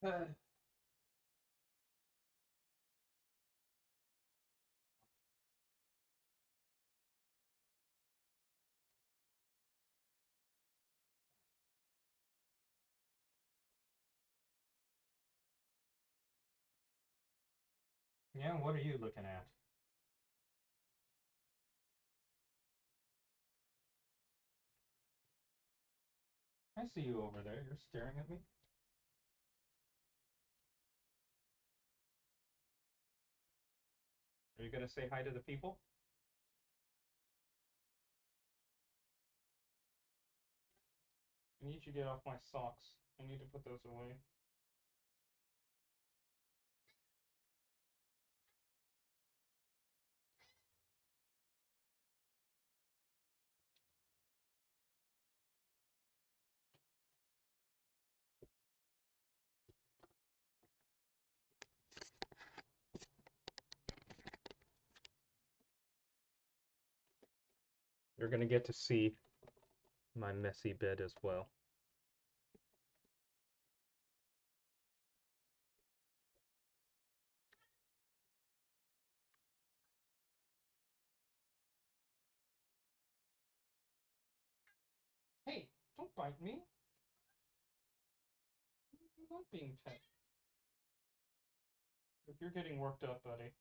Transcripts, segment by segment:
Yeah, what are you looking at? I see you over there. You're staring at me. Are you gonna say hi to the people? I need you to get off my socks. I need to put those away. You're gonna get to see my messy bed as well. Hey, don't bite me. I'm not being pet. If you're getting worked up, buddy.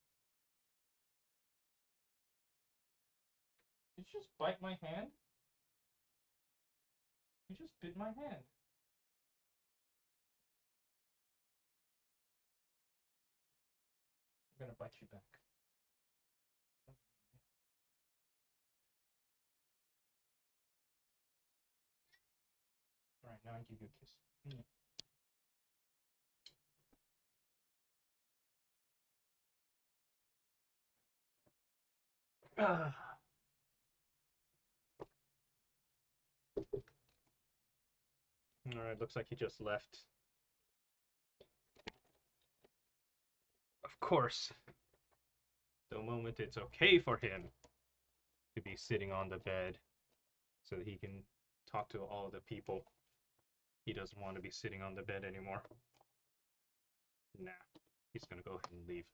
Did you just bite my hand? You just bit my hand. I'm gonna bite you back. Alright, now I give you a kiss. Alright, looks like he just left. Of course, the moment it's okay for him to be sitting on the bed so that he can talk to all the people, he doesn't want to be sitting on the bed anymore. Nah, he's gonna go ahead and leave.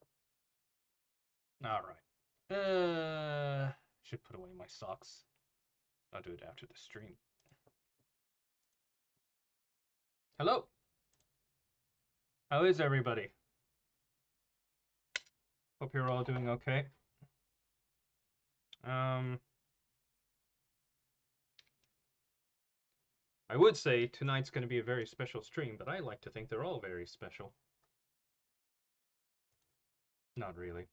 Alright. Should put away my socks. I'll do it after the stream. Hello! How is everybody? Hope you're all doing okay. I would say tonight's going to be a very special stream, but I like to think they're all very special. Not really.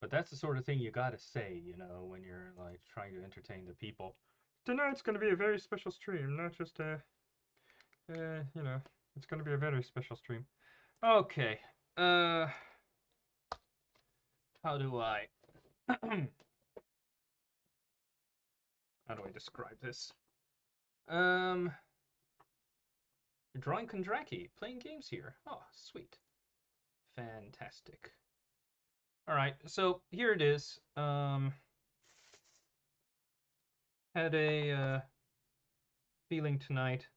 But that's the sort of thing you gotta say, you know, when you're like trying to entertain the people. Tonight's going to be a very special stream, not just you know, it's going to be a very special stream. Okay. How do I how do I describe this? You're drawing Kondraki, playing games here. Oh, sweet. Fantastic. All right, so here it is. Had a feeling tonight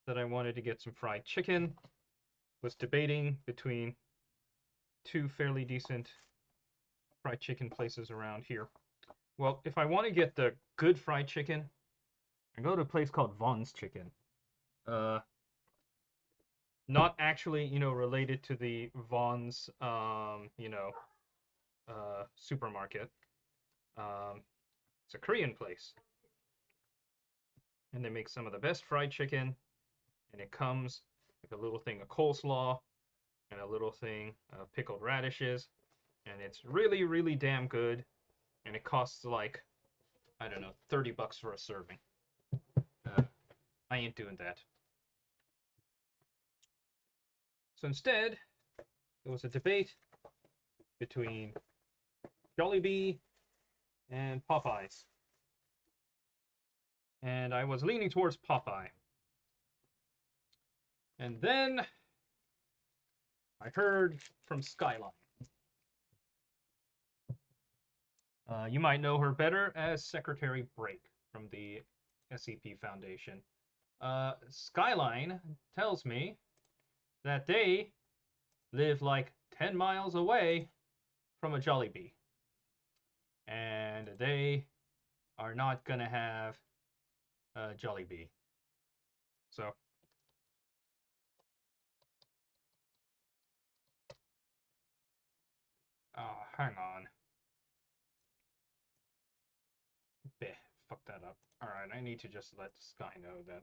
that I wanted to get some fried chicken. Was debating between two fairly decent fried chicken places around here. Well, if I want to get the good fried chicken, I go to a place called Vaughn's Chicken. Not actually, you know, related to the Vaughn's, you know, supermarket. It's a Korean place, and they make some of the best fried chicken. And it comes with a little thing of coleslaw and a little thing of pickled radishes, and it's really, really damn good. And it costs like, I don't know, 30 bucks for a serving. I ain't doing that. So instead, it was a debate between Jollibee and Popeyes. And I was leaning towards Popeye. And then I heard from Skyline. You might know her better as Secretary Brake from the SCP Foundation. Skyline tells me that they live like 10 miles away from a Jollibee. And they are not going to have a Jollibee. So, hang on. Bleh, fuck that up. Alright, I need to just let this guy know that.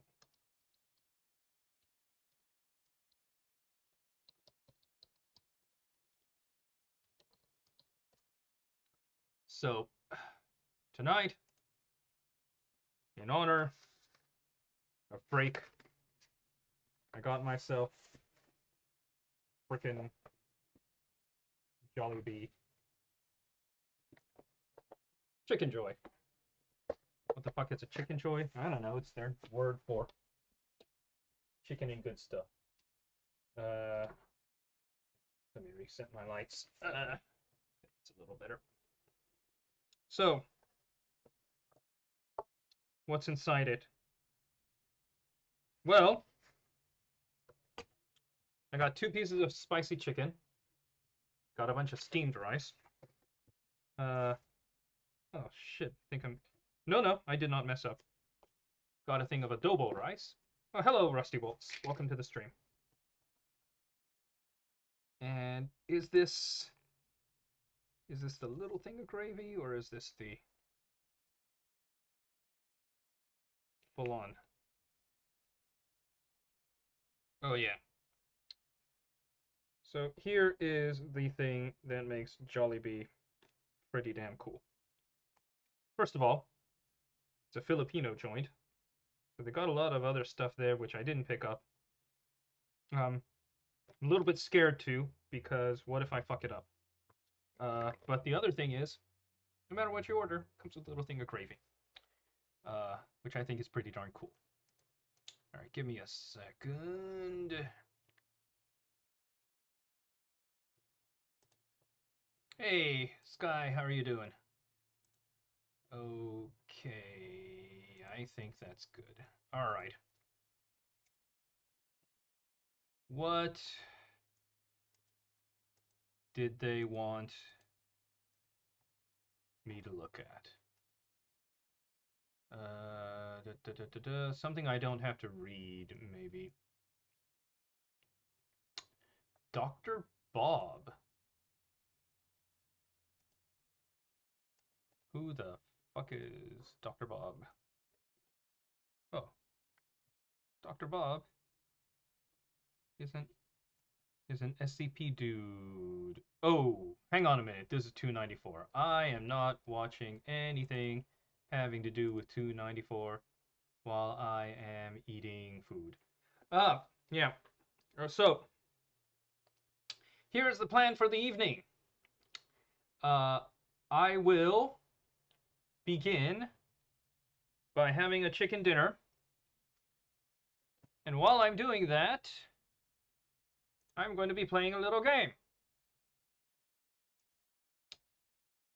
So, tonight, in honor of break, I got myself frickin' Jollibee Chicken Joy. What the fuck is a Chicken Joy? I don't know, it's their word for chicken and good stuff. Let me reset my lights. It's a little better. So, what's inside it? Well, I got 2 pieces of spicy chicken. Got a bunch of steamed rice. Oh shit, I think I'm... No, I did not mess up. Got a thing of adobo rice. Oh, hello, Rusty Bolts. Welcome to the stream. And is this the little thing of gravy, or is this the full on? Oh yeah. So here is the thing that makes Jollibee pretty damn cool. First of all, it's a Filipino joint, so they got a lot of other stuff there which I didn't pick up. I'm a little bit scared too, because what if I fuck it up? But the other thing is, no matter what you order, comes with a little thing of gravy, which I think is pretty darn cool. All right, give me a second. Hey, Sky, how are you doing? Okay, I think that's good. All right. What did they want me to look at? Something I don't have to read, maybe. Dr. Bob. Who the fuck is Dr. Bob? Oh. Dr. Bob is an SCP dude. Oh, hang on a minute. This is 294. I am not watching anything having to do with 294 while I am eating food. Yeah. So, here is the plan for the evening. I will begin by having a chicken dinner. And while I'm doing that, I'm going to be playing a little game.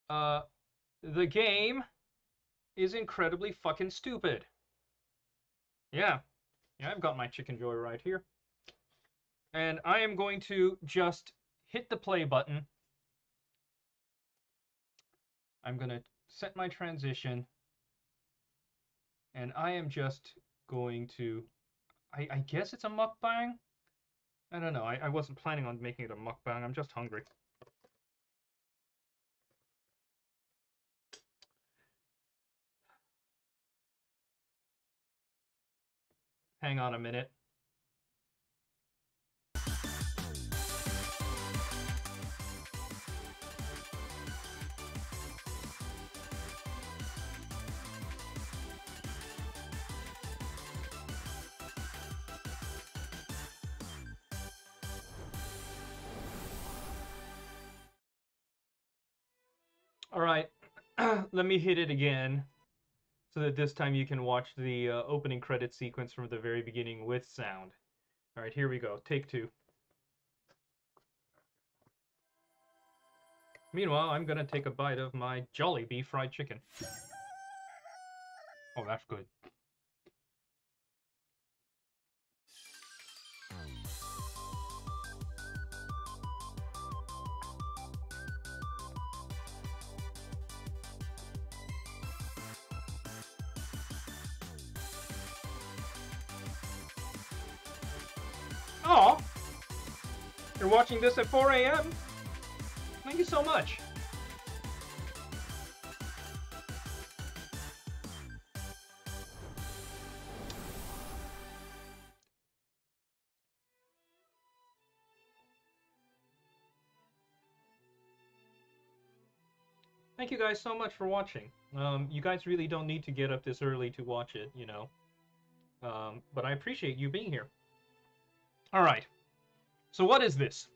The game is incredibly fucking stupid. Yeah, I've got my Chicken Joy right here. And I am going to just hit the play button. I'm going to set my transition. And I am just going to... I guess it's a mukbang? I don't know. I wasn't planning on making it a mukbang. I'm just hungry. Hang on a minute. All right, let me hit it again so that this time you can watch the opening credit sequence from the very beginning with sound. All right, here we go. Take 2. Meanwhile, I'm going to take a bite of my Jollibee fried chicken. Oh, that's good. Oh, you're watching this at 4 a.m.? Thank you so much. Thank you guys so much for watching. You guys really don't need to get up this early to watch it, you know. But I appreciate you being here. Alright. So what is this?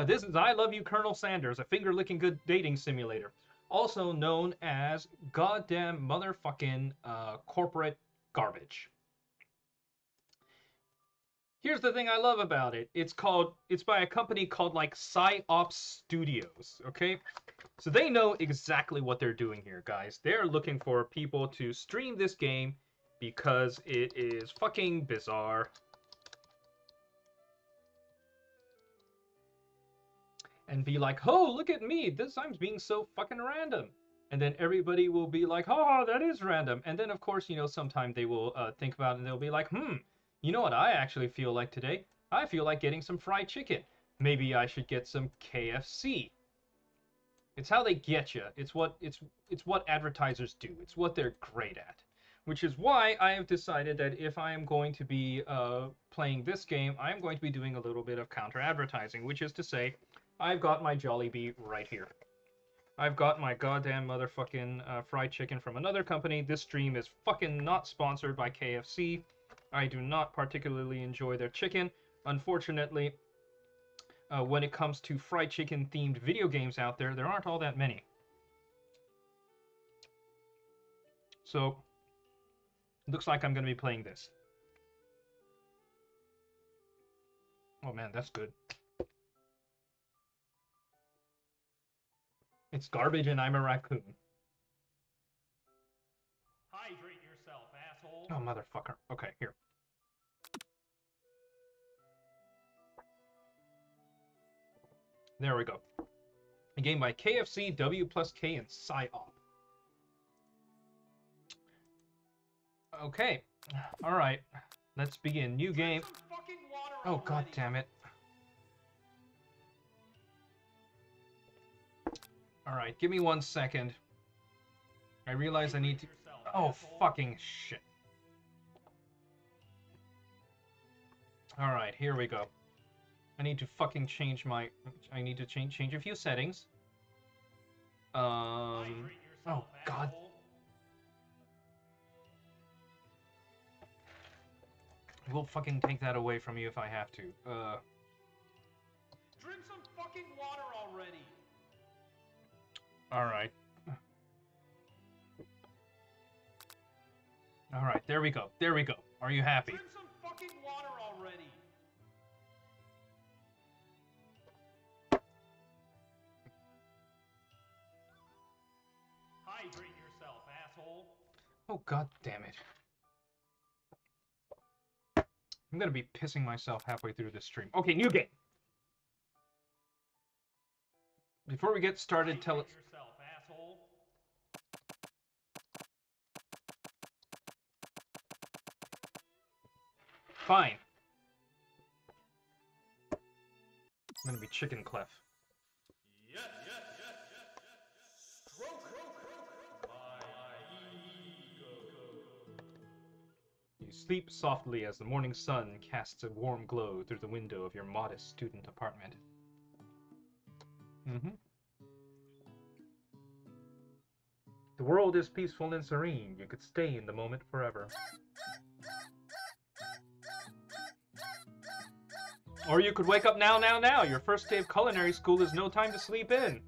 This is I Love You, Colonel Sanders, a finger-licking good dating simulator. Also known as goddamn motherfucking corporate garbage. Here's the thing I love about it. It's by a company called like PsyOps Studios, okay? So they know exactly what they're doing here, guys. They're looking for people to stream this game because it is fucking bizarre. And be like, oh, look at me, I'm being so fucking random. And then everybody will be like, oh, that is random. And then, of course, you know, sometime they will think about it and they'll be like, you know what I actually feel like today? I feel like getting some fried chicken. Maybe I should get some KFC. It's how they get you. It's what advertisers do. It's what they're great at. Which is why I have decided that if I am going to be playing this game, I am going to be doing a little bit of counter-advertising, which is to say, I've got my Jollibee right here. I've got my goddamn motherfucking fried chicken from another company. This stream is fucking not sponsored by KFC. I do not particularly enjoy their chicken. Unfortunately, when it comes to fried chicken themed video games out there, there aren't all that many. So, looks like I'm going to be playing this. Oh man, that's good. It's garbage and I'm a raccoon. Hydrate yourself, asshole. Oh, motherfucker. Okay, here. There we go. A game by KFC, W plus K, and PsyOp. Okay. Alright. Let's begin. New game. Oh, god damn it. Alright, give me 1 second. I realize I need to... Oh, fucking shit. Alright, here we go. I need to fucking change my... I need to change a few settings. Oh, god. We'll fucking take that away from you if I have to. Drink some fucking water already! Alright. Alright, there we go. There we go. Are you happy? Drink some fucking water already! Hydrate yourself, asshole. Oh, god damn it. I'm gonna be pissing myself halfway through this stream. Okay, new game. Before we get started, tell us... yourself, asshole. Fine. I'm gonna be Chicken Clef. Yes. Stroke my ego. You sleep softly as the morning sun casts a warm glow through the window of your modest student apartment. The world is peaceful and serene. You could stay in the moment forever. Or you could wake up now. Your first day of culinary school is no time to sleep in.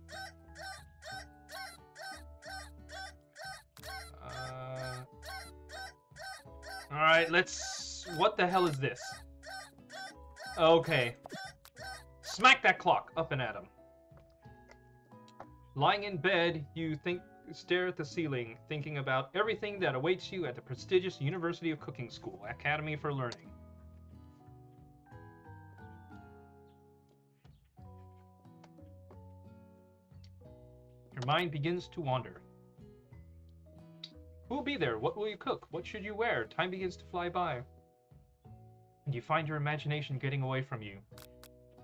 Alright, let's... What the hell is this? Okay. Smack that clock. Up and at 'em. Lying in bed, you stare at the ceiling, thinking about everything that awaits you at the prestigious University of Cooking School, Academy for Learning. Your mind begins to wander. Who will be there? What will you cook? What should you wear? Time begins to fly by. and you find your imagination getting away from you.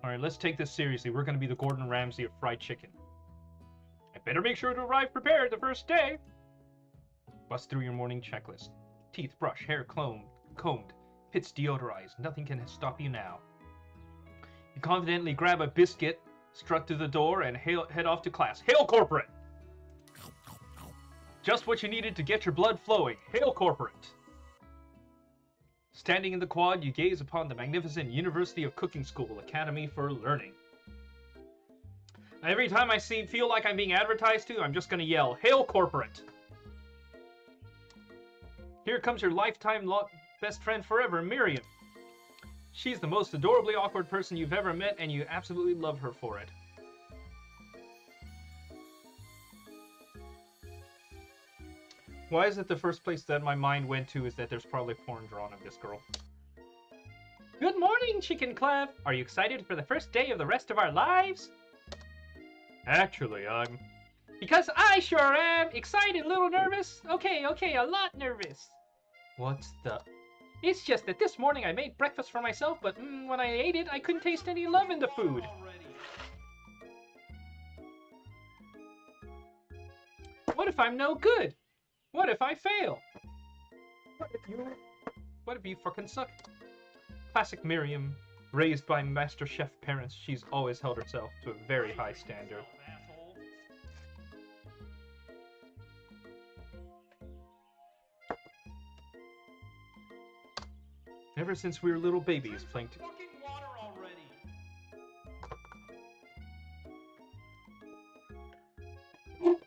Alright, let's take this seriously. We're gonna be the Gordon Ramsay of fried chicken. I better make sure to arrive prepared the first day. Bust through your morning checklist. Teeth brushed, hair combed, pits deodorized. Nothing can stop you now. You confidently grab a biscuit, strut through the door, and head off to class. Hail, corporate! Just what you needed to get your blood flowing. Hail, corporate! Standing in the quad, you gaze upon the magnificent University of Cooking School Academy for Learning. Every time I feel like I'm being advertised to, I'm just gonna yell, Hail, corporate! Here comes your lifetime best friend forever, Miriam. She's the most adorably awkward person you've ever met, and you absolutely love her for it. Why is it the first place that my mind went to is that there's probably porn drawn of this girl? Good morning, Chicken Club! Are you excited for the first day of the rest of our lives? Actually, I'm... Because I sure am! Excited, little nervous? Okay, a lot nervous. What's the... It's just that this morning I made breakfast for myself, but when I ate it, I couldn't taste any love in the food. What if I'm no good? What if I fail? What if you fucking suck? Classic Miriam, raised by Master Chef parents, she's always held herself to a very high standard. Ever since we were little babies playing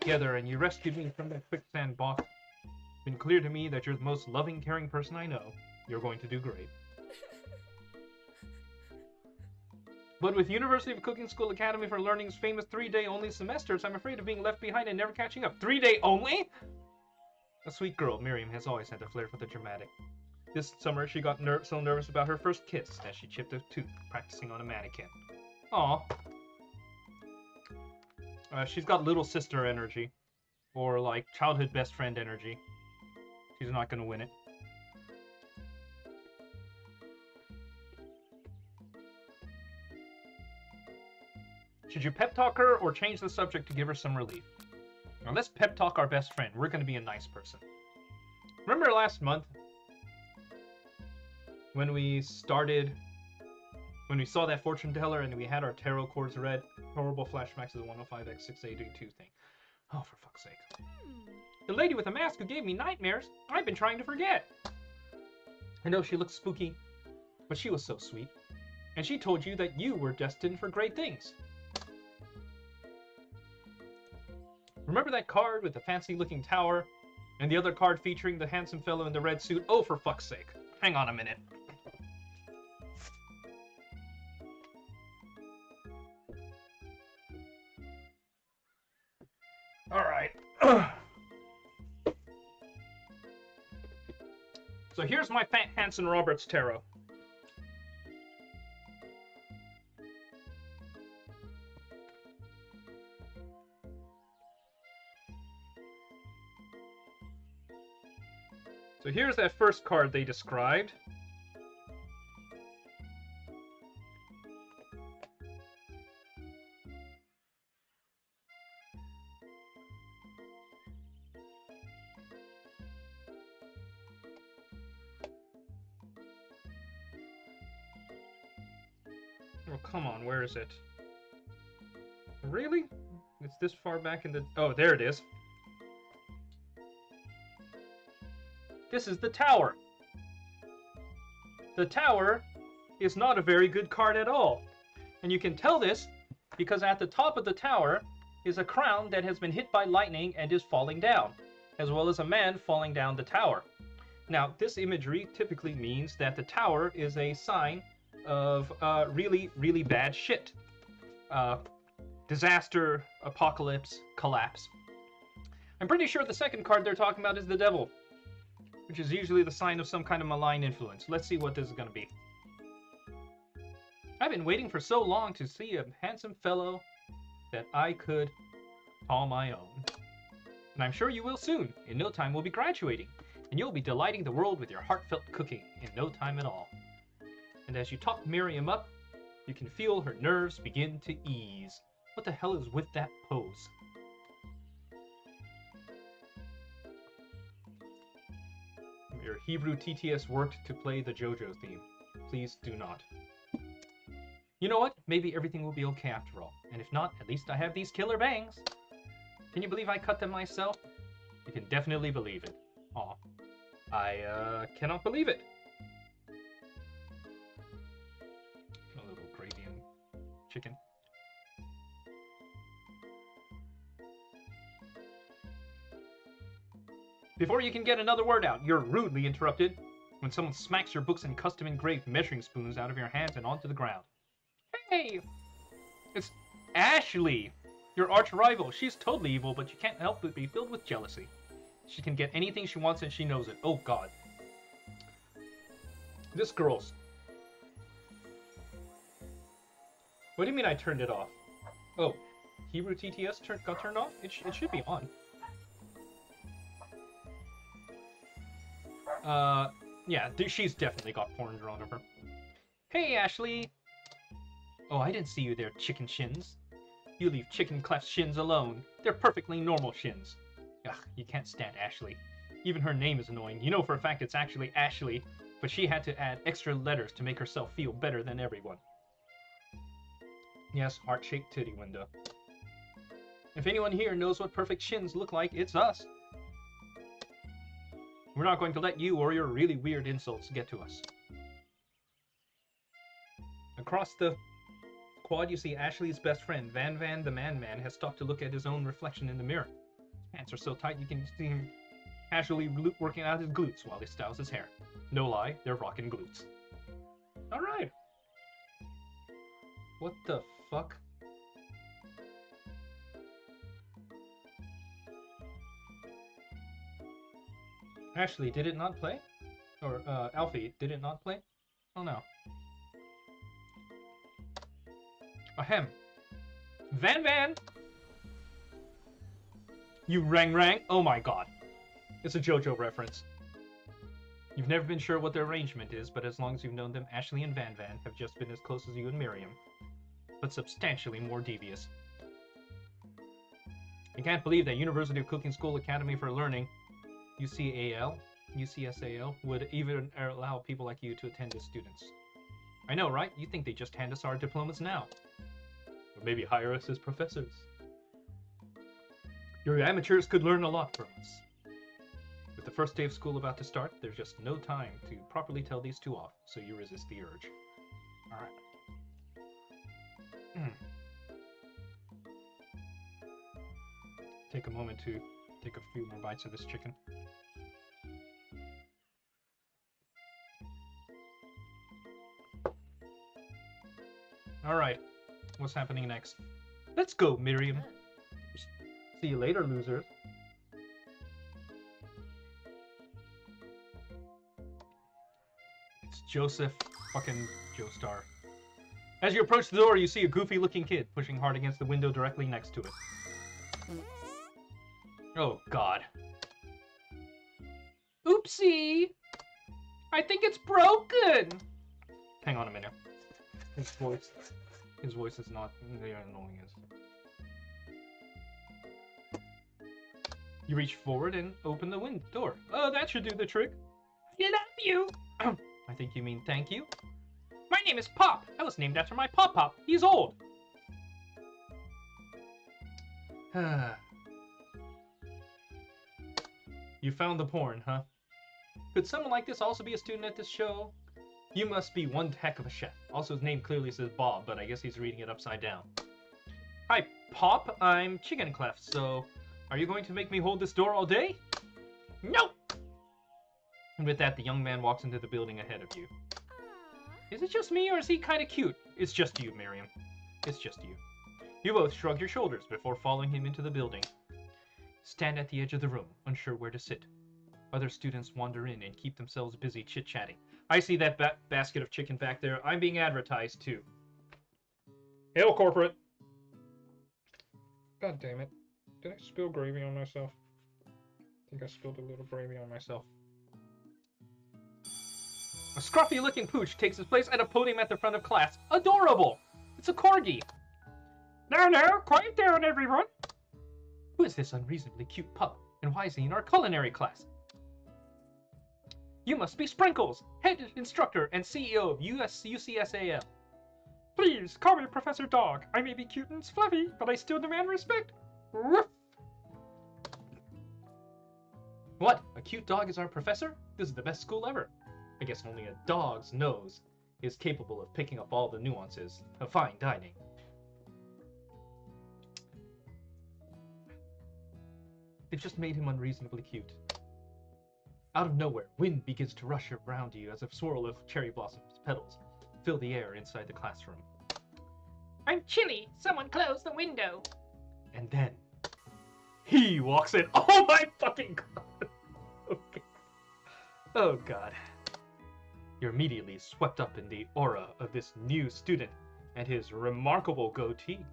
together, and you rescued me from that quicksand box. It's been clear to me that you're the most loving, caring person I know. You're going to do great. But with University of Cooking School Academy for Learning's famous 3-day only semesters, I'm afraid of being left behind and never catching up. 3-day only? A sweet girl, Miriam has always had a flair for the dramatic. This summer, she got so nervous about her first kiss that she chipped a tooth practicing on a mannequin. Aw. She's got little sister energy. Or, like, childhood best friend energy. She's not gonna win it. Should you pep talk her or change the subject to give her some relief? Now let's pep talk our best friend. We're gonna be a nice person. Remember last month? When we saw that fortune teller and we had our tarot cards read, horrible flashbacks of the 105x682 thing. Oh, for fuck's sake. The lady with the mask who gave me nightmares, I've been trying to forget. I know she looked spooky, but she was so sweet. And she told you that you were destined for great things. Remember that card with the fancy-looking tower, and the other card featuring the handsome fellow in the red suit? Oh, for fuck's sake. Hang on a minute. Alright. So here's my Hanson Roberts tarot. So here's that first card they described. Oh, come on, where is it? Really? It's this far back in the... Oh, there it is. This is the Tower. The Tower is not a very good card at all. And you can tell this because at the top of the Tower is a crown that has been hit by lightning and is falling down, as well as a man falling down the tower. Now, this imagery typically means that the Tower is a sign of really, really bad shit. Disaster, apocalypse, collapse. I'm pretty sure the second card they're talking about is the Devil, which is usually the sign of some kind of malign influence. Let's see what this is going to be. I've been waiting for so long to see a handsome fellow that I could call my own. And I'm sure you will soon. In no time we'll be graduating, and you'll be delighting the world with your heartfelt cooking in no time at all. and as you talk Miriam up, you can feel her nerves begin to ease. What the hell is with that pose? Your Hebrew TTS worked to play the JoJo theme. Please do not. You know what? Maybe everything will be okay after all. And if not, at least I have these killer bangs. Can you believe I cut them myself? You can definitely believe it. Aw. I cannot believe it. A little gravy and chicken. Before you can get another word out, you're rudely interrupted when someone smacks your books and custom-engraved measuring spoons out of your hands and onto the ground. Hey! It's Ashley! Your arch-rival. She's totally evil, but you can't help but be filled with jealousy. She can get anything she wants and she knows it. Oh god. This girl's... What do you mean I turned it off? Oh, Hebrew TTS got turned off? It should be on. Yeah, she's definitely got porn drawn of her. Hey, Ashley! Oh, I didn't see you there, chicken shins. You leave chicken cleft shins alone. They're perfectly normal shins. Ugh, you can't stand Ashley. Even her name is annoying. You know for a fact it's actually Ashley, but she had to add extra letters to make herself feel better than everyone. Yes, heart-shaped titty window. If anyone here knows what perfect shins look like, it's us. We're not going to let you or your really weird insults get to us. Across the quad, you see Ashley's best friend, Van Van the Man-Man, has stopped to look at his own reflection in the mirror. His pants are so tight you can see him casually working out his glutes while he styles his hair. No lie, they're rockin' glutes. Alright. What the fuck? Ashley, did it not play? Or, Alfie, did it not play? Oh no. Ahem. Van Van! You rang. Oh my god. It's a JoJo reference. You've never been sure what their arrangement is, but as long as you've known them, Ashley and Van Van have just been as close as you and Miriam. But substantially more devious. I can't believe that University of Cooking School Academy for Learning, UCSAL, would even allow people like you to attend as students. I know, right? You think they just hand us our diplomas now. Or maybe hire us as professors. Your amateurs could learn a lot from us. With the first day of school about to start, there's just no time to properly tell these two off, so you resist the urge. Alright. Take a moment to take a few more bites of this chicken. Alright, what's happening next? Let's go, Miriam. See you later, losers. It's Joseph fucking Joestar. As you approach the door, you see a goofy-looking kid pushing hard against the window directly next to it. Oh, God. Oopsie! I think it's broken! Hang on a minute. His voice is not very annoying as... You reach forward and open the door. Oh, that should do the trick. I love you! I think you mean thank you. My name is Pop. I was named after my Pop-Pop. He's old. You found the porn, huh? Could someone like this also be a student at this show? You must be one heck of a chef. Also, his name clearly says Bob, but I guess he's reading it upside down. Hi, Pop. I'm Chicken Cleft, so are you going to make me hold this door all day? Nope! And with that, the young man walks into the building ahead of you. Is it just me, or is he kind of cute? It's just you, Miriam. It's just you. You both shrug your shoulders before following him into the building. Stand at the edge of the room, unsure where to sit. Other students wander in and keep themselves busy chit-chatting. I see that basket of chicken back there. I'm being advertised, too. Hail, corporate! God damn it. Did I spill gravy on myself? I think I spilled a little gravy on myself. A A scruffy-looking pooch takes his place at a podium at the front of class. Adorable! It's a corgi. Now, quiet down, everyone. Who is this unreasonably cute pup, and why is he in our culinary class? You must be Sprinkles, head instructor and CEO of UCSAL. Please, call me Professor Dog. I may be cute and fluffy, but I still demand respect. Woof! What? A cute dog is our professor? This is the best school ever. I guess only a dog's nose is capable of picking up all the nuances of fine dining. It just made him unreasonably cute. Out of nowhere, wind begins to rush around you as a swirl of cherry blossoms petals fill the air inside the classroom. I'm chilly. Someone close the window. And then he walks in. Oh my fucking god. Okay. Oh god. You're immediately swept up in the aura of this new student and his remarkable goatee.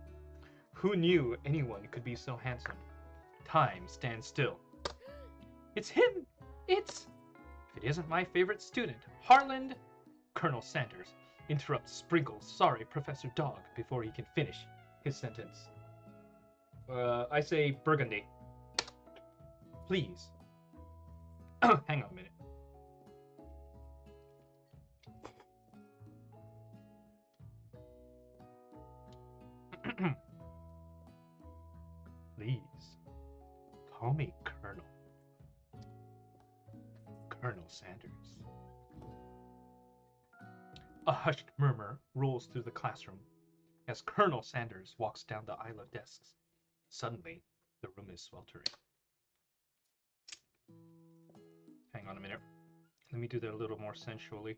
Who knew anyone could be so handsome? Time stands still. It's him! If it isn't my favorite student, Harland. Colonel Sanders interrupts Sprinkles' sorry Professor Dog before he can finish his sentence. I say Burgundy. Please. Hang on a minute. Please, call me Colonel. Colonel Sanders. A hushed murmur rolls through the classroom as Colonel Sanders walks down the aisle of desks. Suddenly, the room is sweltering. Hang on a minute. Let me do that a little more sensually.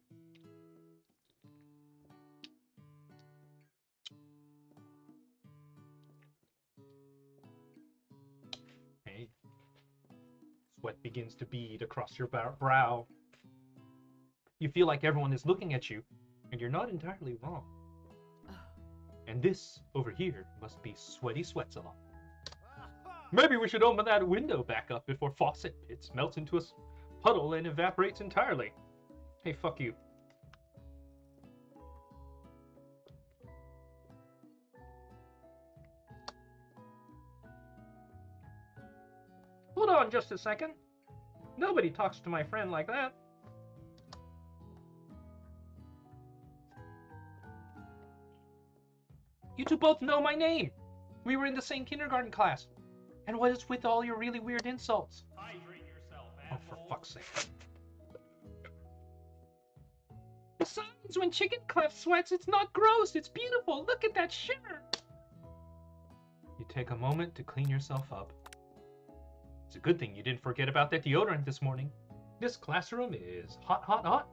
Hey. Sweat begins to bead across your brow. You feel like everyone is looking at you, and you're not entirely wrong. And this, over here, must be Sweaty Sweatsalon. Maybe we should open that window back up before Faucet Pits melts into a puddle and evaporates entirely. Hey, fuck you. Hold on just a second. Nobody talks to my friend like that. You two both know my name. We were in the same kindergarten class. And what is with all your really weird insults? Hydrate yourself, asshole. Oh, for fuck's sake. Besides, when Chicken Clef sweats, it's not gross. It's beautiful. Look at that shimmer. You take a moment to clean yourself up. It's a good thing you didn't forget about that deodorant this morning. This classroom is hot, hot, hot.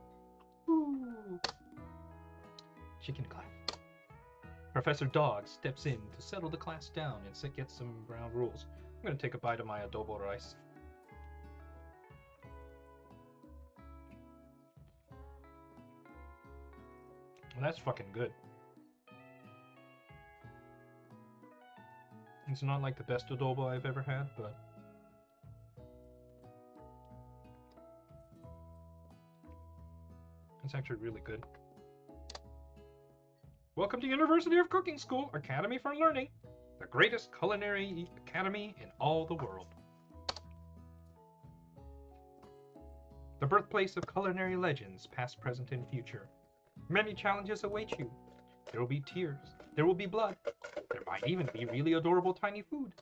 Ooh. Chicken Clef. Professor Dog steps in to settle the class down and get some ground rules. I'm going to take a bite of my adobo rice. Well, that's fucking good. It's not like the best adobo I've ever had, but it's actually really good. Welcome to University of Cooking School, Academy for Learning, the greatest culinary academy in all the world. The birthplace of culinary legends, past, present, and future. Many challenges await you. There will be tears. There will be blood. There might even be really adorable tiny food.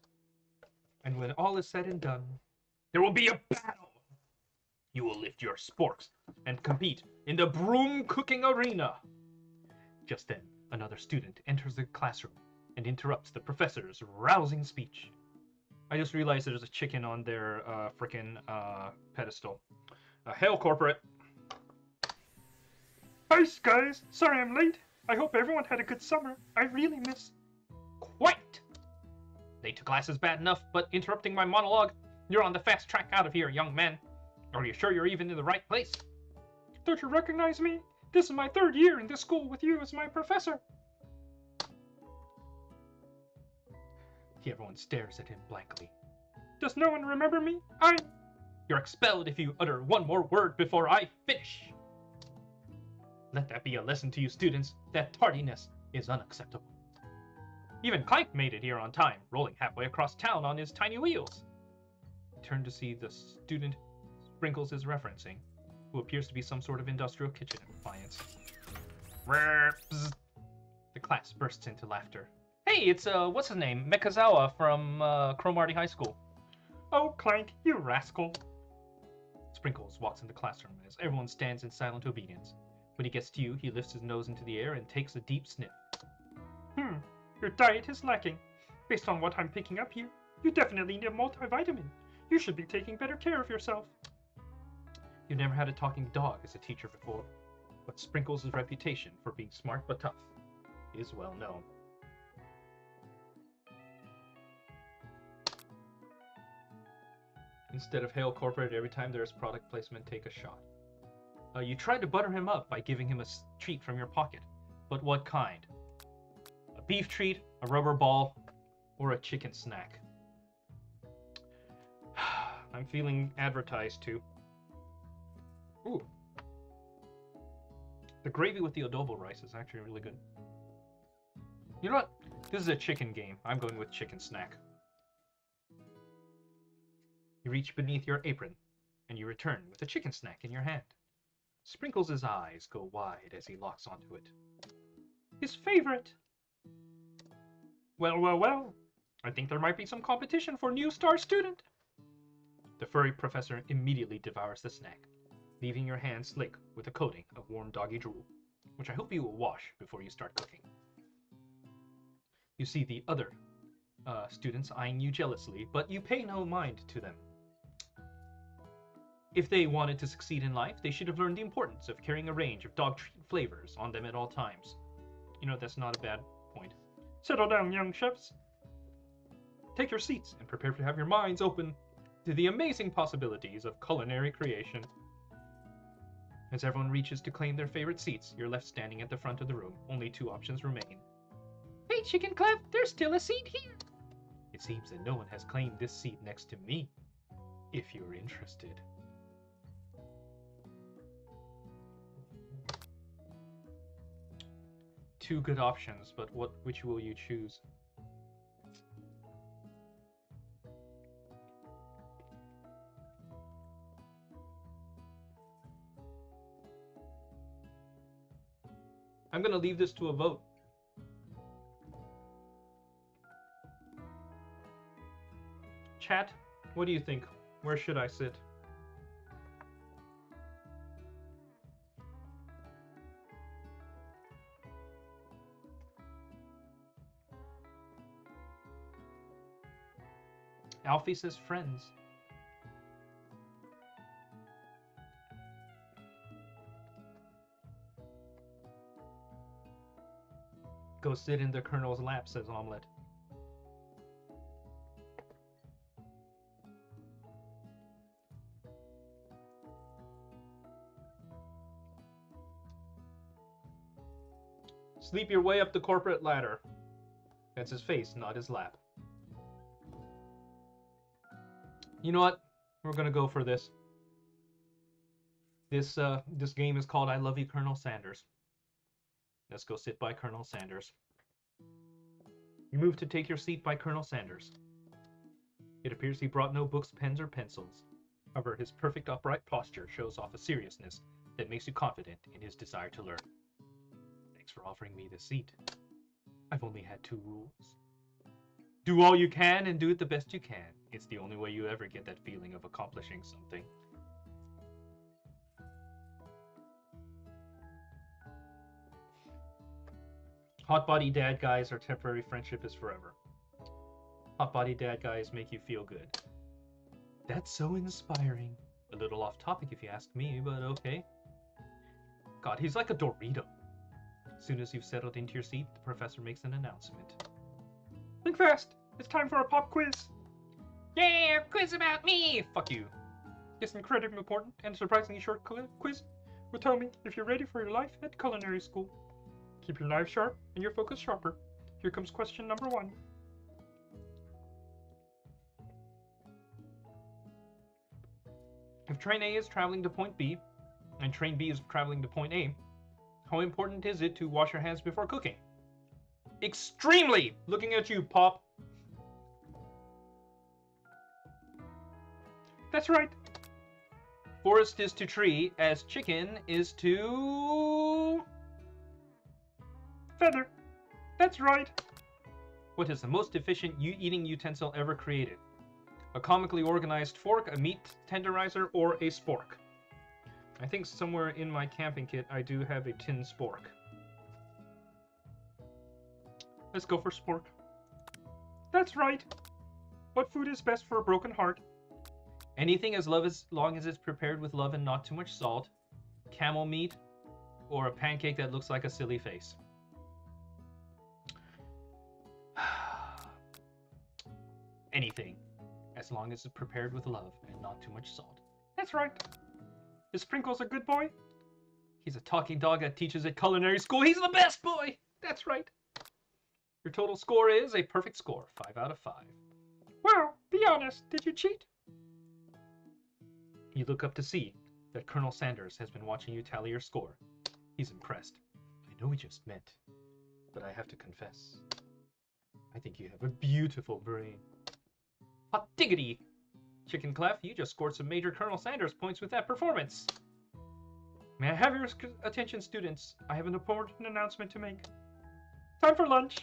And when all is said and done, there will be a battle. You will lift your sporks and compete in the broom cooking arena. Just then, another student enters the classroom and interrupts the professor's rousing speech. I just realized there's a chicken on their frickin' pedestal. Hail, corporate. Hi, guys. Sorry I'm late. I hope everyone had a good summer. I really miss... Quiet! Late to class is bad enough, but interrupting my monologue, you're on the fast track out of here, young man. Are you sure you're even in the right place? Don't you recognize me? This is my 3rd year in this school with you as my professor. Everyone stares at him blankly. Does no one remember me? You're expelled if you utter one more word before I finish. Let that be a lesson to you students that tardiness is unacceptable. Even Clank made it here on time, rolling halfway across town on his tiny wheels. Turn to see the student Sprinkles is referencing, who appears to be some sort of industrial kitchen appliance. The class bursts into laughter. Hey, it's what's his name? Mekazawa from Cromarty High School. Oh, Clank, you rascal. Sprinkles walks in the classroom as everyone stands in silent obedience. When he gets to you, he lifts his nose into the air and takes a deep sniff. Your diet is lacking. Based on what I'm picking up here, you definitely need a multivitamin. You should be taking better care of yourself. You've never had a talking dog as a teacher before, but Sprinkles' reputation for being smart but tough is well known. Instead of hail corporate every time there is product placement, take a shot. You tried to butter him up by giving him a treat from your pocket, but what kind? A beef treat, a rubber ball, or a chicken snack? I'm feeling advertised to. Ooh. The gravy with the adobo rice is actually really good. You know what? This is a chicken game. I'm going with chicken snack. You reach beneath your apron, and you return with a chicken snack in your hand. Sprinkles' eyes go wide as he locks onto it. His favorite! Well, well, well. I think there might be some competition for new star student. The furry professor immediately devours the snack, leaving your hand slick with a coating of warm doggy drool, which I hope you will wash before you start cooking. You see the other students eyeing you jealously, but you pay no mind to them. If they wanted to succeed in life, they should have learned the importance of carrying a range of dog treat flavors on them at all times. You know, that's not a bad point. Settle down, young chefs. Take your seats and prepare to have your minds open to the amazing possibilities of culinary creation. As everyone reaches to claim their favorite seats, you're left standing at the front of the room. Only two options remain. Hey, Chicken Clef, there's still a seat here. It seems that no one has claimed this seat next to me. If you're interested. Two good options, but which will you choose? I'm gonna leave this to a vote. Chat, what do you think? Where should I sit? Alfie says friends. Go sit in the Colonel's lap, says Omelette. Sleep your way up the corporate ladder. That's his face, not his lap. You know what? We're gonna go for this. This game is called I Love You, Colonel Sanders. Let's go sit by Colonel Sanders. You move to take your seat by Colonel Sanders. It appears he brought no books, pens, or pencils. However, his perfect upright posture shows off a seriousness that makes you confident in his desire to learn. Thanks for offering me this seat. I've only had 2 rules. Do all you can and do it the best you can. It's the only way you ever get that feeling of accomplishing something. Hot body dad guys are temporary, friendship is forever. Hot body dad guys make you feel good. That's so inspiring. A little off topic if you ask me, but okay. God, he's like a Dorito. As soon as you've settled into your seat, the professor makes an announcement. Think fast! It's time for a pop quiz! Yeah, quiz about me! Fuck you. This incredibly important and surprisingly short quiz will tell me if you're ready for your life at culinary school. Keep your knife sharp and your focus sharper. Here comes question number 1. If train A is traveling to point B, and train B is traveling to point A, How important is it to wash your hands before cooking? Extremely! Looking at you, Pop. That's right. Forest is to tree as chicken is to... feather. That's right. What is the most efficient eating utensil ever created? A comically organized fork, a meat tenderizer, or a spork? I think somewhere in my camping kit I do have a tin spork. Let's go for spork. That's right. What food is best for a broken heart? Anything as long as it's prepared with love and not too much salt. Camel meat, or a pancake that looks like a silly face. Anything, as long as it's prepared with love and not too much salt. That's right. Is Sprinkles a good boy? He's a talking dog that teaches at culinary school. He's the best boy! That's right. Your total score is a perfect score, 5 out of 5. Well, be honest, did you cheat? You look up to see that Colonel Sanders has been watching you tally your score. He's impressed. I know we just met, but I have to confess. I think you have a beautiful brain. Hot diggity! Chicken Clef, you just scored some major Colonel Sanders points with that performance. May I have your attention, students? I have an important announcement to make. Time for lunch!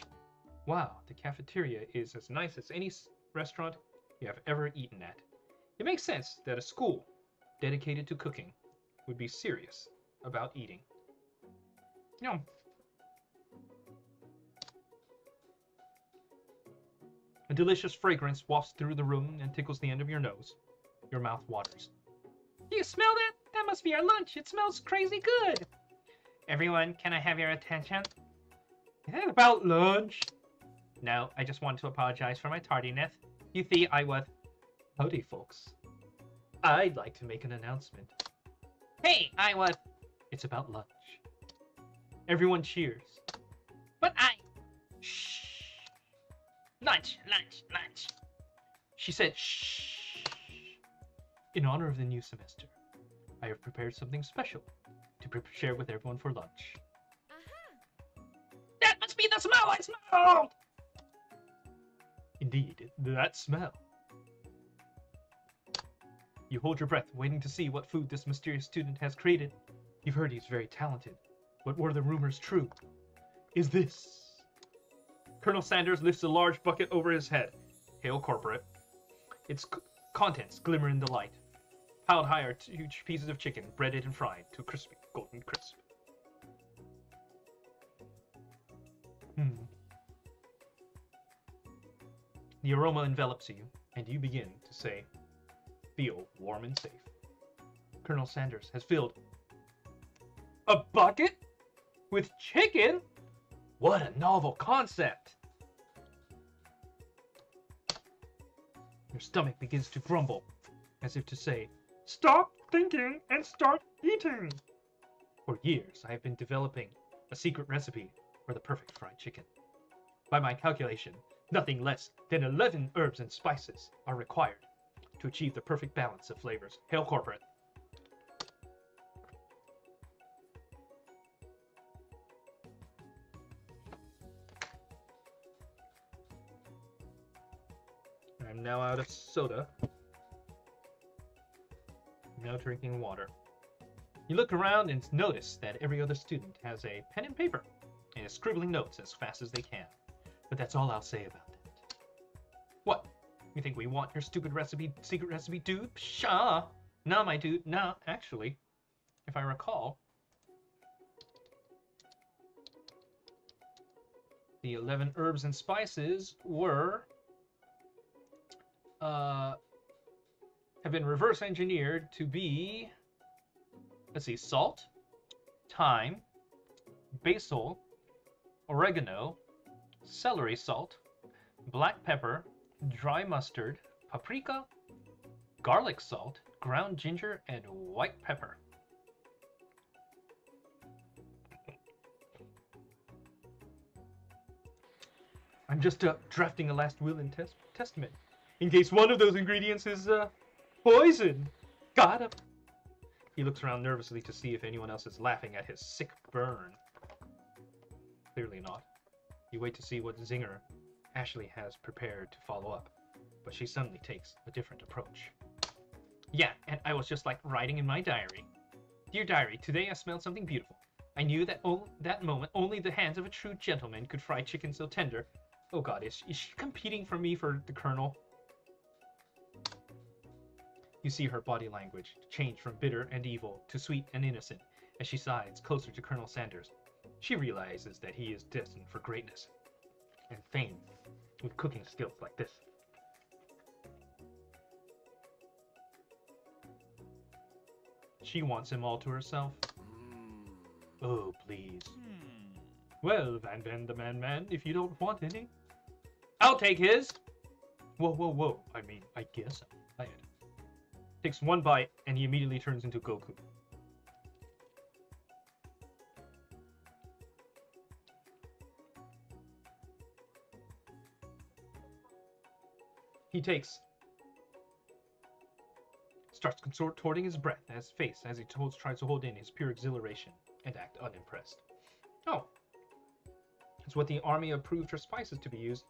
Wow, the cafeteria is as nice as any restaurant you have ever eaten at. It makes sense that a school dedicated to cooking would be serious about eating. Yum. A delicious fragrance wafts through the room and tickles the end of your nose. Your mouth waters. Do you smell that? That must be our lunch. It smells crazy good. Everyone, can I have your attention? Is that about lunch? No, I just want to apologize for my tardiness. You see, I was... Howdy, folks. I'd like to make an announcement. Hey, I was... It's about lunch. Everyone cheers. But I... Shh. Lunch, lunch, lunch. She said, shh. In honor of the new semester, I have prepared something special to share with everyone for lunch. That must be the smell I smelled! Indeed, that smell. You hold your breath, waiting to see what food this mysterious student has created. You've heard he's very talented. But were the rumors true? Is this... Colonel Sanders lifts a large bucket over his head. Hail, corporate. Its contents glimmer in the light. Piled high are huge pieces of chicken, breaded and fried to a crispy, golden crisp. The aroma envelops you, and you begin to say, feel warm and safe. Colonel Sanders has filled a bucket with chicken? What a novel concept! Your stomach begins to grumble, as if to say, stop thinking and start eating! For years, I have been developing a secret recipe for the perfect fried chicken. By my calculation, nothing less than 11 herbs and spices are required to achieve the perfect balance of flavors. Hail, corporate! I'm now out of soda. I'm now drinking water. You look around and notice that every other student has a pen and paper and is scribbling notes as fast as they can. But that's all I'll say about that. What? You think we want your stupid recipe, secret recipe, dude? Pshaw! No, my dude, no, actually. If I recall, the 11 herbs and spices were... have been reverse engineered to be, let's see, salt, thyme, basil, oregano, celery salt, black pepper, dry mustard, paprika, garlic salt, ground ginger, and white pepper. I'm just drafting a last will and testament. In case one of those ingredients is poison. Got him. He looks around nervously to see if anyone else is laughing at his sick burn. Clearly not. You wait to see what zinger Ashley has prepared to follow up, but she suddenly takes a different approach. Yeah, and I was just like writing in my diary. Dear diary, today I smelled something beautiful. I knew that that moment only the hands of a true gentleman could fry chicken so tender. Oh god, is she competing for me for the colonel? You see her body language change from bitter and evil to sweet and innocent as she sides closer to Colonel Sanders. She realizes that he is destined for greatness and fame with cooking skills like this. She wants him all to herself. Oh, please. Well, Van the Man, if you don't want any, I'll take his. Whoa. I mean, I guess I'll try it. Takes one bite, and he immediately turns into Goku. He starts contorting his breath as face as he tries to hold in his pure exhilaration and act unimpressed. Oh. It's what the army approved for spices to be used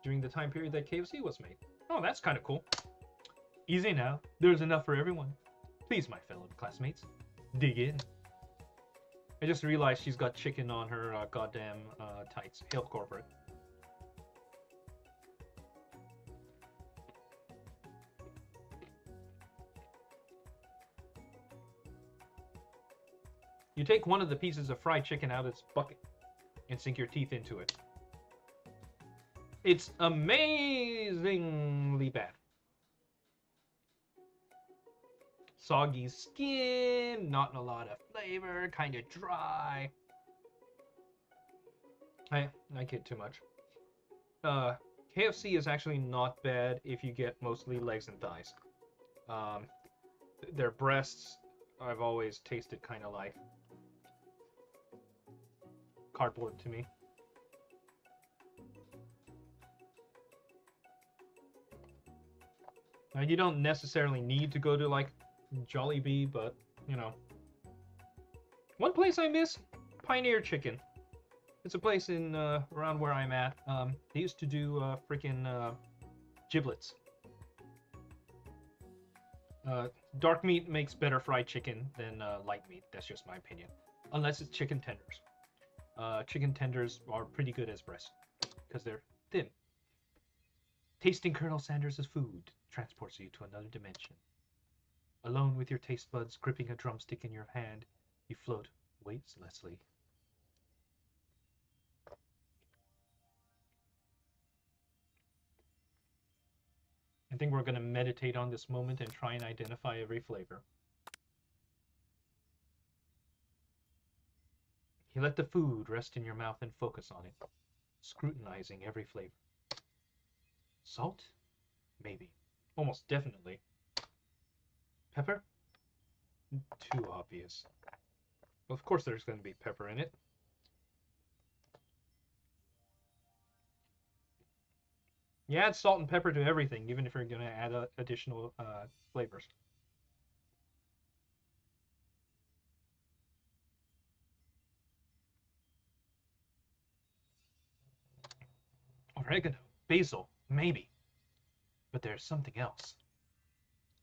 during the time period that KFC was made. Oh, that's kind of cool. Easy now. There's enough for everyone. Please, my fellow classmates, dig in. I just realized she's got chicken on her goddamn tights. Hail corporate. You take one of the pieces of fried chicken out of its bucket and sink your teeth into it. It's amazingly bad. Soggy skin, not a lot of flavor, kind of dry. I kid too much. KFC is actually not bad if you get mostly legs and thighs. Their breasts, I've always tasted kind of like cardboard to me. Now, you don't necessarily need to go to like Jollibee, but you know. One place I miss, Pioneer Chicken. It's a place in around where I'm at. They used to do freaking giblets. Dark meat makes better fried chicken than light meat. That's just my opinion. Unless it's chicken tenders. Chicken tenders are pretty good as breast because they're thin. Tasting Colonel Sanders' food transports you to another dimension. Alone with your taste buds gripping a drumstick in your hand, you float weightlessly. I think we're going to meditate on this moment and try and identify every flavor. You let the food rest in your mouth and focus on it, scrutinizing every flavor. Salt? Maybe. Almost definitely. Pepper? Too obvious. Well, of course there's going to be pepper in it. You add salt and pepper to everything, even if you're going to add additional flavors. Oregano, basil, maybe. But there's something else.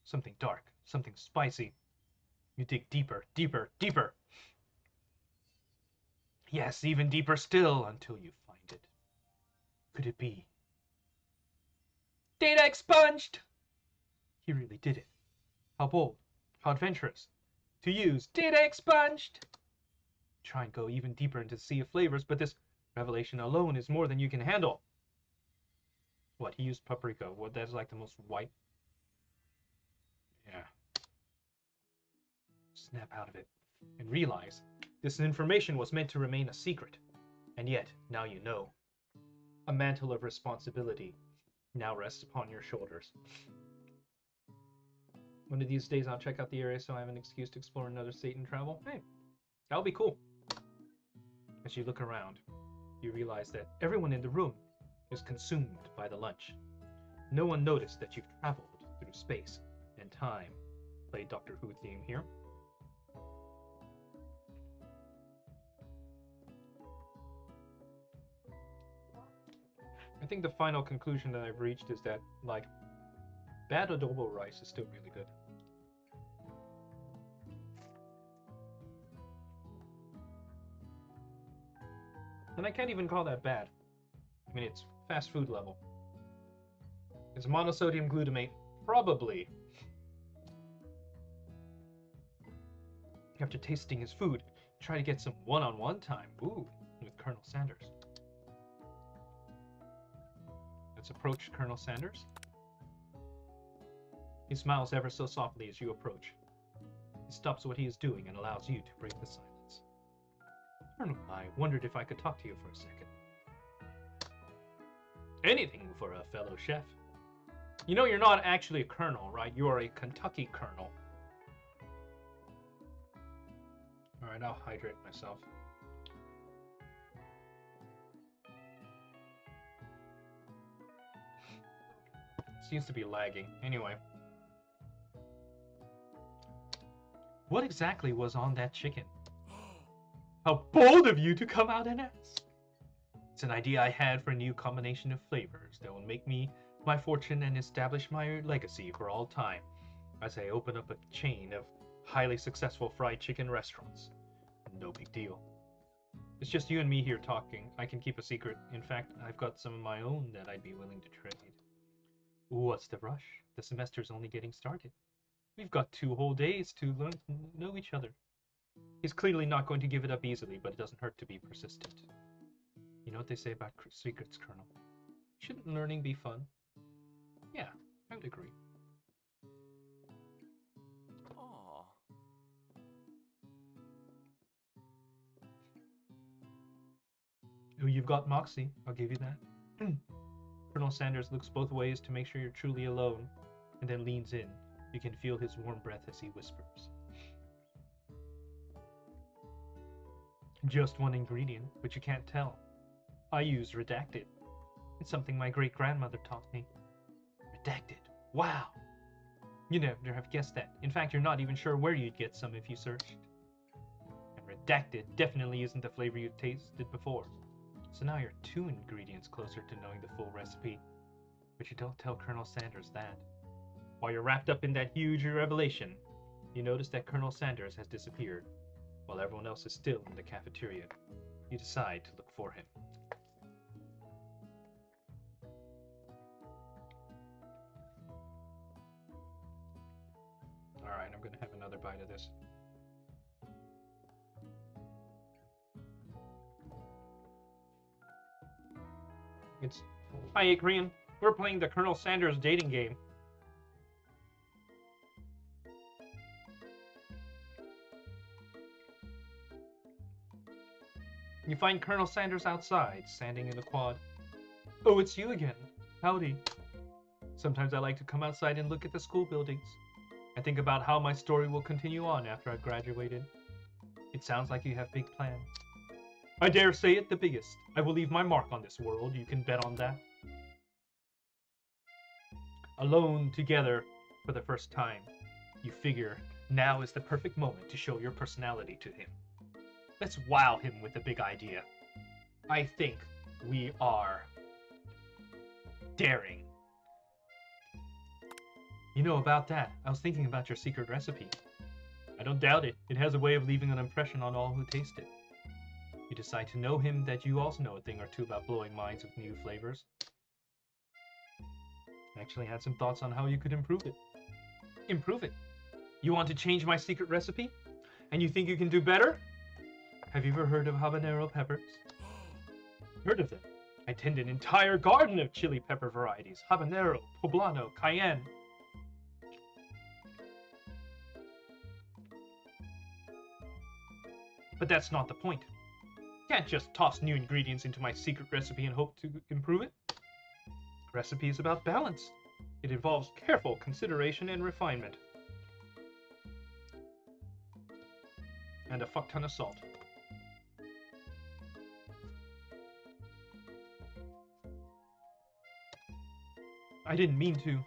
Something dark, something spicy. You dig deeper, deeper, deeper. Yes, even deeper still, until you find it. Could it be? Data expunged! He really did it. How bold, how adventurous. To use data expunged! Try and go even deeper into the sea of flavors, but this revelation alone is more than you can handle. What, he used paprika. What, that's like the most white. Yeah. Snap out of it and realize this information was meant to remain a secret. And yet, now you know. A mantle of responsibility now rests upon your shoulders. One of these days I'll check out the area so I have an excuse to explore another state and travel. Hey, that'll be cool. As you look around, you realize that everyone in the room is consumed by the lunch. No one noticed that you've traveled through space and time. Play Doctor Who theme here. think the final conclusion that I've reached is that, like, bad adobo rice is still really good. And I can't even call that bad. I mean, it's fast food level. It's monosodium glutamate, probably. After tasting his food, try to get some one-on-one time. Ooh, with Colonel Sanders. Let's approach Colonel Sanders. He smiles ever so softly as you approach. He stops what he is doing and allows you to break the silence. Colonel, I wondered if I could talk to you for a second. Anything for a fellow chef. You know you're not actually a colonel, right? You are a Kentucky colonel. Alright, I'll hydrate myself. Seems to be lagging. Anyway. What exactly was on that chicken? How bold of you to come out and ask! It's an idea I had for a new combination of flavors that will make me my fortune and establish my legacy for all time as I open up a chain of highly successful fried chicken restaurants. No big deal. It's just you and me here talking. I can keep a secret. In fact, I've got some of my own that I'd be willing to trade. What's the rush? The semester's only getting started. We've got 2 whole days to learn to know each other. He's clearly not going to give it up easily, but it doesn't hurt to be persistent. You know what they say about secrets, Colonel? Shouldn't learning be fun? Yeah, I would agree. Aww. Oh, you've got moxie. I'll give you that. Colonel Sanders looks both ways to make sure you're truly alone, and then leans in. You can feel his warm breath as he whispers. Just one ingredient, but you can't tell. I use redacted. It's something my great-grandmother taught me. Redacted. Wow! You never have guessed that. In fact, you're not even sure where you'd get some if you searched. And redacted definitely isn't the flavor you've tasted before. So now you're 2 ingredients closer to knowing the full recipe. But you don't tell Colonel Sanders that. While you're wrapped up in that huge revelation, you notice that Colonel Sanders has disappeared, while everyone else is still in the cafeteria. You decide to look for him. Alright, I'm gonna have another bite of this. Hi, Akrian. We're playing the Colonel Sanders dating game. You find Colonel Sanders outside, standing in the quad. Oh, it's you again. Howdy. Sometimes I like to come outside and look at the school buildings. I think about how my story will continue on after I've graduated. It sounds like you have big plans. I dare say it, the biggest. I will leave my mark on this world, you can bet on that. Alone together for the first time, you figure now is the perfect moment to show your personality to him. Let's wow him with a big idea. I think we are daring. You know about that. I was thinking about your secret recipe. I don't doubt it. It has a way of leaving an impression on all who taste it. You decide to know him that you also know a thing or two about blowing minds with new flavors. I actually had some thoughts on how you could improve it. Improve it? You want to change my secret recipe? And you think you can do better? Have you ever heard of habanero peppers? Heard of them? I tend an entire garden of chili pepper varieties. Habanero, poblano, cayenne. But that's not the point. Can't just toss new ingredients into my secret recipe and hope to improve it. Recipe is about balance. It involves careful consideration and refinement. And a fuck ton of salt. I didn't mean to.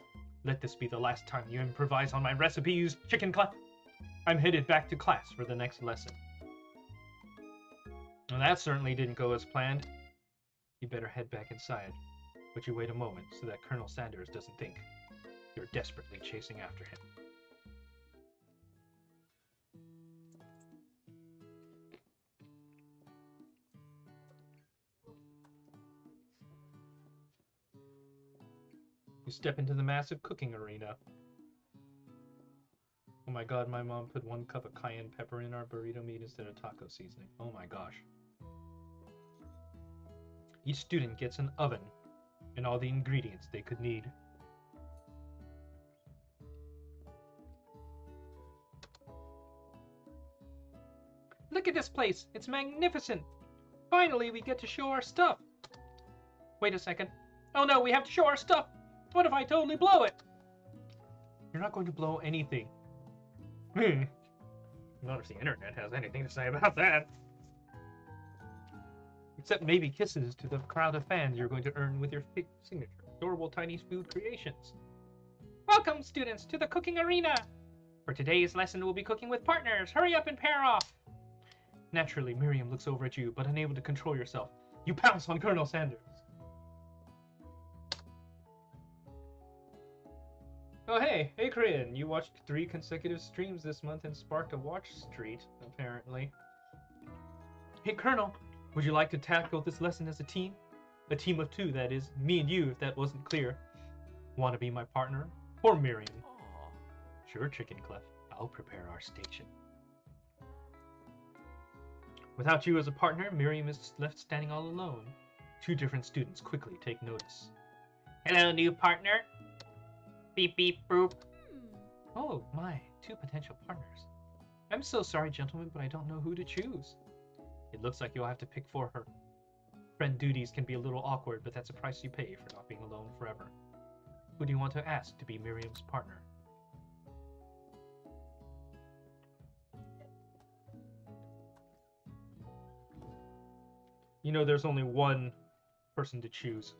Let this be the last time you improvise on my recipe, use chicken clap. I'm headed back to class for the next lesson. Well, that certainly didn't go as planned. You better head back inside. but you wait a moment so that Colonel Sanders doesn't think you're desperately chasing after him. You step into the massive cooking arena. Oh my god, my mom put 1 cup of cayenne pepper in our burrito meat instead of taco seasoning. Oh my gosh. Each student gets an oven and all the ingredients they could need. Look at this place! It's magnificent! Finally, we get to show our stuff! Wait a second. Oh no, we have to show our stuff! What if I totally blow it? You're not going to blow anything. Not if the internet has anything to say about that. Except maybe kisses to the crowd of fans you're going to earn with your signature. Adorable tiny food creations. Welcome, students, to the cooking arena! For today's lesson, we'll be cooking with partners. Hurry up and pair off! Naturally, Miriam looks over at you, but unable to control yourself. You pounce on Colonel Sanders. Oh hey, Akrian, you watched 3 consecutive streams this month and sparked a watch streak, apparently. Hey Colonel, would you like to tackle this lesson as a team? A team of 2, that is. Me and you, if that wasn't clear. Want to be my partner? Or Miriam? Aww. Sure, Chicken Clef. I'll prepare our station. Without you as a partner, Miriam is left standing all alone. 2 different students quickly take notice. Hello, new partner. Beep, beep, boop. Oh, my. 2 potential partners. I'm so sorry, gentlemen, but I don't know who to choose. It looks like you'll have to pick for her. Friend duties can be a little awkward, but that's a price you pay for not being alone forever. Who do you want to ask to be Miriam's partner? You know, there's only one person to choose.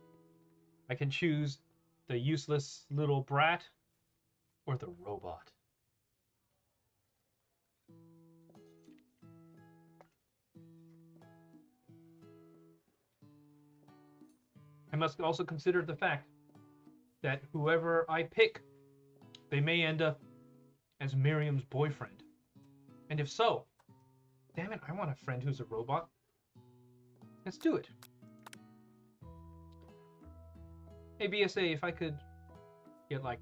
I can choose the useless little brat or the robot. I must also consider the fact that whoever I pick, they may end up as Miriam's boyfriend. And if so, damn it, I want a friend who's a robot. Let's do it. Hey BSA, if I could get like,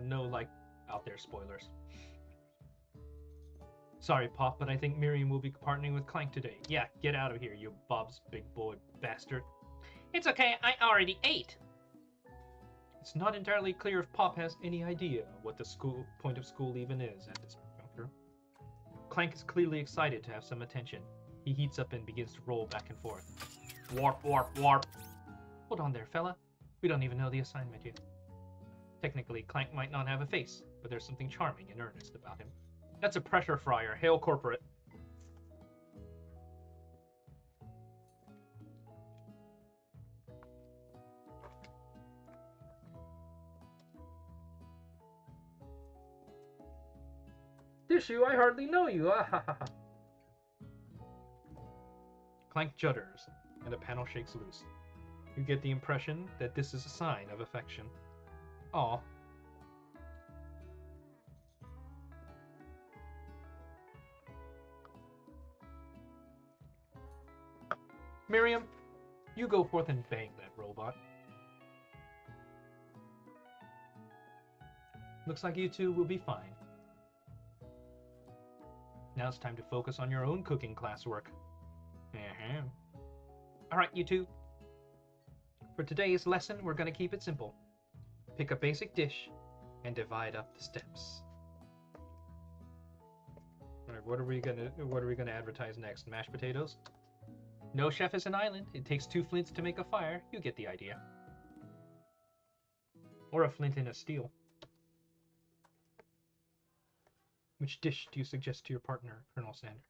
no like out there spoilers. Sorry Pop, but I think Miriam will be partnering with Clank today. Yeah, get out of here, you Bob's big boy bastard. It's okay, I already ate. It's not entirely clear if Pop has any idea what the point of school even is at this juncture. Clank is clearly excited to have some attention. He heats up and begins to roll back and forth. Warp, warp, warp. Hold on there, fella. We don't even know the assignment yet. Technically, Clank might not have a face, but there's something charming and earnest about him. That's a pressure fryer. Hail corporate. Dishu, I hardly know you. Clank judders, and a panel shakes loose. You get the impression that this is a sign of affection. Aw. Miriam, you go forth and bang that robot. Looks like you two will be fine. Now it's time to focus on your own cooking classwork. Alright, you two. For today's lesson, we're going to keep it simple. Pick a basic dish and divide up the steps. Alright, what are we gonna advertise next? Mashed potatoes? No chef is an island. It takes 2 flints to make a fire. You get the idea. Or a flint and a steel. Which dish do you suggest to your partner, Colonel Sanders?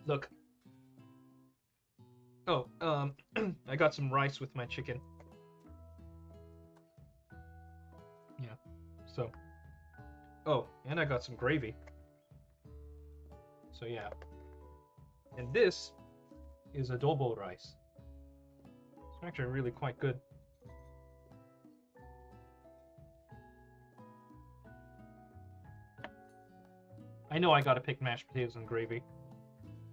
Look. Oh, got some rice with my chicken. Yeah, so. Oh, and I got some gravy. So yeah. And this is adobo rice. It's actually really quite good. I know I gotta pick mashed potatoes and gravy.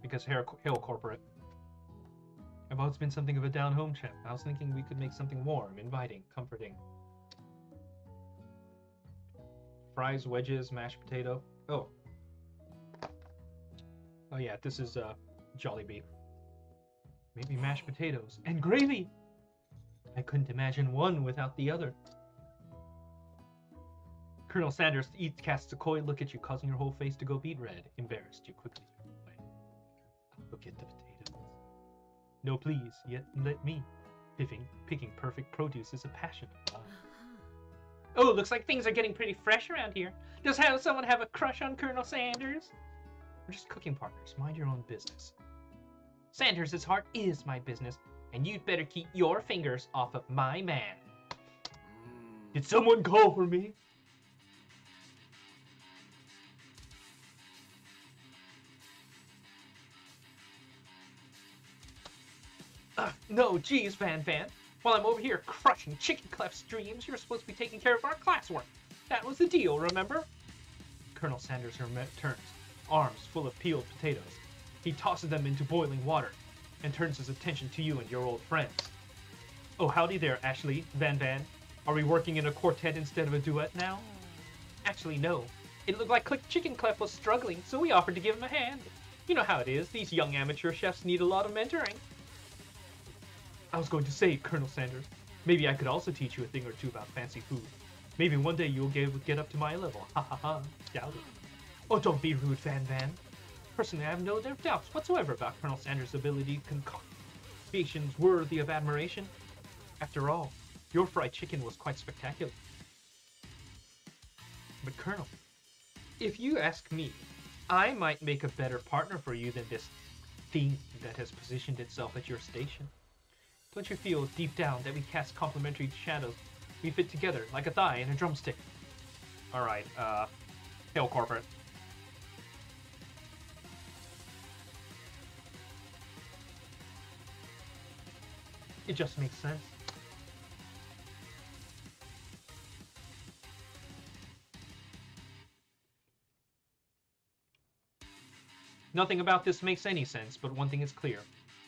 Because hail corporate. I've always been something of a down-home chef. I was thinking we could make something warm, inviting, comforting. Fries, wedges, mashed potato. Oh. Oh yeah, this is Jollibee. Maybe mashed potatoes and gravy! I couldn't imagine one without the other. Colonel Sanders casts a coy look at you, causing your whole face to go beet red. Embarrassed, you quickly turn away. I'll look at the potatoes. No, please, yet let me. Picking perfect produce is a passion of mine. Oh, looks like things are getting pretty fresh around here. Does someone have a crush on Colonel Sanders? We're just cooking partners. Mind your own business. Sanders' heart is my business, and you'd better keep your fingers off of my man. Did someone call for me? No, geez, Van Van. While I'm over here crushing Chicken Clef's dreams, you're supposed to be taking care of our classwork. That was the deal, remember? Colonel Sanders turns, arms full of peeled potatoes. He tosses them into boiling water and turns his attention to you and your old friends. Oh, howdy there, Ashley, Van Van. Are we working in a quartet instead of a duet now? Actually, no. It looked like Chicken Clef was struggling, so we offered to give him a hand. You know how it is. These young amateur chefs need a lot of mentoring. I was going to say, Colonel Sanders, maybe I could also teach you a thing or two about fancy food. Maybe one day you'll get up to my level. Ha ha ha. Doubt it. Oh, don't be rude, Van Van. Personally, I have no doubts whatsoever about Colonel Sanders' ability to concoct creations worthy of admiration. After all, your fried chicken was quite spectacular. But Colonel, if you ask me, I might make a better partner for you than this thing that has positioned itself at your station. Don't you feel deep down that we cast complementary shadows? We fit together like a thigh and a drumstick. Alright, hail corporate. It just makes sense. Nothing about this makes any sense, but one thing is clear.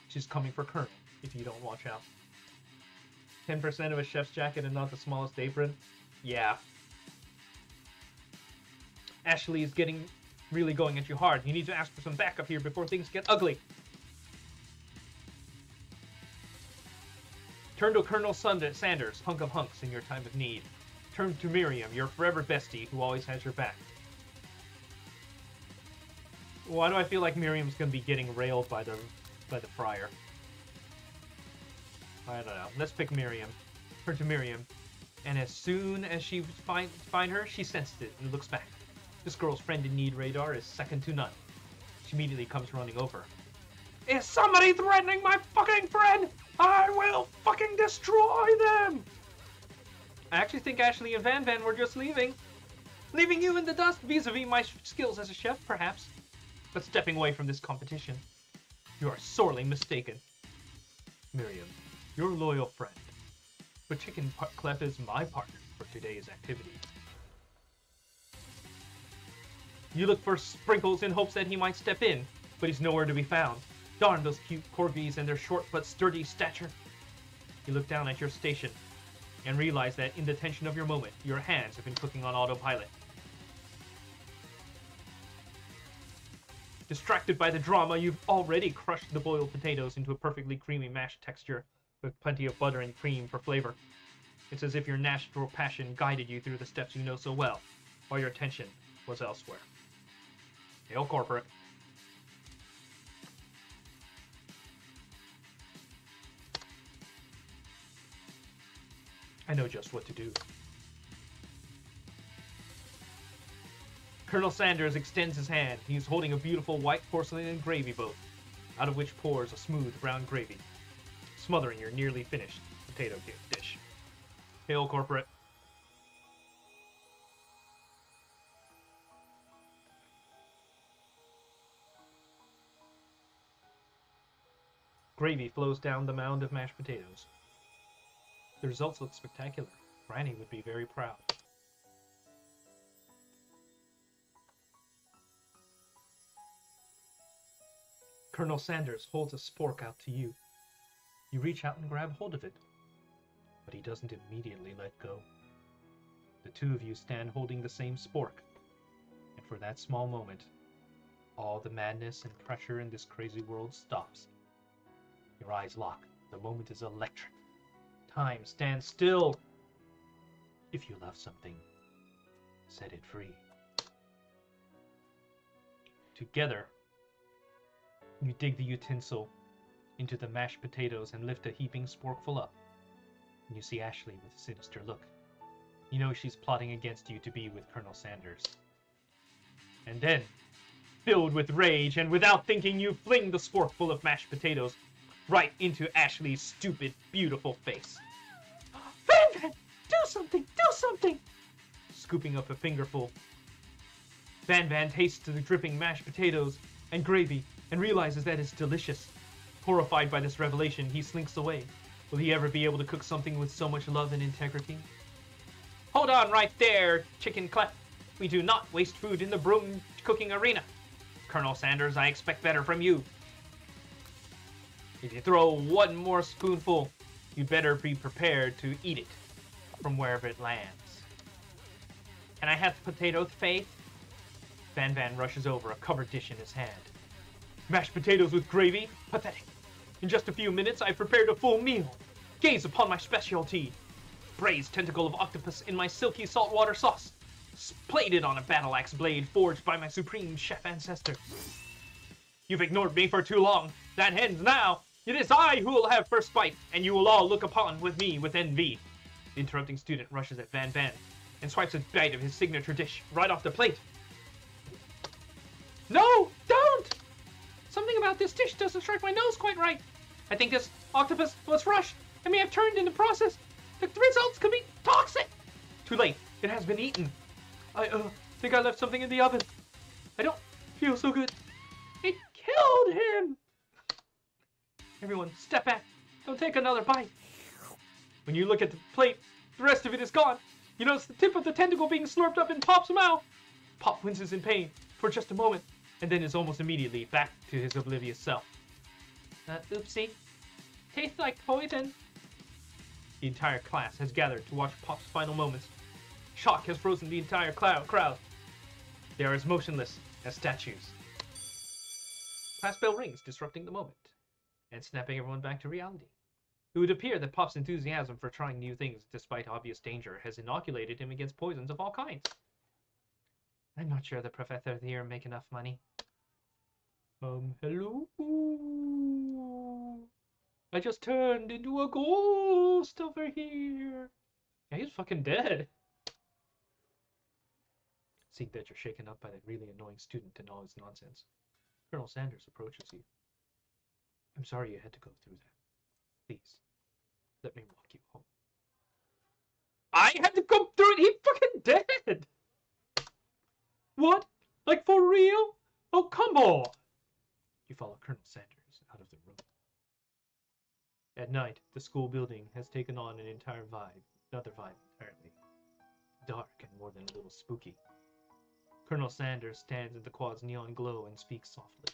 She's coming for Colonel, if you don't watch out. 10% of a chef's jacket and not the smallest apron? Yeah. Ashley is really going at you hard. You need to ask for some backup here before things get ugly. Turn to Colonel Sanders, hunk of hunks, in your time of need. Turn to Miriam, your forever bestie, who always has your back. Why do I feel like Miriam's gonna be getting railed by the friar? I don't know. Let's pick Miriam. Turn to Miriam, and as soon as she find her, she senses it and looks back. This girl's friend in need radar is second to none. She immediately comes running over. Is somebody threatening my fucking friend? I will fucking destroy them! I actually think Ashley and Van Van were just leaving. Leaving you in the dust vis-a-vis my skills as a chef, perhaps. But stepping away from this competition. You are sorely mistaken. Miriam, your loyal friend. But Chicken Clef is my partner for today's activity. You look for Sprinkles in hopes that he might step in, but he's nowhere to be found. Darn those cute corgis and their short but sturdy stature. You look down at your station and realize that in the tension of your moment, your hands have been clicking on autopilot. Distracted by the drama, you've already crushed the boiled potatoes into a perfectly creamy mashed texture with plenty of butter and cream for flavor. It's as if your natural passion guided you through the steps you know so well, while your attention was elsewhere. Hail corporate. I know just what to do. Colonel Sanders extends his hand. He is holding a beautiful white porcelain and gravy boat, out of which pours a smooth brown gravy. smothering your nearly finished potato dish. Hail, corporate. Gravy flows down the mound of mashed potatoes. The results look spectacular. Granny would be very proud. Colonel Sanders holds a spork out to you. You reach out and grab hold of it, but he doesn't immediately let go. The two of you stand holding the same spork, and for that small moment, all the madness and pressure in this crazy world stops. Your eyes lock. The moment is electric. Time stands still. If you love something, set it free. Together, you dig the utensil into the mashed potatoes and lift a heaping sporkful up. And you see Ashley with a sinister look. You know she's plotting against you to be with Colonel Sanders. And then, filled with rage and without thinking, you fling the sporkful of mashed potatoes right into Ashley's stupid, beautiful face. Van Van, do something! Do something! Scooping up a fingerful, Van Van tastes the dripping mashed potatoes and gravy and realizes that it's delicious. Horrified by this revelation, he slinks away. Will he ever be able to cook something with so much love and integrity? Hold on right there, Chicken Clef. We do not waste food in the broom cooking arena. Colonel Sanders, I expect better from you. If you throw one more spoonful, you'd better be prepared to eat it from wherever it lands. Can I have potato, Faith? Van Van rushes over, a covered dish in his hand. Mashed potatoes with gravy? Pathetic. In just a few minutes, I've prepared a full meal. Gaze upon my specialty. Braised tentacle of octopus in my silky saltwater sauce. Plated on a battle axe blade forged by my supreme chef ancestor. You've ignored me for too long. That ends now. It is I who will have first bite, and you will all look upon with me with envy. The interrupting student rushes at Van Van and swipes a bite of his signature dish right off the plate. No, don't! Something about this dish doesn't strike my nose quite right. I think this octopus was rushed and may have turned in the process. The results could be toxic. Too late. It has been eaten. I think I left something in the oven. I don't feel so good. It killed him. Everyone, step back. Don't take another bite. When you look at the plate, the rest of it is gone. You notice the tip of the tentacle being slurped up in Pop's mouth. Pop winces in pain for just a moment, and then is almost immediately back to his oblivious self. Oopsie. Tastes like poison. The entire class has gathered to watch Pop's final moments. Shock has frozen the entire crowd. They are as motionless as statues. Class bell rings, disrupting the moment, and snapping everyone back to reality. It would appear that Pop's enthusiasm for trying new things despite obvious danger has inoculated him against poisons of all kinds. I'm not sure the professors here make enough money. Hello? I just turned into a ghost over here. Yeah, he's fucking dead. Seeing that you're shaken up by that really annoying student and all his nonsense, Colonel Sanders approaches you. I'm sorry you had to go through that. Please, let me walk you home. I had to go through it? He fucking dead! What? Like for real? Oh, come on! You follow Colonel Sanders out of the room. At night, the school building has taken on an entire vibe. Another vibe entirely. Dark and more than a little spooky. Colonel Sanders stands in the quad's neon glow and speaks softly.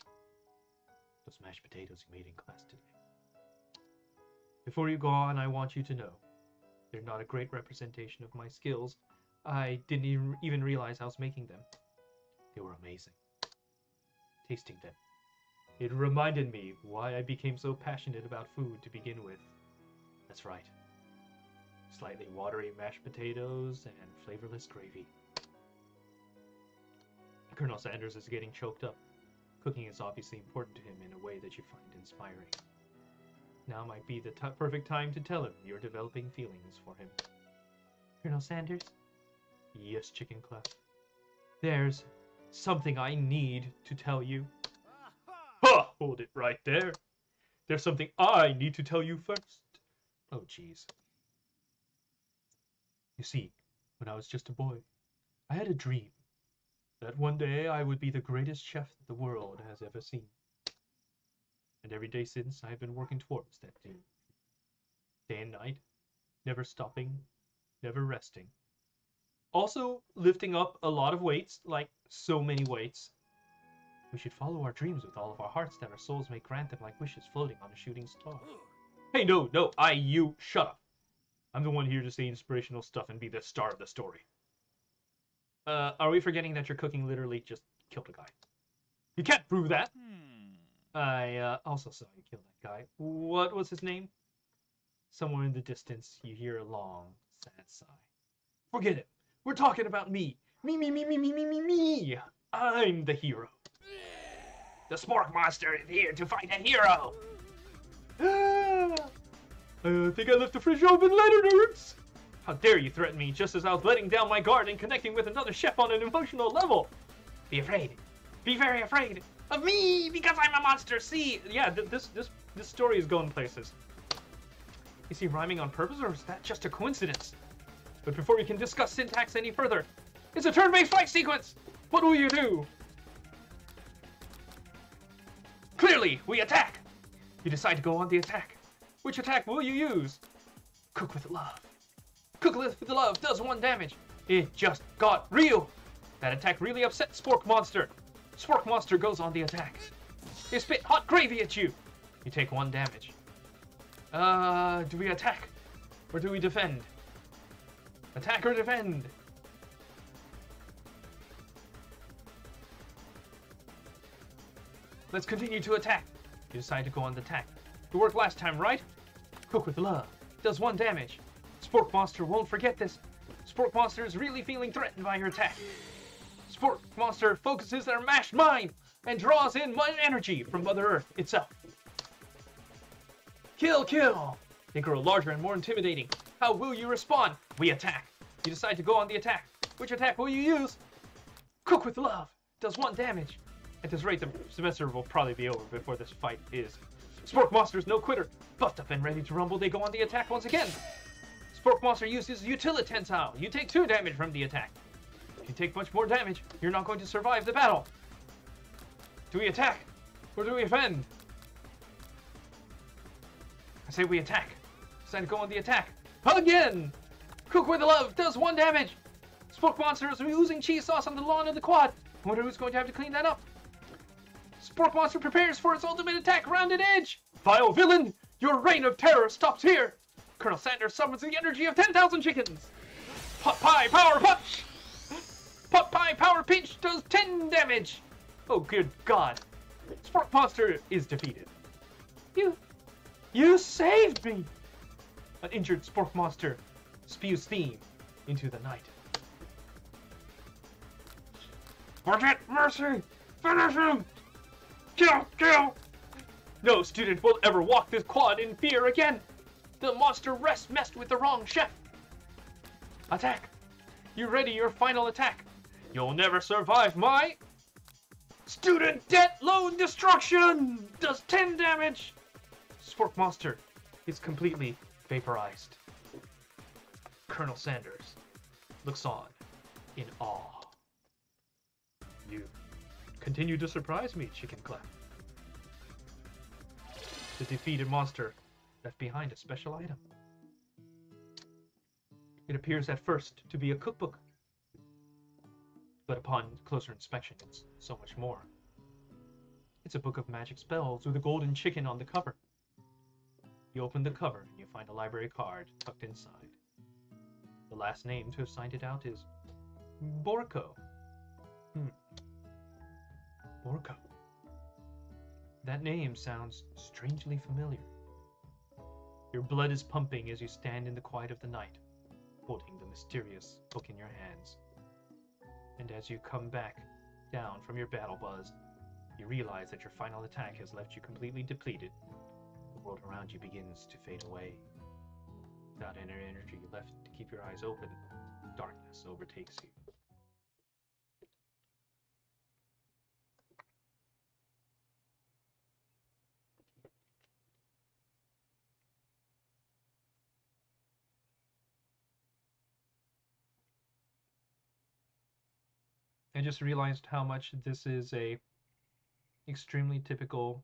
Those mashed potatoes you made in class today. Before you go on, I want you to know, they're not a great representation of my skills. I didn't even realize I was making them. They were amazing. Tasting them, it reminded me why I became so passionate about food to begin with. That's right. Slightly watery mashed potatoes and flavorless gravy. Colonel Sanders is getting choked up. Cooking is obviously important to him in a way that you find inspiring. Now might be the perfect time to tell him you're developing feelings for him. Colonel Sanders? Yes, Chicken Clef. There's something I need to tell you. Ha! Hold it right there. There's something I need to tell you first. Oh, jeez. You see, when I was just a boy, I had a dream that one day I would be the greatest chef the world has ever seen. And every day since, I have been working towards that dream. Day and night, never stopping, never resting. Also, lifting up a lot of weights, like so many weights. We should follow our dreams with all of our hearts, that our souls may grant them like wishes floating on a shooting star. Hey, no, you, shut up. I'm the one here to say inspirational stuff and be the star of the story. Are we forgetting that your cooking literally just killed a guy? You can't prove that! I also saw you kill that guy. What was his name? Somewhere in the distance, you hear a long, sad sigh. Forget it. We're talking about me. Me. I'm the hero. The Spork Monster is here to fight a hero! I think I left the fridge open, later, nerds! How dare you threaten me just as I was letting down my guard and connecting with another chef on an emotional level? Be afraid. Be very afraid of me, because I'm a monster. See, yeah, this story is going places. Is he rhyming on purpose, or is that just a coincidence? But before we can discuss syntax any further, it's a turn-based fight sequence! What will you do? Clearly, we attack! You decide to go on the attack. Which attack will you use? Cook with love. Cook with love does 1 damage. It just got real. That attack really upset Spork Monster. Spork Monster goes on the attack. They spit hot gravy at you. You take 1 damage. Do we attack? Or do we defend? Attack or defend? Let's continue to attack. You decide to go on the attack. It worked last time, right? Cook with love. Does 1 damage. Spork Monster won't forget this. Spork Monster is really feeling threatened by your attack. Spork Monster focuses their mashed mind and draws in energy from Mother Earth itself. Kill! They grow larger and more intimidating. How will you respond? We attack. You decide to go on the attack. Which attack will you use? Cook with love. Does 1 damage. At this rate, the semester will probably be over before this fight is. Spork Monster's no quitter. Buffed up and ready to rumble, they go on the attack once again. Spork Monster uses Utilitensile. You take 2 damage from the attack. If you take much more damage, you're not going to survive the battle. Do we attack? Or do we defend? I say we attack. Decide to go on the attack. Again! Cook with love does 1 damage. Spork Monster is oozing cheese sauce on the lawn of the quad. I wonder who's going to have to clean that up. Spork Monster prepares for its ultimate attack, Rounded Edge! Vile villain! Your reign of terror stops here! Colonel Sanders summons the energy of 10,000 chickens! Pot Pie Power Punch! Pot Pie Power Pinch does 10 damage! Oh, good God. Spork Monster is defeated. You saved me! An injured Spork Monster spews steam into the night. Forget mercy! Finish him! Kill! No student will ever walk this quad in fear again! The monster messed with the wrong chef! Attack! You ready your final attack? You'll never survive my... Student Debt Loan Destruction! Does 10 damage! Spork Monster is completely vaporized. Colonel Sanders looks on in awe. You continue to surprise me, Chicken Clap. The defeated monster left behind a special item. It appears at first to be a cookbook, but upon closer inspection, it's so much more. It's a book of magic spells with a golden chicken on the cover. You open the cover and you find a library card tucked inside. The last name to have signed it out is Borko. Borko. That name sounds strangely familiar. Your blood is pumping as you stand in the quiet of the night, holding the mysterious book in your hands. And as you come back down from your battle buzz, you realize that your final attack has left you completely depleted. The world around you begins to fade away. Without any energy left to keep your eyes open, darkness overtakes you. I just realized how much this is a extremely typical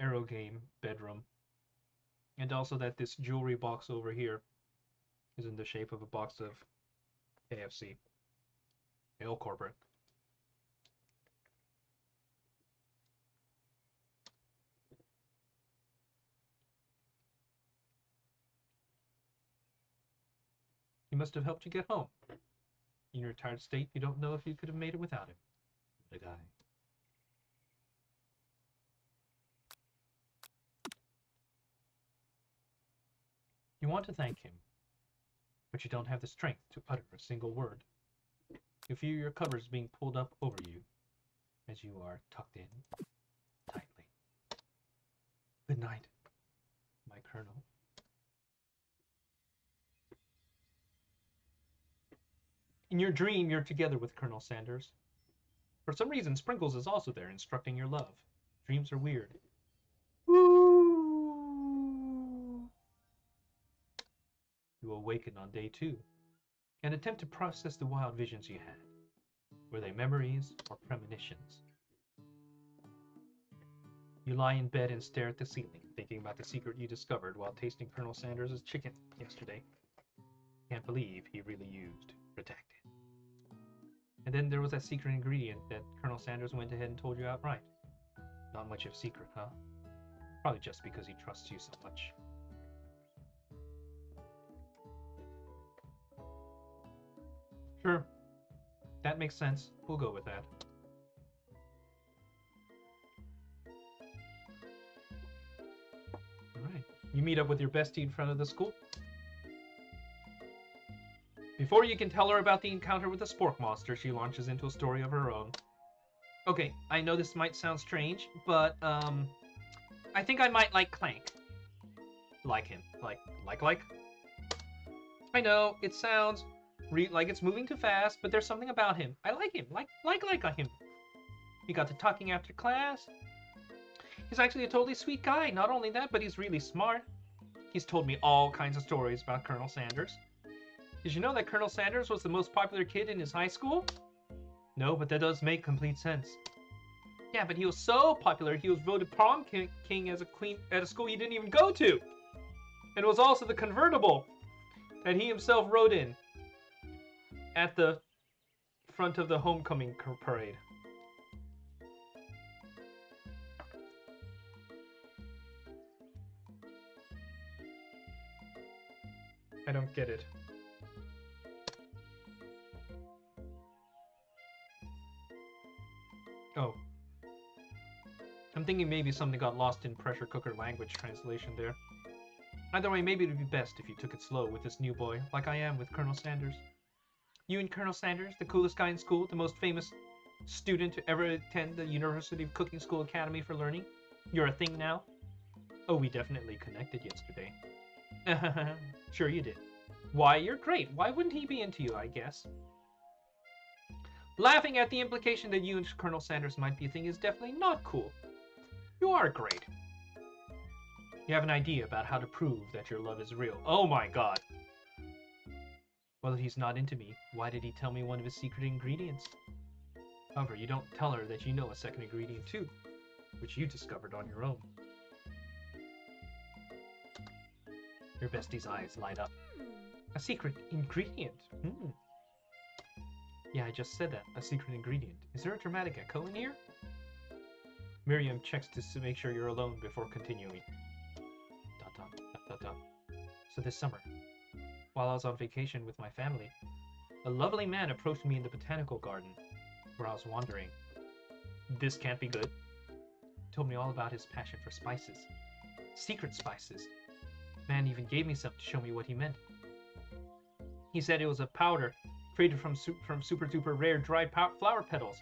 Arrow game bedroom. And also that this jewelry box over here is in the shape of a box of KFC. Hail corporate. He must have helped you get home. In your tired state, you don't know if you could have made it without him. What a guy. You want to thank him, but you don't have the strength to utter a single word. You feel your covers being pulled up over you as you are tucked in tightly. Good night, my colonel. In your dream, you're together with Colonel Sanders. For some reason, Sprinkles is also there, instructing your love. Dreams are weird. Woo! You awaken on day 2 and attempt to process the wild visions you had. Were they memories or premonitions? You lie in bed and stare at the ceiling, thinking about the secret you discovered while tasting Colonel Sanders' chicken yesterday. Can't believe he really used redacted. And then there was that secret ingredient that Colonel Sanders went ahead and told you outright. Not much of a secret, huh? Probably just because he trusts you so much. Sure. That makes sense. We'll go with that. Alright. You meet up with your bestie in front of the school. Before you can tell her about the encounter with the spork monster, she launches into a story of her own. Okay, I know this might sound strange, but, I think I might like Clank. Like him. Like? I know, it sounds like it's moving too fast, but there's something about him. I like him. Like him. We got to talking after class. He's actually a totally sweet guy. Not only that, but he's really smart. He's told me all kinds of stories about Colonel Sanders. Did you know that Colonel Sanders was the most popular kid in his high school? No, but that does make complete sense. Yeah, but he was so popular, he was voted prom king as a queen at a school he didn't even go to. And it was also the convertible that he himself rode in at the front of the homecoming parade. I don't get it. Oh. I'm thinking maybe something got lost in pressure cooker language translation there. Either way, maybe it would be best if you took it slow with this new boy, like I am with Colonel Sanders. You and Colonel Sanders, the coolest guy in school, the most famous student to ever attend the University of Cooking School Academy for Learning. You're a thing now? Oh, we definitely connected yesterday. Sure you did. Why, you're great. Why wouldn't he be into you, I guess? Laughing at the implication that you and Colonel Sanders might be a thing is definitely not cool. You are great. You have an idea about how to prove that your love is real. Oh my god. Well, if he's not into me, why did he tell me one of his secret ingredients? However, you don't tell her that you know a second ingredient too, which you discovered on your own. Your bestie's eyes light up. A secret ingredient? Yeah, I just said that. A secret ingredient. Is there a dramatic echo in here? Miriam checks to make sure you're alone before continuing. ... So this summer, while I was on vacation with my family, a lovely man approached me in the botanical garden, where I was wandering. This can't be good. He told me all about his passion for spices. Secret spices. Man even gave me some to show me what he meant. He said it was a powder created from super duper rare dried flower petals.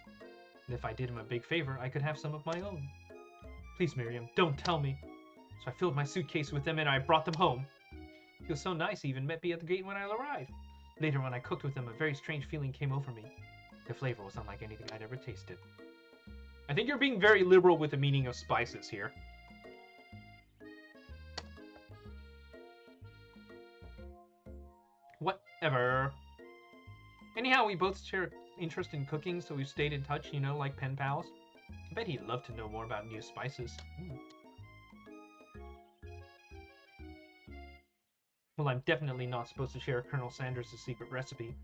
And if I did him a big favor, I could have some of my own. Please, Miriam, don't tell me. So I filled my suitcase with them and I brought them home. He was so nice, he even met me at the gate when I arrived. Later, when I cooked with him, a very strange feeling came over me. The flavor was unlike anything I'd ever tasted. I think you're being very liberal with the meaning of spices here. Whatever. Anyhow, we both share interest in cooking, so we've stayed in touch, you know, like pen pals. I bet he'd love to know more about new spices. Well, I'm definitely not supposed to share Colonel Sanders' secret recipe.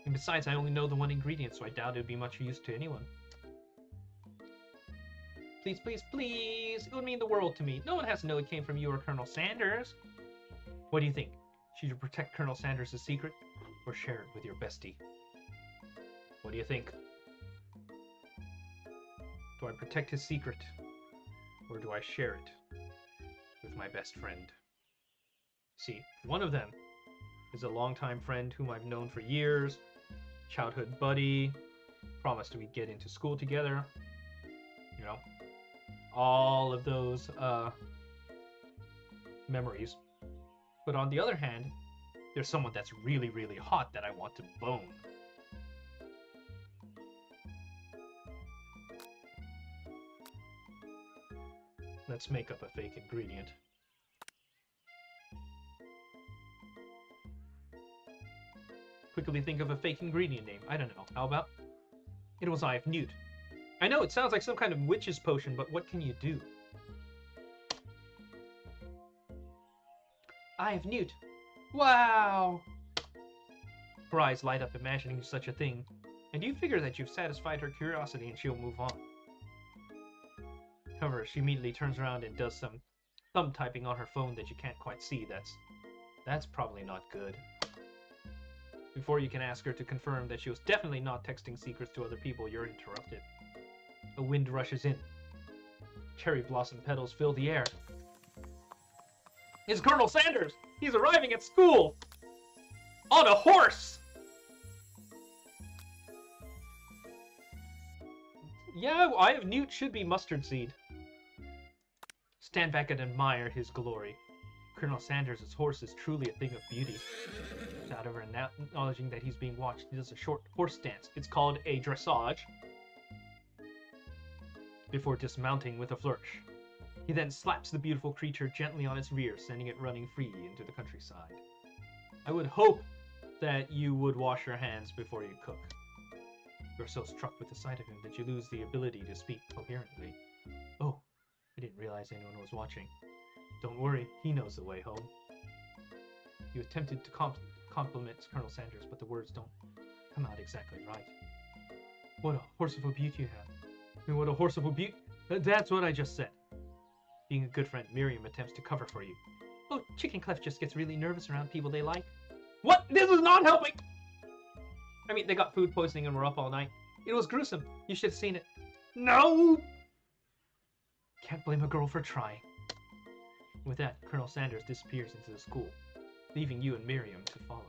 And besides, I only know the one ingredient, so I doubt it would be much use to anyone. Please, please, please! It would mean the world to me. No one has to know it came from you or Colonel Sanders. What do you think? Should you protect Colonel Sanders' secret, or share it with your bestie? What do you think? Do I protect his secret, or do I share it with my best friend? See, one of them is a longtime friend whom I've known for years, childhood buddy, promised we'd get into school together, you know, all of those memories. But on the other hand, there's someone that's really, really hot that I want to bone. Let's make up a fake ingredient. Quickly think of a fake ingredient name. I don't know. How about? It was Eye of Newt. I know, it sounds like some kind of witch's potion, but what can you do? Eye of Newt. Wow! Her eyes light up imagining such a thing, and you figure that you've satisfied her curiosity and she'll move on. However, she immediately turns around and does some thumb typing on her phone that you can't quite see. That's probably not good. Before you can ask her to confirm that she was definitely not texting secrets to other people, you're interrupted. A wind rushes in. Cherry blossom petals fill the air. It's Colonel Sanders! He's arriving at school! On a horse! Yeah, Eye of Newt should be mustard seed. Stand back and admire his glory. Colonel Sanders' horse is truly a thing of beauty. Without ever acknowledging that he's being watched, he does a short horse dance. It's called a dressage. Before dismounting with a flourish. He then slaps the beautiful creature gently on its rear, sending it running free into the countryside. I would hope that you would wash your hands before you cook. You're so struck with the sight of him that you lose the ability to speak coherently. Oh, I didn't realize anyone was watching. Don't worry, he knows the way home. You attempted to compliment Colonel Sanders, but the words don't come out exactly right. What a horseable beauty you have. I mean, what a horseable beauty. That's what I just said. Being a good friend, Miriam attempts to cover for you. Oh, Chicken Clef just gets really nervous around people they like. What? This is not helping! I mean, they got food poisoning and were up all night. It was gruesome. You should have seen it. No! Can't blame a girl for trying. With that, Colonel Sanders disappears into the school, leaving you and Miriam to follow.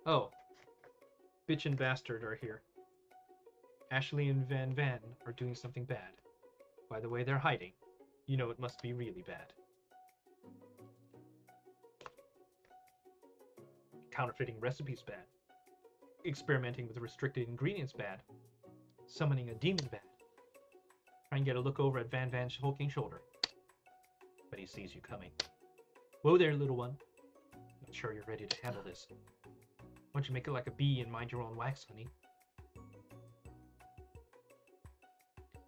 Oh. Bitch and Bastard are here. Ashley and Van Van are doing something bad. By the way they're hiding, you know it must be really bad. Counterfeiting recipes bad. Experimenting with restricted ingredients bad. Summoning a demon bad. Try and get a look over at Van Van's hulking shoulder. But he sees you coming. Whoa there, little one. Not sure you're ready to handle this. Why don't you make it like a bee and mind your own wax, honey?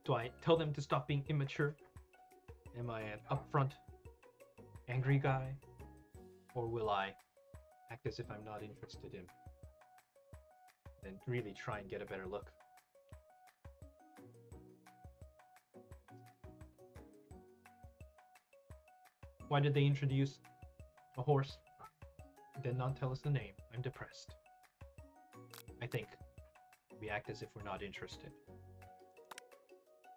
Do I tell them to stop being immature? Am I an upfront, angry guy? Or will I act as if I'm not interested in, then really try and get a better look? Why did they introduce a horse, then not tell us the name? I'm depressed. I think we act as if we're not interested.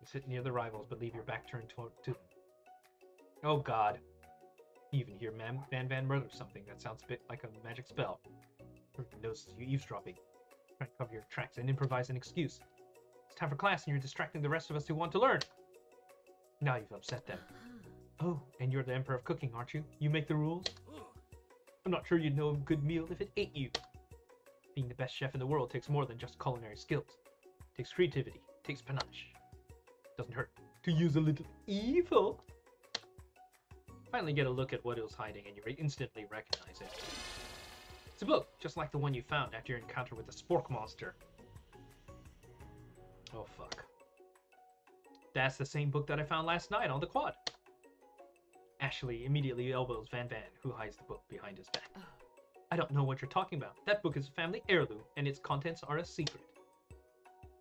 You sit near the rivals, but leave your back turned to them. Oh God. You even hear Van Van murder something that sounds a bit like a magic spell. Everyone notices you eavesdropping. Try to cover your tracks and improvise an excuse. It's time for class and you're distracting the rest of us who want to learn. Now you've upset them. Oh, and you're the Emperor of Cooking, aren't you? You make the rules? I'm not sure you'd know a good meal if it ate you. Being the best chef in the world takes more than just culinary skills. It takes creativity. It takes panache. Doesn't hurt to use a little evil. Finally get a look at what it was hiding and you instantly recognize it. It's a book, just like the one you found after your encounter with the spork monster. Oh, fuck. That's the same book that I found last night on the quad. Ashley immediately elbows Van Van, who hides the book behind his back. I don't know what you're talking about. That book is a family heirloom, and its contents are a secret.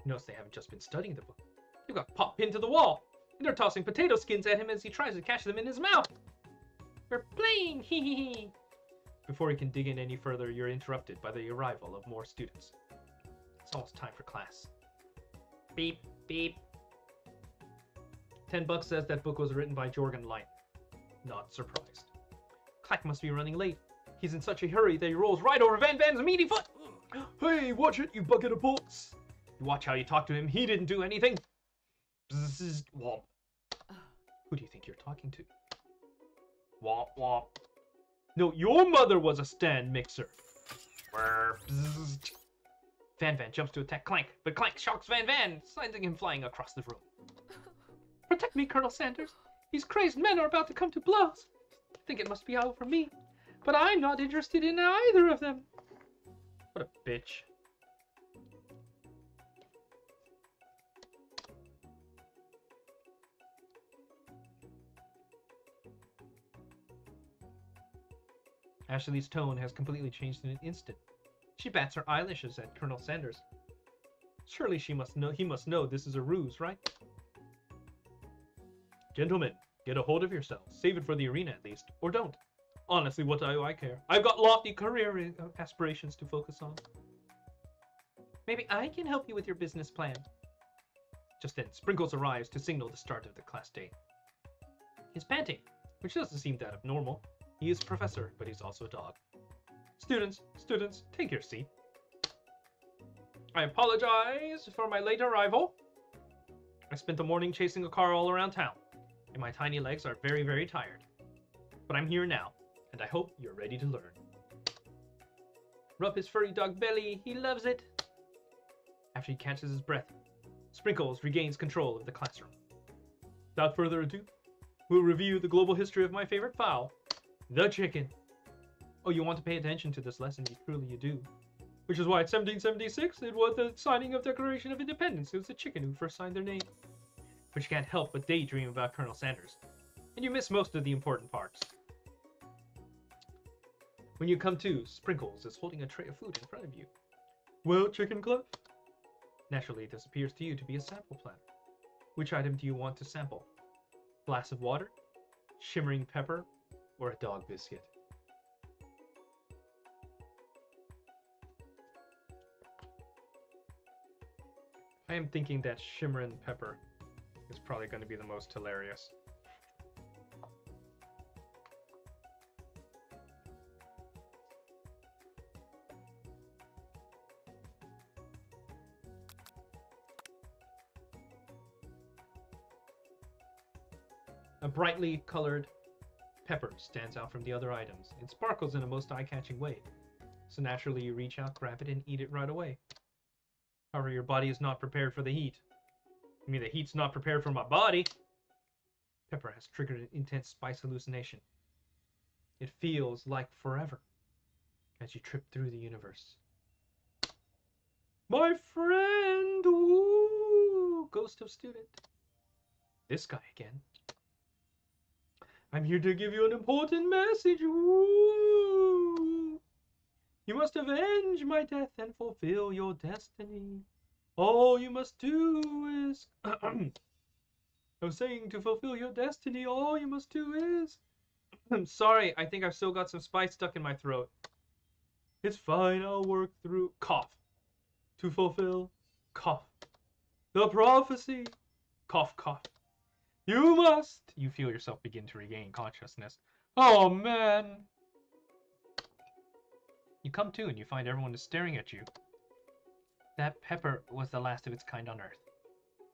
Notice they haven't just been studying the book. They've got Pop pinned to the wall, and they're tossing potato skins at him as he tries to catch them in his mouth. We're playing, hee hee hee. Before he can dig in any further, you're interrupted by the arrival of more students. It's almost time for class. Beep, beep. $10 says that book was written by Jorgen Light. Not surprised. Clack must be running late. He's in such a hurry that he rolls right over Van Van's meaty foot. Hey, watch it, you bucket of books. You watch how you talk to him. He didn't do anything. Bzzz, womp. Who do you think you're talking to? Womp, womp. No, your mother was a stand mixer. Bzzz. Van Van jumps to attack Clank, but Clank shocks Van Van, sending him flying across the room. Protect me, Colonel Sanders. These crazed men are about to come to blows. I think it must be out for me, but I'm not interested in either of them. What a bitch. Ashley's tone has completely changed in an instant. She bats her eyelashes at Colonel Sanders. Surely he must know this is a ruse, right? Gentlemen, get a hold of yourselves. Save it for the arena at least, or don't. Honestly, what do I care? I've got lofty career aspirations to focus on. Maybe I can help you with your business plan. Just then, Sprinkles arrives to signal the start of the class day. He's panting, which doesn't seem that abnormal. He is a professor, but he's also a dog. Students, take your seat. I apologize for my late arrival. I spent the morning chasing a car all around town, and my tiny legs are very, very tired. But I'm here now, and I hope you're ready to learn. Rub his furry dog belly, he loves it. After he catches his breath, Sprinkles regains control of the classroom. Without further ado, we'll review the global history of my favorite fowl, the chicken. Oh, you want to pay attention to this lesson, you do. Which is why in 1776, it was the signing of Declaration of Independence. It was the chicken who first signed their name. But you can't help but daydream about Colonel Sanders. And you miss most of the important parts. When you come to, Sprinkles is holding a tray of food in front of you. Well, Chicken Cliff? Naturally, this appears to you to be a sample platter. Which item do you want to sample? Glass of water? Shimmering pepper? Or a dog biscuit? I am thinking that Shimmering Pepper is probably going to be the most hilarious. A brightly colored pepper stands out from the other items. It sparkles in a most eye-catching way. So naturally you reach out, grab it, and eat it right away. However, your body is not prepared for the heat. I mean, the heat's not prepared for my body. Pepper has triggered an intense spice hallucination. It feels like forever as you trip through the universe. My friend! Ooh, ghost of student. This guy again. I'm here to give you an important message. Ooh. You must avenge my death and fulfill your destiny. All you must do is... I was saying to fulfill your destiny, all you must do is... I'm sorry, I think I've still got some spice stuck in my throat. It's fine, I'll work through... Cough. To fulfill... Cough. The prophecy... Cough, cough. You must... You feel yourself begin to regain consciousness. Oh, man... You come to and you find everyone is staring at you. That pepper was the last of its kind on Earth.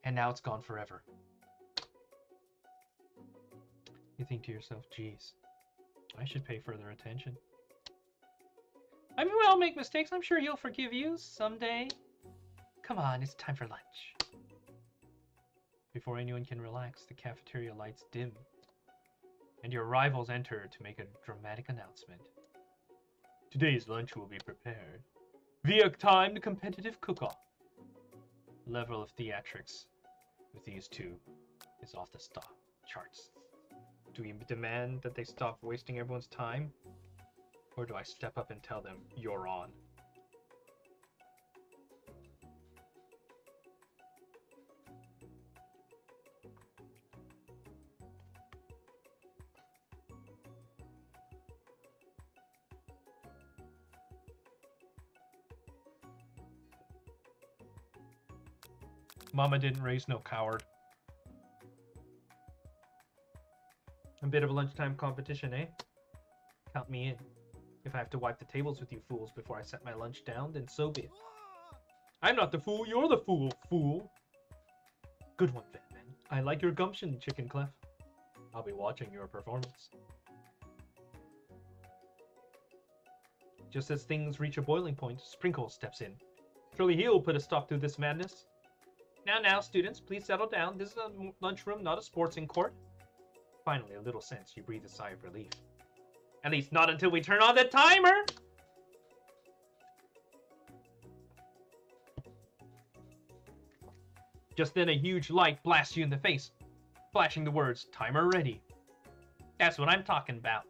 And now it's gone forever. You think to yourself, geez, I should pay further attention. I mean, we all make mistakes. I'm sure he'll forgive you someday. Come on, it's time for lunch. Before anyone can relax, the cafeteria lights dim. And your rivals enter to make a dramatic announcement. Today's lunch will be prepared via timed competitive cook-off. Level of theatrics with these two is off the charts. Do we demand that they stop wasting everyone's time? Or do I step up and tell them, you're on? Mama didn't raise no coward. A bit of a lunchtime competition, eh? Count me in. If I have to wipe the tables with you fools before I set my lunch down, then so be it. I'm not the fool, you're the fool, fool! Good one, Batman. I like your gumption, Chicken Clef. I'll be watching your performance. Just as things reach a boiling point, Sprinkle steps in. Surely he'll put a stop to this madness. Now, students, please settle down. This is a lunchroom, not a sportsing court. Finally, a little sense, you breathe a sigh of relief. At least not until we turn on the timer! Just then a huge light blasts you in the face, flashing the words, timer ready. That's what I'm talking about.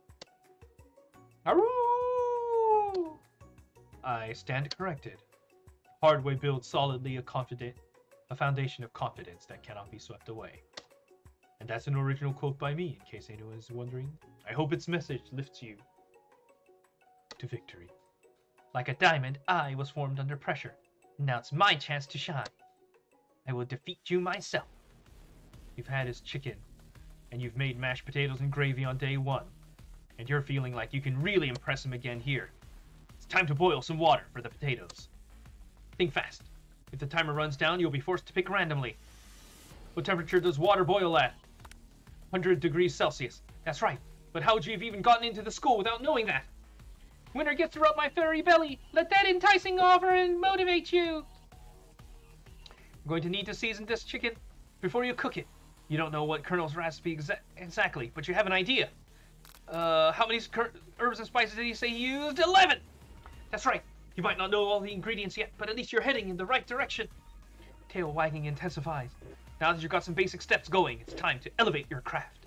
Aroo! I stand corrected. Hardway builds solidly a foundation of confidence that cannot be swept away. And that's an original quote by me, in case anyone is wondering. I hope its message lifts you to victory. Like a diamond, I was formed under pressure. Now it's my chance to shine. I will defeat you myself. You've had his chicken, and you've made mashed potatoes and gravy on day one. And you're feeling like you can really impress him again here. It's time to boil some water for the potatoes. Think fast. If the timer runs down, you'll be forced to pick randomly. What temperature does water boil at? 100 degrees Celsius. That's right. But how would you have even gotten into the school without knowing that? Winner gets to rub my furry belly. Let that enticing offer and motivate you. I'm going to need to season this chicken before you cook it. You don't know what Colonel's recipe exactly, but you have an idea. How many herbs and spices did he say he used? 11! That's right. You might not know all the ingredients yet, but at least you're heading in the right direction. Tail wagging intensifies. Now that you've got some basic steps going, it's time to elevate your craft.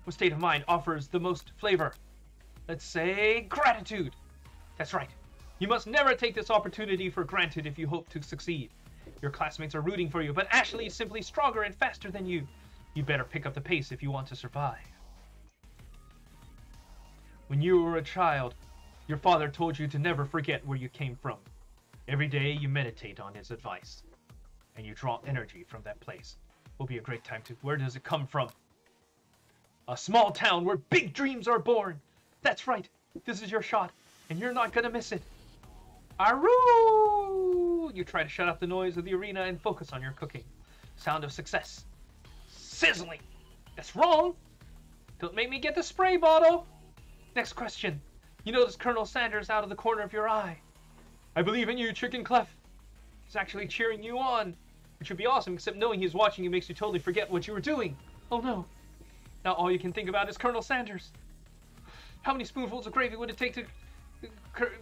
What state of mind offers the most flavor? Let's say gratitude. That's right. You must never take this opportunity for granted if you hope to succeed. Your classmates are rooting for you, but Ashley is simply stronger and faster than you. You better pick up the pace if you want to survive. When you were a child, your father told you to never forget where you came from. Every day you meditate on his advice, and you draw energy from that place. Will be a great time to... Where does it come from? A small town where big dreams are born. That's right. This is your shot, and you're not gonna miss it. Aroo! You try to shut out the noise of the arena and focus on your cooking. Sound of success. Sizzling. That's wrong. Don't make me get the spray bottle. Next question. You notice Colonel Sanders out of the corner of your eye. I believe in you, Chicken Clef. He's actually cheering you on. Which would be awesome, except knowing he's watching you makes you totally forget what you were doing. Oh no. Now all you can think about is Colonel Sanders. How many spoonfuls of gravy would it take to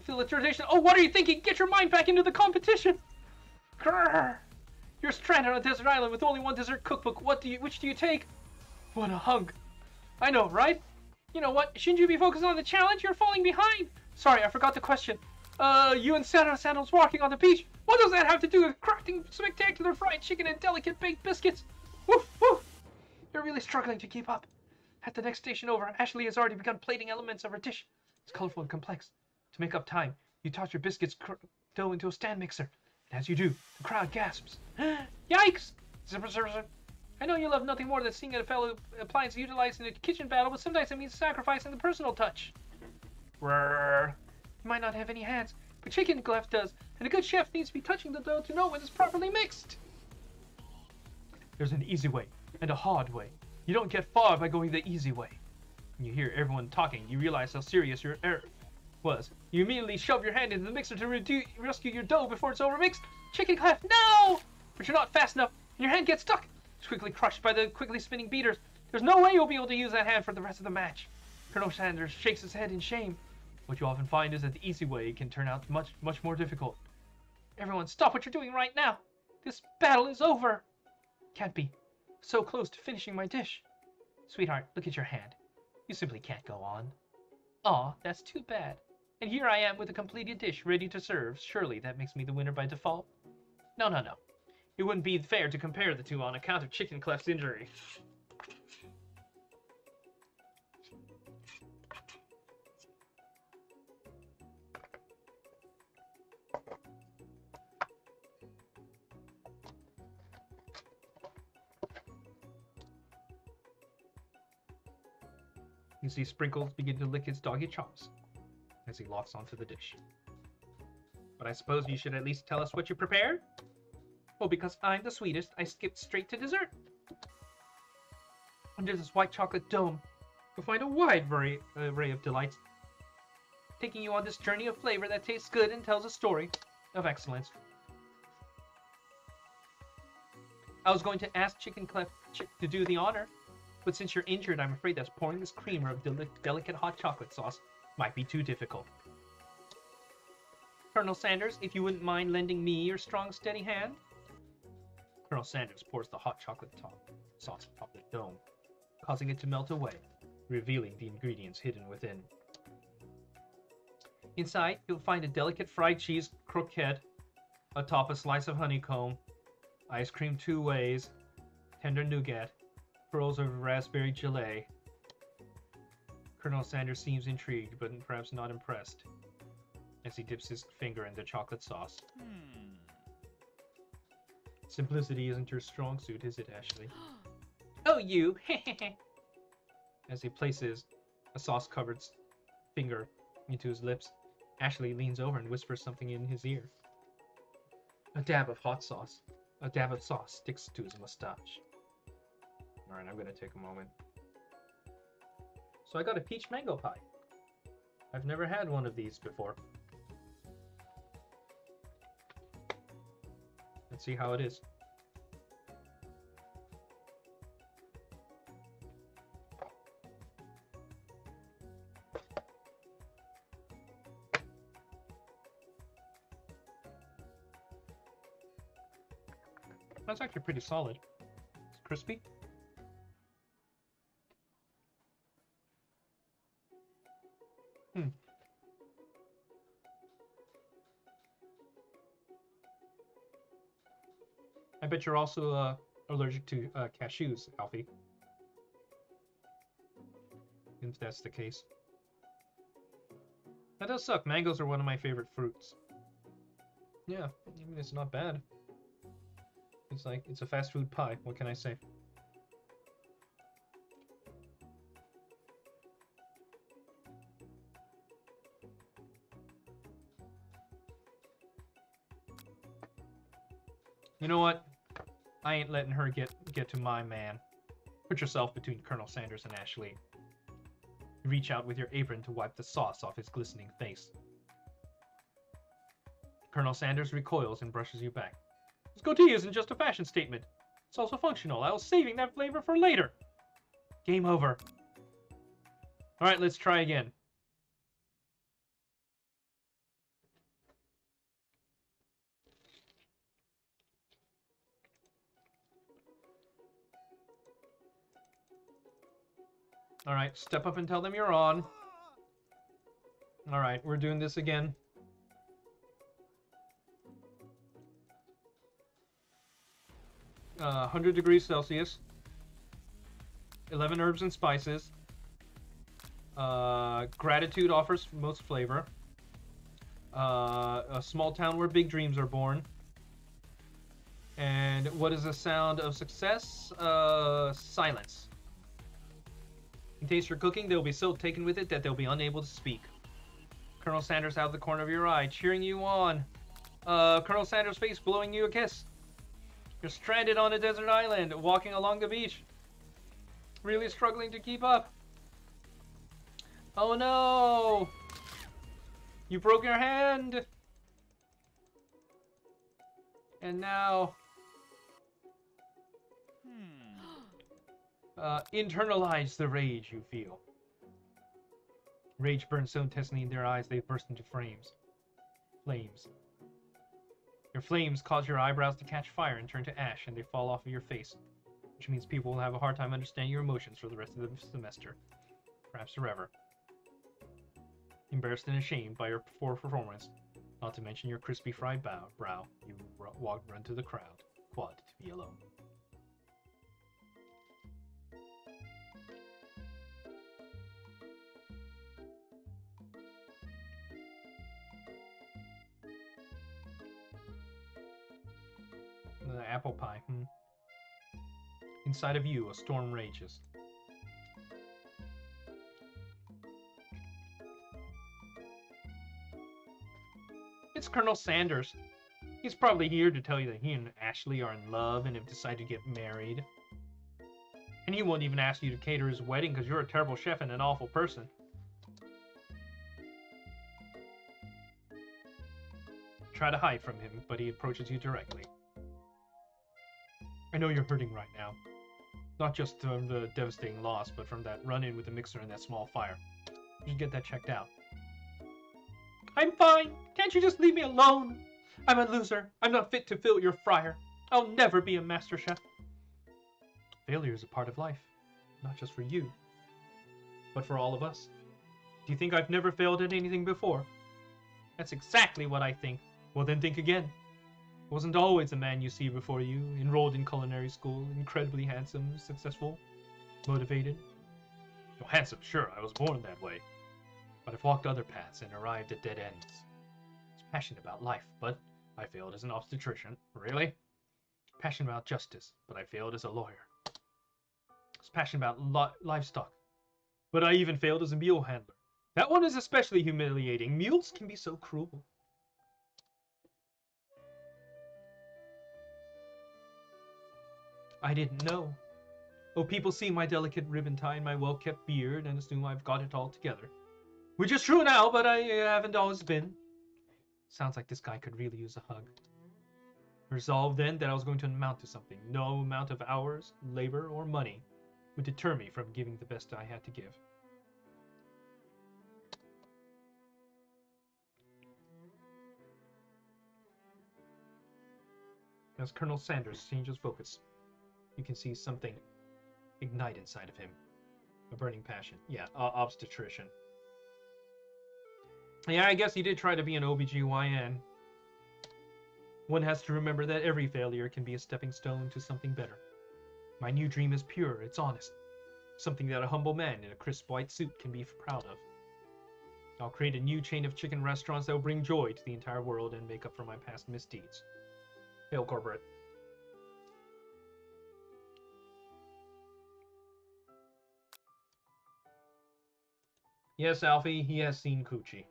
fill the tradition? Oh, what are you thinking? Get your mind back into the competition. Grrr. You're stranded on a desert island with only one dessert cookbook. Which do you take? What a hunk. I know, right? You know what? Shouldn't you be focused on the challenge? You're falling behind. Sorry, I forgot the question. You and Sandals walking on the beach. What does that have to do with crafting spectacular fried chicken and delicate baked biscuits? Woof, woof. You're really struggling to keep up. At the next station over, Ashley has already begun plating elements of her dish. It's colorful and complex. To make up time, you toss your biscuits dough into a stand mixer. And as you do, the crowd gasps. Yikes! Zipper, zipper, zipper. I know you love nothing more than seeing a fellow appliance utilized in a kitchen battle, but sometimes it means sacrificing the personal touch. Rrrr. You might not have any hands, but Chicken Clef does, and a good chef needs to be touching the dough to know when it's properly mixed. There's an easy way and a hard way. You don't get far by going the easy way. When you hear everyone talking, you realize how serious your error was. You immediately shove your hand into the mixer to rescue your dough before it's overmixed. Chicken Clef, no! But you're not fast enough, and your hand gets stuck. It's quickly crushed by the quickly spinning beaters. There's no way you'll be able to use that hand for the rest of the match. Colonel Sanders shakes his head in shame. What you often find is that the easy way can turn out much more difficult. Everyone, stop what you're doing right now! This battle is over! Can't be. So close to finishing my dish. Sweetheart, look at your hand. You simply can't go on. Aw, that's too bad. And here I am with a completed dish ready to serve. Surely that makes me the winner by default? No. It wouldn't be fair to compare the two on account of Chicken Clef's injury. You see Sprinkles begin to lick his doggy chops as he locks onto the dish. But I suppose you should at least tell us what you prepared? Well, because I'm the sweetest, I skipped straight to dessert. Under this white chocolate dome, you'll find a wide array of delights, taking you on this journey of flavor that tastes good and tells a story of excellence. I was going to ask Chicken Clef to do the honor, but since you're injured, I'm afraid that pouring this creamer of delicate hot chocolate sauce might be too difficult. Colonel Sanders, if you wouldn't mind lending me your strong, steady hand? Colonel Sanders pours the hot chocolate sauce atop the dome, causing it to melt away, revealing the ingredients hidden within. Inside, you'll find a delicate fried cheese croquette atop a slice of honeycomb, ice cream 2 ways, tender nougat, pearls of raspberry gelée. Colonel Sanders seems intrigued, but perhaps not impressed, as he dips his finger in the chocolate sauce. Simplicity isn't your strong suit, is it, Ashley? Oh, you! As he places a sauce-covered finger into his lips, Ashley leans over and whispers something in his ear. A dab of hot sauce. A dab of sauce sticks to his mustache. Alright, I'm gonna take a moment. So I got a peach mango pie. I've never had one of these before. Let's see how it is. That's actually pretty solid. It's crispy. I bet you're also allergic to cashews, Alfie. If that's the case. That does suck. Mangoes are one of my favorite fruits. Yeah, I mean, it's not bad. It's a fast food pie. What can I say? You know what? I ain't letting her get to my man. Put yourself between Colonel Sanders and Ashley. You reach out with your apron to wipe the sauce off his glistening face. Colonel Sanders recoils and brushes you back. This goatee isn't just a fashion statement. It's also functional. I was saving that flavor for later. Game over. Alright, let's try again. Alright, step up and tell them you're on. Alright, we're doing this again. Uh, 100 degrees Celsius. 11 herbs and spices. Gratitude offers most flavor. A small town where big dreams are born. And what is the sound of success? Silence. In taste your cooking, they'll be so taken with it that they'll be unable to speak. Colonel Sanders out of the corner of your eye, cheering you on. Colonel Sanders' face blowing you a kiss. You're stranded on a desert island, walking along the beach. Really struggling to keep up. Oh no! You broke your hand! And now... internalize the rage you feel. Rage burns so intensely in their eyes they burst into flames. Your flames cause your eyebrows to catch fire and turn to ash, and they fall off of your face, which means people will have a hard time understanding your emotions for the rest of the semester, perhaps forever. Embarrassed and ashamed by your poor performance, not to mention your crispy fried brow, you run to the crowd, quad to be alone. Apple pie, Inside of you, a storm rages. It's Colonel Sanders. He's probably here to tell you that he and Ashley are in love and have decided to get married. And he won't even ask you to cater his wedding because you're a terrible chef and an awful person. Try to hide from him, but he approaches you directly. I know you're hurting right now. Not just from the devastating loss, but from that run-in with the mixer and that small fire. You should get that checked out. I'm fine. Can't you just leave me alone? I'm a loser. I'm not fit to fill your fryer. I'll never be a master chef. Failure is a part of life. Not just for you, but for all of us. Do you think I've never failed at anything before? That's exactly what I think. Well, then think again. I wasn't always the man you see before you, enrolled in culinary school, incredibly handsome, successful, motivated. Well, handsome, sure, I was born that way. But I've walked other paths and arrived at dead ends. I was passionate about life, but I failed as an obstetrician. Really? Passionate about justice, but I failed as a lawyer. I was passionate about livestock, but I even failed as a mule handler. That one is especially humiliating. Mules can be so cruel. I didn't know. Oh, people see my delicate ribbon tie and my well-kept beard and assume I've got it all together. Which is true now, but I haven't always been. Sounds like this guy could really use a hug. Resolved then that I was going to amount to something. No amount of hours, labor, or money would deter me from giving the best I had to give. As Colonel Sanders changes focus, you can see something ignite inside of him. A burning passion. Yeah, obstetrician. Yeah, I guess he did try to be an OBGYN. One has to remember that every failure can be a stepping stone to something better. My new dream is pure, it's honest. Something that a humble man in a crisp white suit can be proud of. I'll create a new chain of chicken restaurants that will bring joy to the entire world and make up for my past misdeeds. Hail, corporate. Yes, Alfie, he has seen Coochie.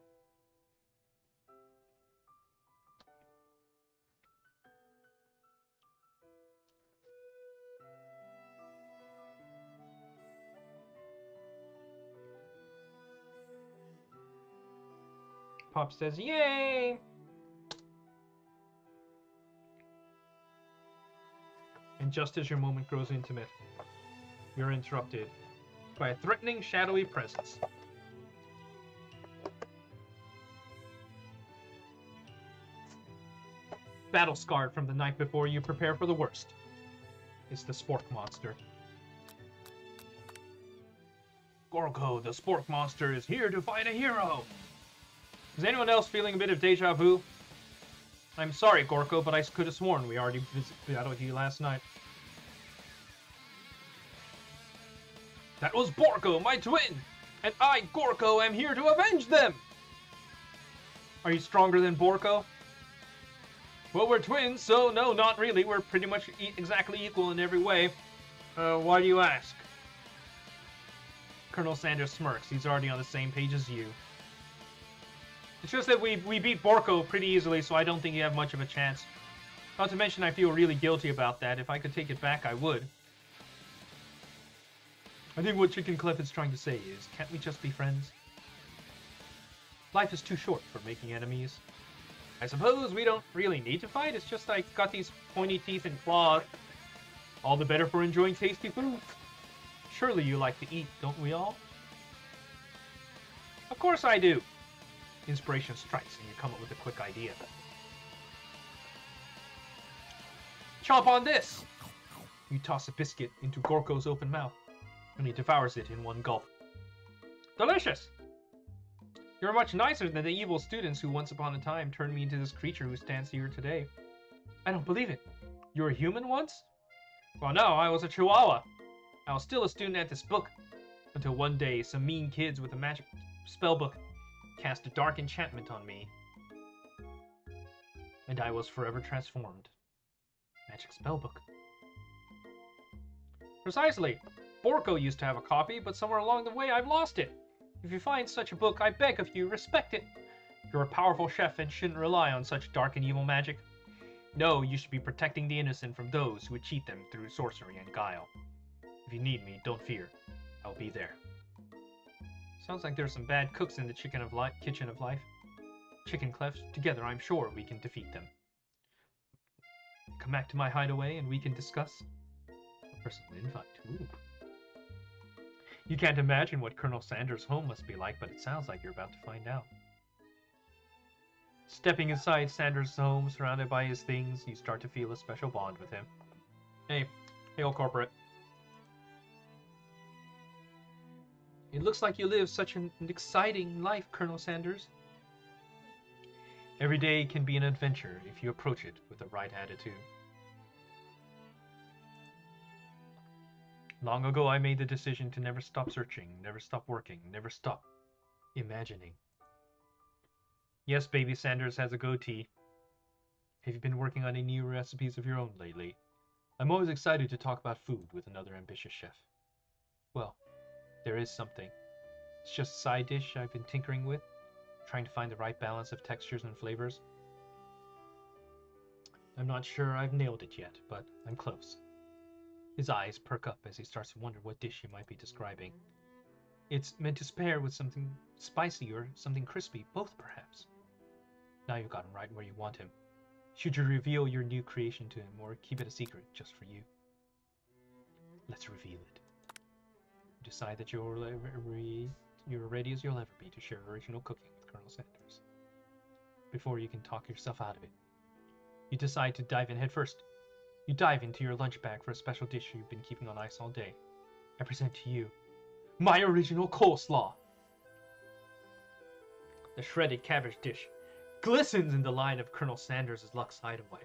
Pop says, yay! And just as your moment grows intimate, you're interrupted by a threatening, shadowy presence. Battle scarred from the night before, you prepare for the worst. It's the spork monster. Gorko, the spork monster, is here to fight a hero! Is anyone else feeling a bit of deja vu? I'm sorry, Gorko, but I could have sworn we already battled you last night. That was Borko, my twin! And I, Gorko, am here to avenge them! Are you stronger than Borko? Well, we're twins, so no, not really. We're pretty much exactly equal in every way. Why do you ask? Colonel Sanders smirks. He's already on the same page as you. It's just that we beat Borko pretty easily, so I don't think you have much of a chance. Not to mention, I feel really guilty about that. If I could take it back, I would. I think what Chicken Clef is trying to say is, can't we just be friends? Life is too short for making enemies. I suppose we don't really need to fight. It's just I got these pointy teeth and claws. All the better for enjoying tasty food. Surely you like to eat, don't we all? Of course I do! Inspiration strikes and you come up with a quick idea. Chomp on this! You toss a biscuit into Gorko's open mouth, and he devours it in one gulp. Delicious! You're much nicer than the evil students who once upon a time turned me into this creature who stands here today. I don't believe it. You were a human once? Well, no, I was a chihuahua. I was still a student at this book, until one day some mean kids with a magic spellbook cast a dark enchantment on me, and I was forever transformed. Magic spellbook. Precisely. Borko used to have a copy, but somewhere along the way I've lost it. If you find such a book, I beg of you, respect it. You're a powerful chef and shouldn't rely on such dark and evil magic. No, you should be protecting the innocent from those who would cheat them through sorcery and guile. If you need me, don't fear. I'll be there. Sounds like there's some bad cooks in the kitchen of life. Chicken clefs, together I'm sure we can defeat them. Come back to my hideaway and we can discuss. A personal invite. Ooh. You can't imagine what Colonel Sanders' home must be like, but it sounds like you're about to find out. Stepping inside Sanders' home, surrounded by his things, you start to feel a special bond with him. Hey, old corporate. It looks like you live such an exciting life, Colonel Sanders. Every day can be an adventure if you approach it with the right attitude. Long ago I made the decision to never stop searching, never stop working, never stop imagining. Yes, baby Sanders has a goatee. Have you been working on any new recipes of your own lately? I'm always excited to talk about food with another ambitious chef. Well, there is something. It's just a side dish I've been tinkering with, trying to find the right balance of textures and flavors. I'm not sure I've nailed it yet, but I'm close. His eyes perk up as he starts to wonder what dish he might be describing. It's meant to pair with something spicy or something crispy, both perhaps. Now you've got him right where you want him. Should you reveal your new creation to him, or keep it a secret just for you? Let's reveal it. Decide that you're ready as you'll ever be to share original cooking with Colonel Sanders. Before you can talk yourself out of it, you decide to dive in head first. You dive into your lunch bag for a special dish you've been keeping on ice all day. I present to you my original coleslaw. The shredded cabbage dish glistens in the line of Colonel Sanders' Lux hideaway.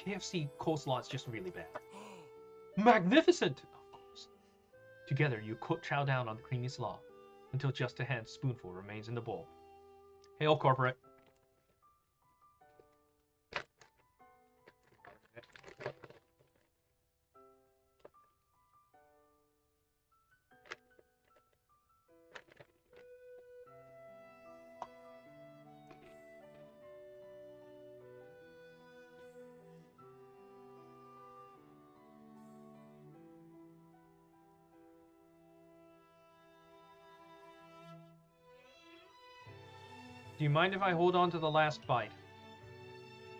KFC coleslaw is just really bad. Magnificent, of course. Together you chow down on the creamy slaw until just a hand spoonful remains in the bowl. Hail, corporate. Do you mind if I hold on to the last bite?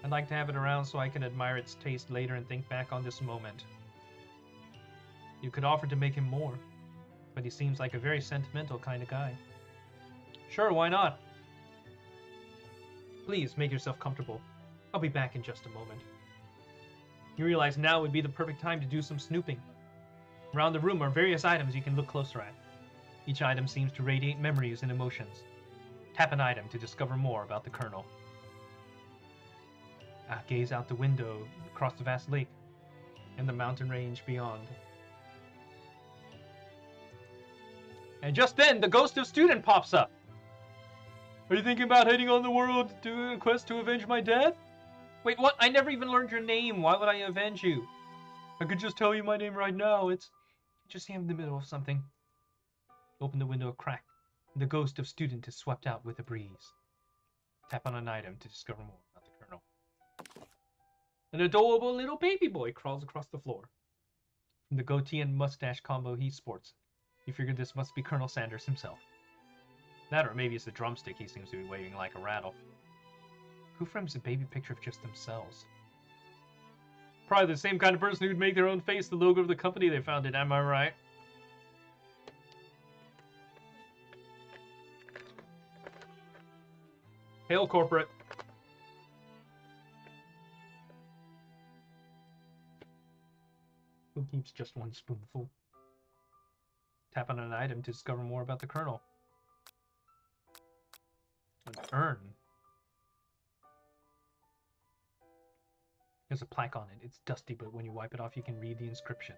I'd like to have it around so I can admire its taste later and think back on this moment. You could offer to make him more, but he seems like a very sentimental kind of guy. Sure, why not? Please, make yourself comfortable. I'll be back in just a moment. You realize now would be the perfect time to do some snooping. Around the room are various items you can look closer at. Each item seems to radiate memories and emotions. Tap an item to discover more about the Colonel. Gaze out the window across the vast lake and the mountain range beyond. And just then, the ghost of student pops up. Are you thinking about heading on the world doing a quest to avenge my death? Wait, what? I never even learned your name. Why would I avenge you? I could just tell you my name right now. It's just I'm in the middle of something. Open the window a crack. The ghost of student is swept out with a breeze. Tap on an item to discover more about the Colonel. An adorable little baby boy crawls across the floor. From the goatee and mustache combo he sports, you figure this must be Colonel Sanders himself. That or maybe it's the drumstick he seems to be waving like a rattle. Who frames a baby picture of just themselves? Probably the same kind of person who'd make their own face the logo of the company they founded, am I right? Hail, corporate. Who keeps just one spoonful? Tap on an item to discover more about the kernel. An urn. There's a plaque on it. It's dusty, but when you wipe it off, you can read the inscription.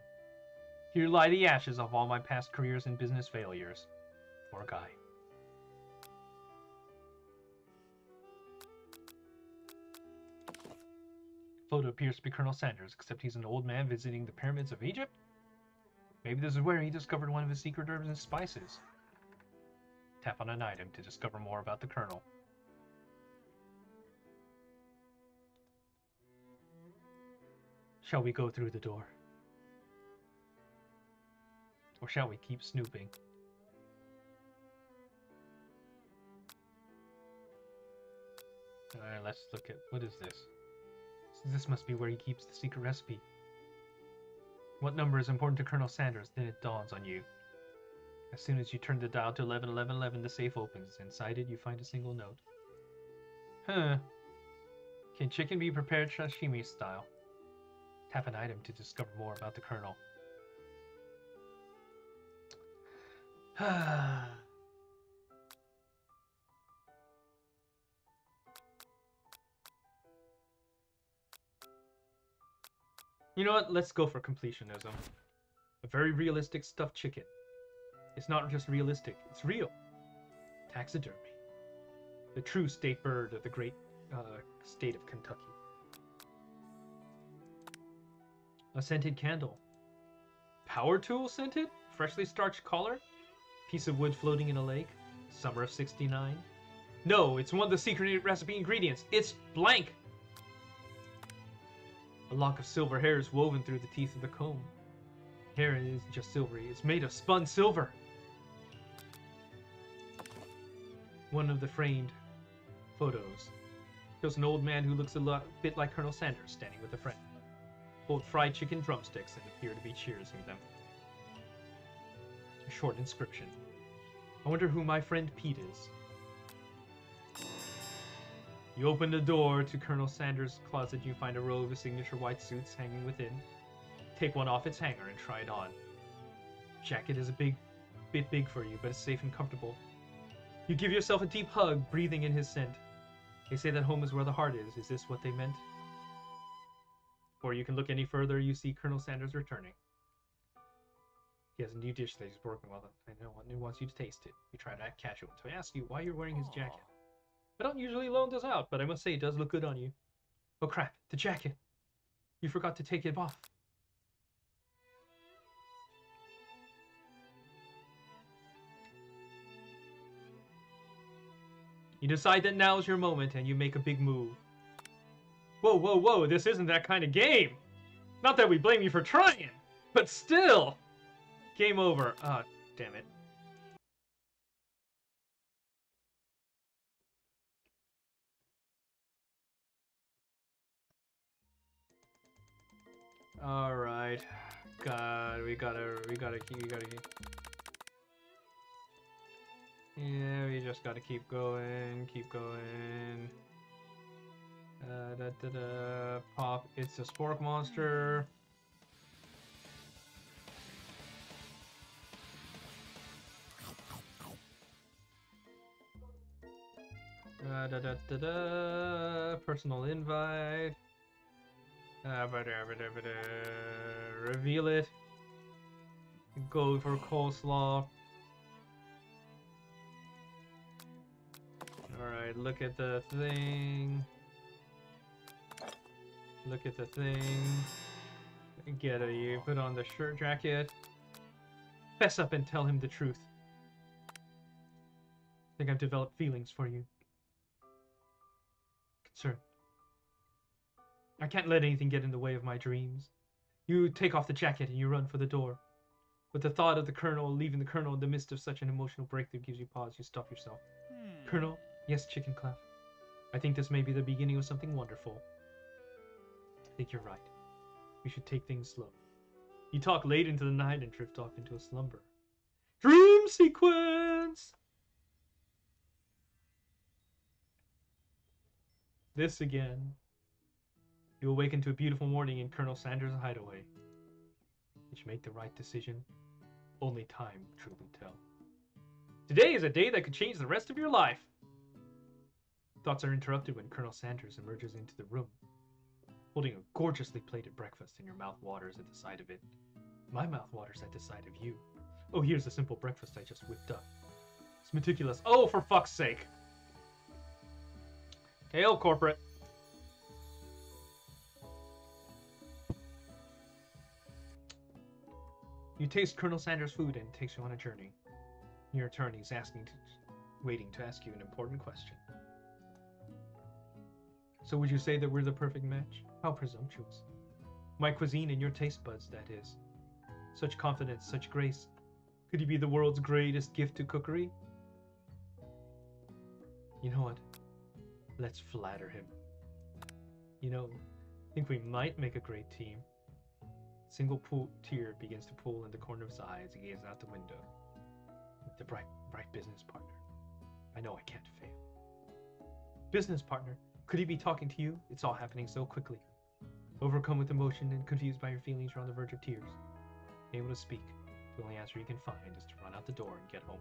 Here lie the ashes of all my past careers and business failures. Poor guy. Photo appears to be Colonel Sanders, except he's an old man visiting the pyramids of Egypt? Maybe this is where he discovered one of his secret herbs and spices. Tap on an item to discover more about the Colonel. Shall we go through the door? Or shall we keep snooping? Alright, let's look at... What is this? This must be where he keeps the secret recipe. What number is important to Colonel Sanders? Then it dawns on you. As soon as you turn the dial to 111111, the safe opens. Inside it, you find a single note. Huh. Can chicken be prepared sashimi style? Tap an item to discover more about the Colonel. You know what? Let's go for completionism. A very realistic stuffed chicken. It's not just realistic, it's real. Taxidermy. The true state bird of the great state of Kentucky. A scented candle. Power tool scented? Freshly starched collar? Piece of wood floating in a lake? Summer of '69? No, it's one of the secret recipe ingredients. It's blank! A lock of silver hair is woven through the teeth of the comb. Hair is just silvery. It's made of spun silver. One of the framed photos shows an old man who looks a bit like Colonel Sanders standing with a friend. Hold fried chicken drumsticks and appear to be cheersing them. A short inscription. I wonder who my friend Pete is. You open the door to Colonel Sanders' closet. You find a row of his signature white suits hanging within. Take one off its hanger and try it on. Jacket is a bit big for you, but it's safe and comfortable. You give yourself a deep hug, breathing in his scent. They say that home is where the heart is. Is this what they meant? Before you can look any further, you see Colonel Sanders returning. He has a new dish that he's working on. I know, and he wants you to taste it. You try to act casual, so I ask you why you're wearing his jacket. I don't usually loan this out, but I must say it does look good on you. Oh crap, the jacket! You forgot to take it off. You decide that now's your moment, and you make a big move. Whoa, whoa, whoa, this isn't that kind of game! Not that we blame you for trying, but still! Game over. Ah, oh, damn it. All right, God, we gotta keep. Yeah, we just gotta keep going. Pop. It's a spork monster. Personal invite. Reveal it. Go for coleslaw. Alright, look at the thing. Get it, you put on the shirt jacket. Fess up and tell him the truth. I think I've developed feelings for you. Concern. I can't let anything get in the way of my dreams. You take off the jacket and you run for the door. But the thought of the Colonel, leaving the Colonel in the midst of such an emotional breakthrough gives you pause. You stop yourself. Colonel? Yes, Chicken Clef. I think this may be the beginning of something wonderful. I think you're right. We should take things slow. You talk late into the night and drift off into a slumber. Dream sequence! This again. You awaken to a beautiful morning in Colonel Sanders' hideaway. Did you make the right decision? Only time will truly tell. Today is a day that could change the rest of your life. Thoughts are interrupted when Colonel Sanders emerges into the room, holding a gorgeously plated breakfast, and your mouth waters at the sight of it. My mouth waters at the sight of you. Oh, here's the simple breakfast I just whipped up. It's meticulous. Oh, for fuck's sake. Hail, corporate. You taste Colonel Sanders' food and it takes you on a journey. In your turn, he's waiting to ask you an important question. So would you say that we're the perfect match? How presumptuous. My cuisine and your taste buds, that is. Such confidence, such grace. Could he be the world's greatest gift to cookery? You know what? Let's flatter him. You know, I think we might make a great team. Single tear begins to pool in the corner of his eye as he gazes out the window. The bright business partner. I know I can't fail. Business partner? Could he be talking to you? It's all happening so quickly. Overcome with emotion and confused by your feelings, you're on the verge of tears. Able to speak. The only answer you can find is to run out the door and get home.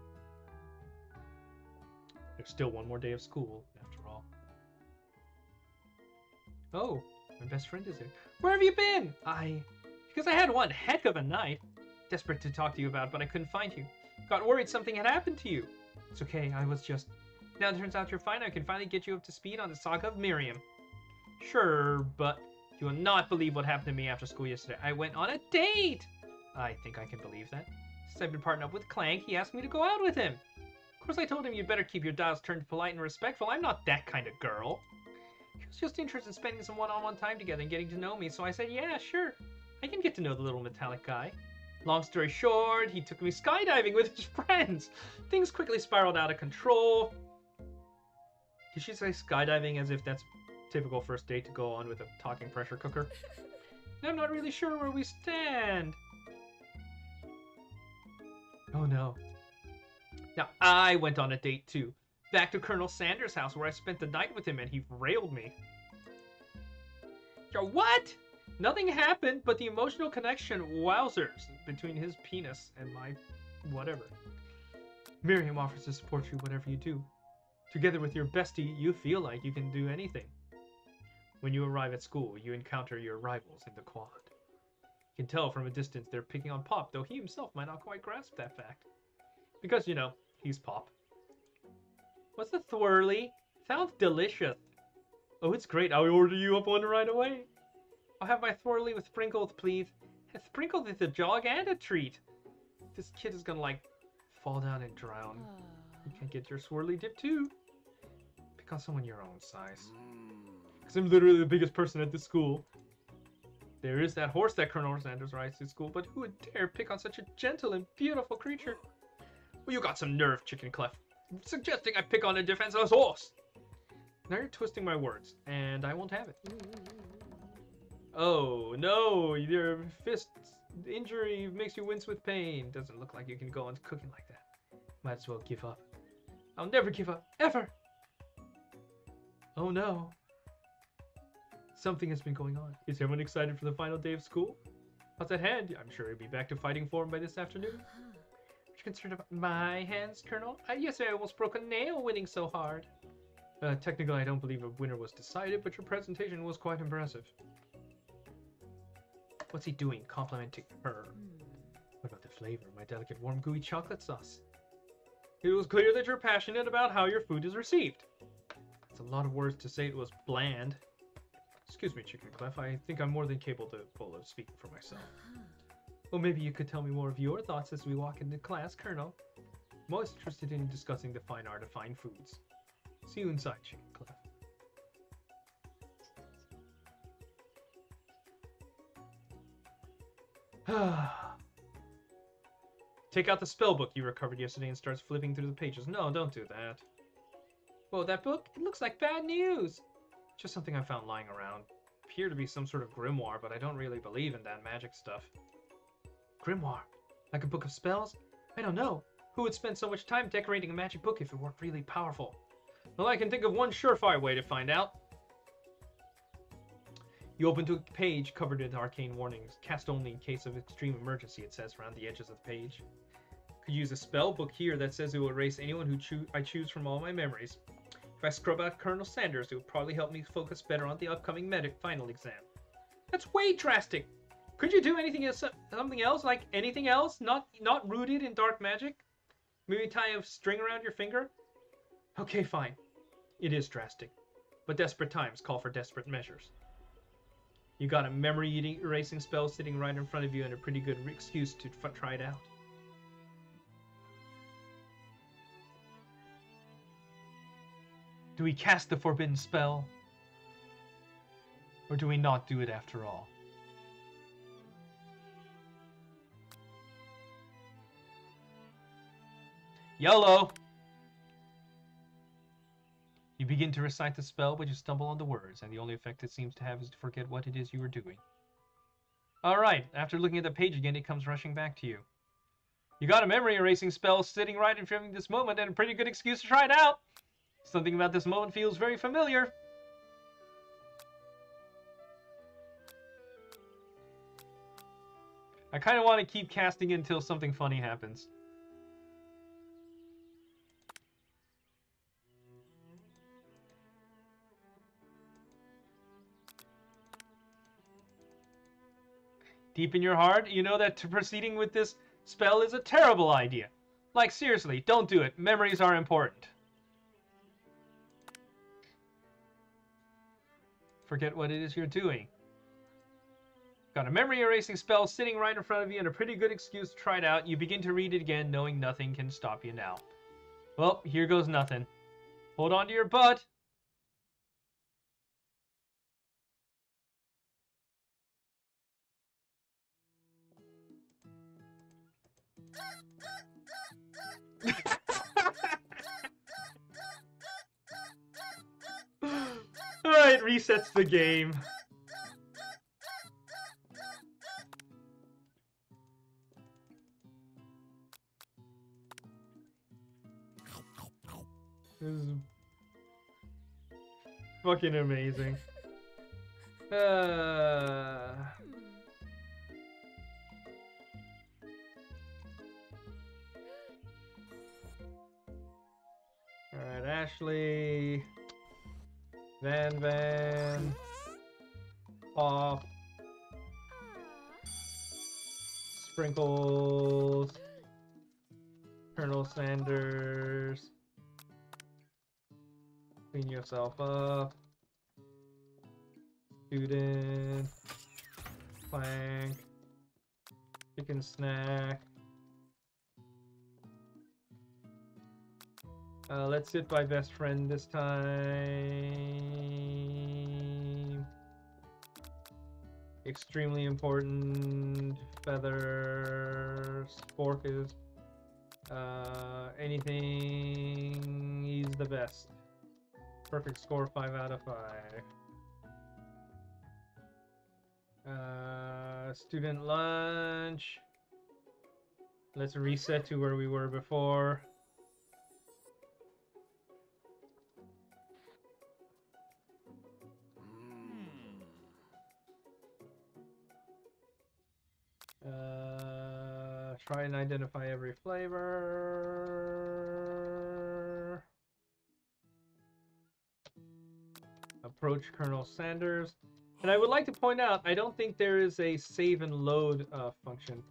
There's still one more day of school, after all. Oh, my best friend is there. Where have you been? Because I had one heck of a night. Desperate to talk to you about, but I couldn't find you. Got worried something had happened to you. It's okay, I was just... Now it turns out you're fine. I can finally get you up to speed on the saga of Miriam. Sure, but you will not believe what happened to me after school yesterday. I went on a date! I think I can believe that. Since I've been partnered up with Clank, he asked me to go out with him. Of course I told him you'd better keep your dials turned polite and respectful. I'm not that kind of girl. He was just interested in spending some one-on-one time together and getting to know me, so I said, yeah, sure. I can get to know the little metallic guy. Long story short, he took me skydiving with his friends. Things quickly spiraled out of control. Did she say skydiving as if that's typical first date to go on with a talking pressure cooker? I'm not really sure where we stand. Oh no. Now, I went on a date too. Back to Colonel Sanders' house where I spent the night with him and he railed me. What? Nothing happened but the emotional connection, wowzers, between his penis and my whatever. Miriam offers to support you whatever you do. Together with your bestie, you feel like you can do anything. When you arrive at school, you encounter your rivals in the quad. You can tell from a distance they're picking on Pop, though he himself might not quite grasp that fact. Because, you know, he's Pop. What's the twirly? Sounds delicious. Oh, it's great. I'll order you up one right away. I'll have my twirly with sprinkles, please. Sprinkles is a jog and a treat. This kid is gonna, like, fall down and drown. You can get your swirly dip, too. Pick on someone your own size. Because I'm literally the biggest person at this school. There is that horse that Colonel Sanders rides to school, but who would dare pick on such a gentle and beautiful creature? Well, you got some nerve, Chicken Clef. Suggesting I pick on a defenseless horse. Now you're twisting my words, and I won't have it. Oh, no, your fist injury makes you wince with pain. Doesn't look like you can go on cooking like that. Might as well give up. I'll never give up, ever. Oh, no. Something has been going on. Is everyone excited for the final day of school? What's at hand? I'm sure he'll be back to fighting form by this afternoon. Are you concerned about my hands, Colonel? Yesterday I almost broke a nail winning so hard. Technically, I don't believe a winner was decided, but your presentation was quite impressive. What's he doing? Complimenting her. What about the flavor? My delicate, warm, gooey chocolate sauce. It was clear that you're passionate about how your food is received. It's a lot of words to say it was bland. Excuse me, Chicken Clef. I think I'm more than capable of speaking for myself. Well, maybe you could tell me more of your thoughts as we walk into class, Colonel. I'm always interested in discussing the fine art of fine foods. See you inside, Chicken Clef. Take out the spell book you recovered yesterday and starts flipping through the pages. No, don't do that. Whoa, that book? It looks like bad news. Just something I found lying around. Appear to be some sort of grimoire, but I don't really believe in that magic stuff. Grimoire? Like a book of spells? I don't know. Who would spend so much time decorating a magic book if it weren't really powerful? Well, I can think of one surefire way to find out. You open to a page covered in arcane warnings. Cast only in case of extreme emergency, it says around the edges of the page. Could use a spell book here that says it will erase anyone who I choose from all my memories. If I scrub out Colonel Sanders, it would probably help me focus better on the upcoming final exam. That's way drastic! Could you do anything else, something else? Like anything else? Not rooted in dark magic? Maybe tie a string around your finger? Okay, fine. It is drastic. But desperate times call for desperate measures. You got a memory erasing spell sitting right in front of you and a pretty good excuse to try it out. Do we cast the forbidden spell? Or do we not do it after all? YOLO! You begin to recite the spell, but you stumble on the words, and the only effect it seems to have is to forget what it is you were doing. Alright, after looking at the page again, it comes rushing back to you. You got a memory erasing spell sitting right in front of this moment, and a pretty good excuse to try it out! Something about this moment feels very familiar. I kind of want to keep casting it until something funny happens. Deep in your heart, you know that proceeding with this spell is a terrible idea. Like, seriously, don't do it. Memories are important. Forget what it is you're doing. Got a memory erasing spell sitting right in front of you and a pretty good excuse to try it out. You begin to read it again, knowing nothing can stop you now. Well, here goes nothing. Hold on to your butt. It resets the game. This is fucking amazing. Alright, Ashley. Van. Off. Sprinkles. Colonel Sanders. Clean yourself up. Student. Plank. Chicken snack. Let's sit by best friend this time. Extremely important. Feathers. Fork is. Anything. He's the best. Perfect score, 5 out of 5. Student lunch. Let's reset to where we were before. Try and identify every flavor. Approach Colonel Sanders. And I would like to point out, I don't think there is a save and load function.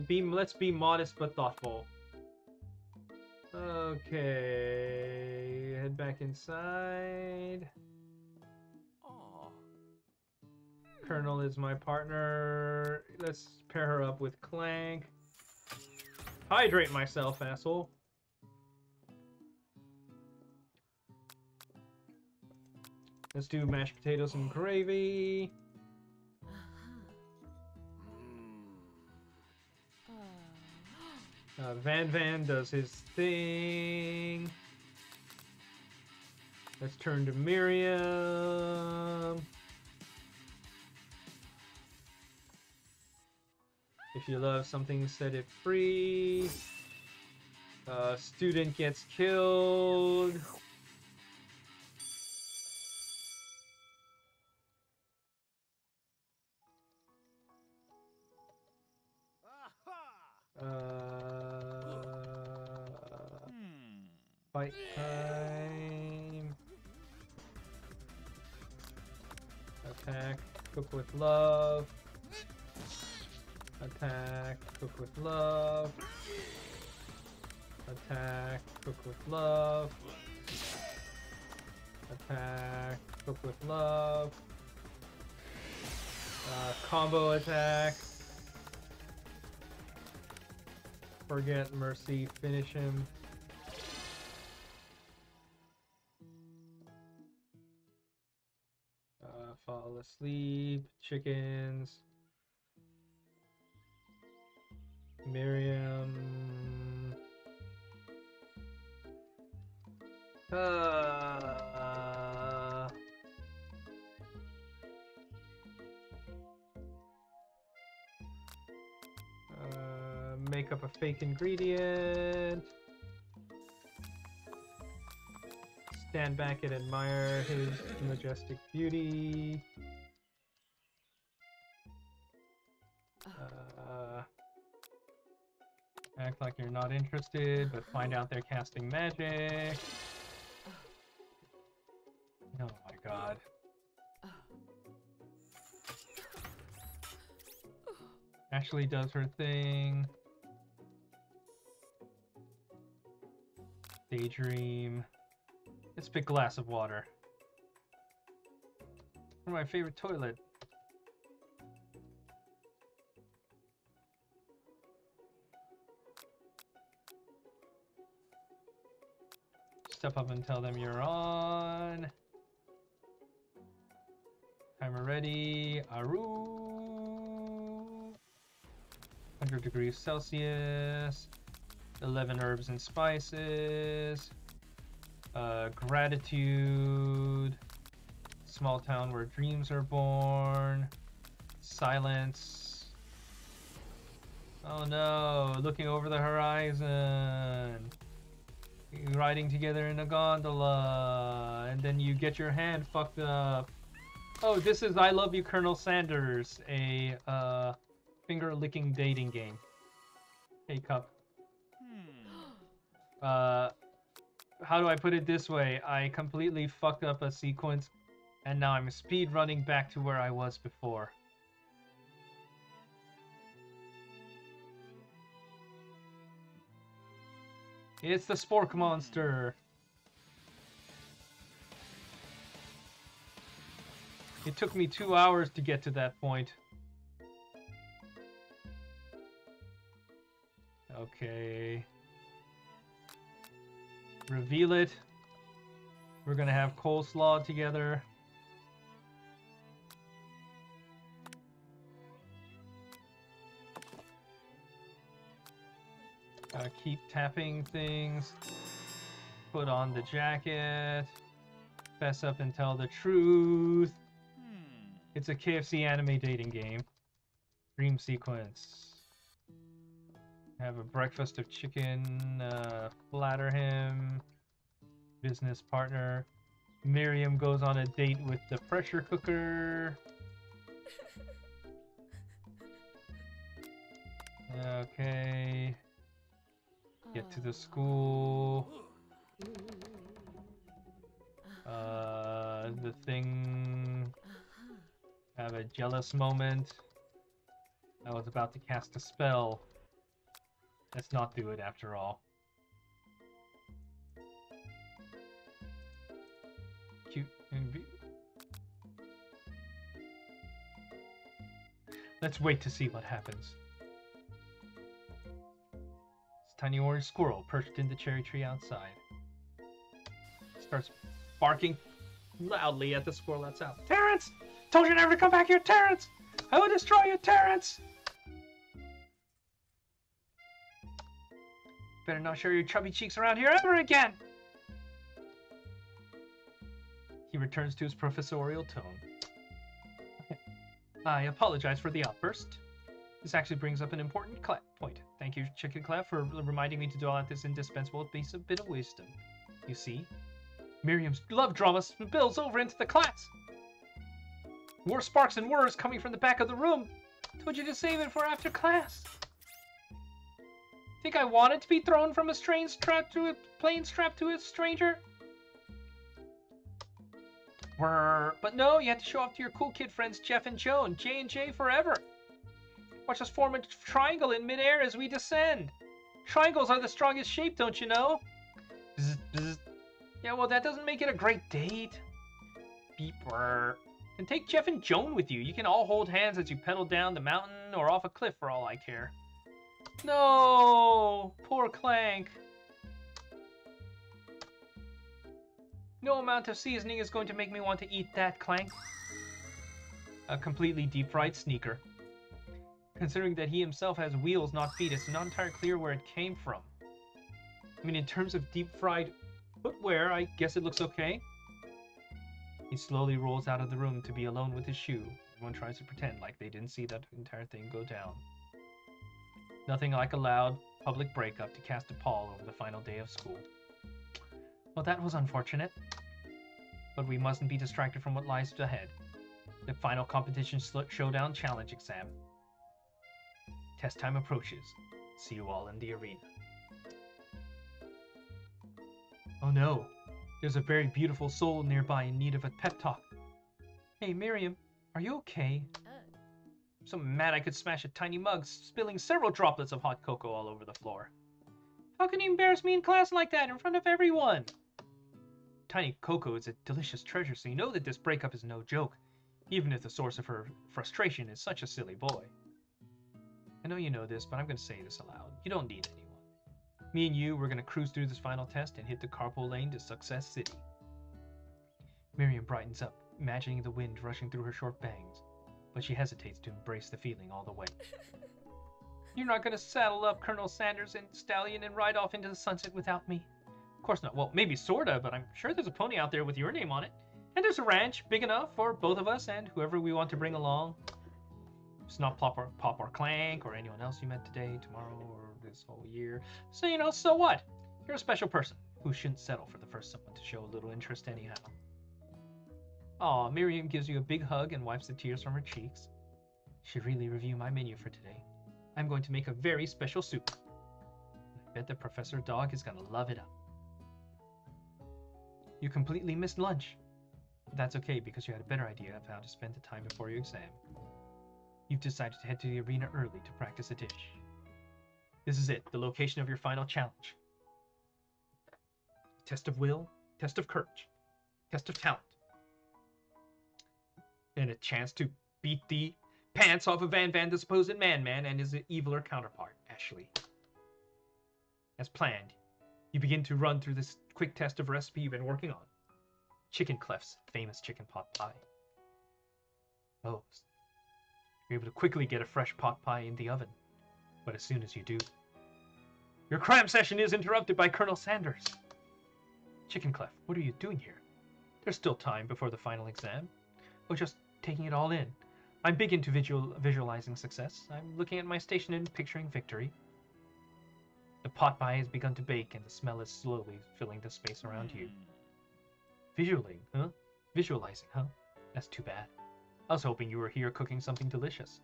Let's be modest but thoughtful. Okay, head back inside. Colonel is my partner. Let's pair her up with Clank. Hydrate myself, asshole. Let's do mashed potatoes and gravy. Van does his thing. Let's turn to Miriam. If you love something, set it free. Student gets killed. Fight time. Attack, cook with love. Attack, cook with love. Attack, cook with love. Attack, cook with love. Combo attack. Forget mercy, finish him. Fall asleep, chickens. Miriam. Make up a fake ingredient. Stand back and admire his majestic beauty. Act like you're not interested, but find out they're casting magic. Oh my god. Ashley does her thing. Daydream. Let's pick glass of water. From my favorite toilet. Step up and tell them you're on. Timer ready. Aru. 100 degrees Celsius. 11 herbs and spices. Gratitude. Small town where dreams are born. Silence. Oh no, looking over the horizon. Riding together in a gondola. And then you get your hand fucked up. Oh, this is I Love You, Colonel Sanders, a finger-licking dating game. Hey, Cup. How do I put it this way? I completely fucked up a sequence, and now I'm speed running back to where I was before. It's the Spork monster. It took me 2 hours to get to that point. Okay. Reveal it. We're gonna have coleslaw together. Keep tapping things. Put on the jacket. Fess up and tell the truth. It's a KFC anime dating game. Dream sequence. Have a breakfast of chicken. Flatter him. Business partner. Miriam goes on a date with the pressure cooker. Okay. Get to the school. The thing. Have a jealous moment. I was about to cast a spell. Let's not do it after all. Cute and let's wait to see what happens. Tiny orange squirrel perched in the cherry tree outside. Starts barking loudly at the squirrel that's out. Terrence! Told you never to come back here, Terrence! I will destroy you, Terrence! Better not show your chubby cheeks around here ever again! He returns to his professorial tone. I apologize for the outburst. This actually brings up an important point. Thank Thank you, Chicken Clef, for reminding me to dole out this indispensable piece of bit of wisdom. You see, Miriam's love drama spills over into the class. More sparks and whirs coming from the back of the room. Told you to save it for after class. Think I wanted to be thrown from a plane strapped to a stranger? But no, you have to show off to your cool kid friends Jeff and Joan. J&J forever. Watch us form a triangle in midair as we descend. Triangles are the strongest shape, don't you know? Bzz, bzz. Yeah, well, that doesn't make it a great date. Beeper. And take Jeff and Joan with you. You can all hold hands as you pedal down the mountain or off a cliff for all I care. No! Poor Clank. No amount of seasoning is going to make me want to eat that, Clank. A completely deep-fried sneaker. Considering that he himself has wheels, not feet, it's not entirely clear where it came from. I mean, in terms of deep-fried footwear, I guess it looks okay. He slowly rolls out of the room to be alone with his shoe. Everyone tries to pretend like they didn't see that entire thing go down. Nothing like a loud public breakup to cast a pall over the final day of school. Well, that was unfortunate. But we mustn't be distracted from what lies ahead. The final competition showdown challenge exam. Test time approaches. See you all in the arena. Oh no, there's a very beautiful soul nearby in need of a pep talk. Hey Miriam, are you okay? I'm so mad I could smash a tiny mug, spilling several droplets of hot cocoa all over the floor. How can you embarrass me in class like that in front of everyone? Tiny Coco is a delicious treasure, so you know that this breakup is no joke, even if the source of her frustration is such a silly boy. I know you know this, but I'm going to say this aloud. You don't need anyone. Me and you, we're going to cruise through this final test and hit the carpool lane to Success City. Miriam brightens up, imagining the wind rushing through her short bangs, but she hesitates to embrace the feeling all the way. You're not going to saddle up Colonel Sanders and Stallion and ride off into the sunset without me? Of course not. Well, maybe sorta, but I'm sure there's a pony out there with your name on it. And there's a ranch big enough for both of us and whoever we want to bring along. It's not Pop or Clank or anyone else you met today, tomorrow, or this whole year. So, you know, so what? You're a special person who shouldn't settle for the first someone to show a little interest anyhow. Aw, Miriam gives you a big hug and wipes the tears from her cheeks. Should really review my menu for today. I'm going to make a very special soup. I bet the Professor Dog is going to love it up. You completely missed lunch. But that's okay because you had a better idea of how to spend the time before your exam. You've decided to head to the arena early to practice a dish. This is it, the location of your final challenge. Test of will, test of courage, test of talent. And a chance to beat the pants off of Van, the supposed man and his eviler counterpart, Ashley. As planned, you begin to run through this quick test of recipe you've been working on. Chicken Clef's famous chicken pot pie. Oh, you're able to quickly get a fresh pot pie in the oven. But as soon as you do, your cram session is interrupted by Colonel Sanders. Chicken Clef, what are you doing here? There's still time before the final exam. Oh, just taking it all in. I'm big into visualizing success. I'm looking at my station and picturing victory. The pot pie has begun to bake and the smell is slowly filling the space around you. Visualizing, huh? That's too bad. I was hoping you were here cooking something delicious.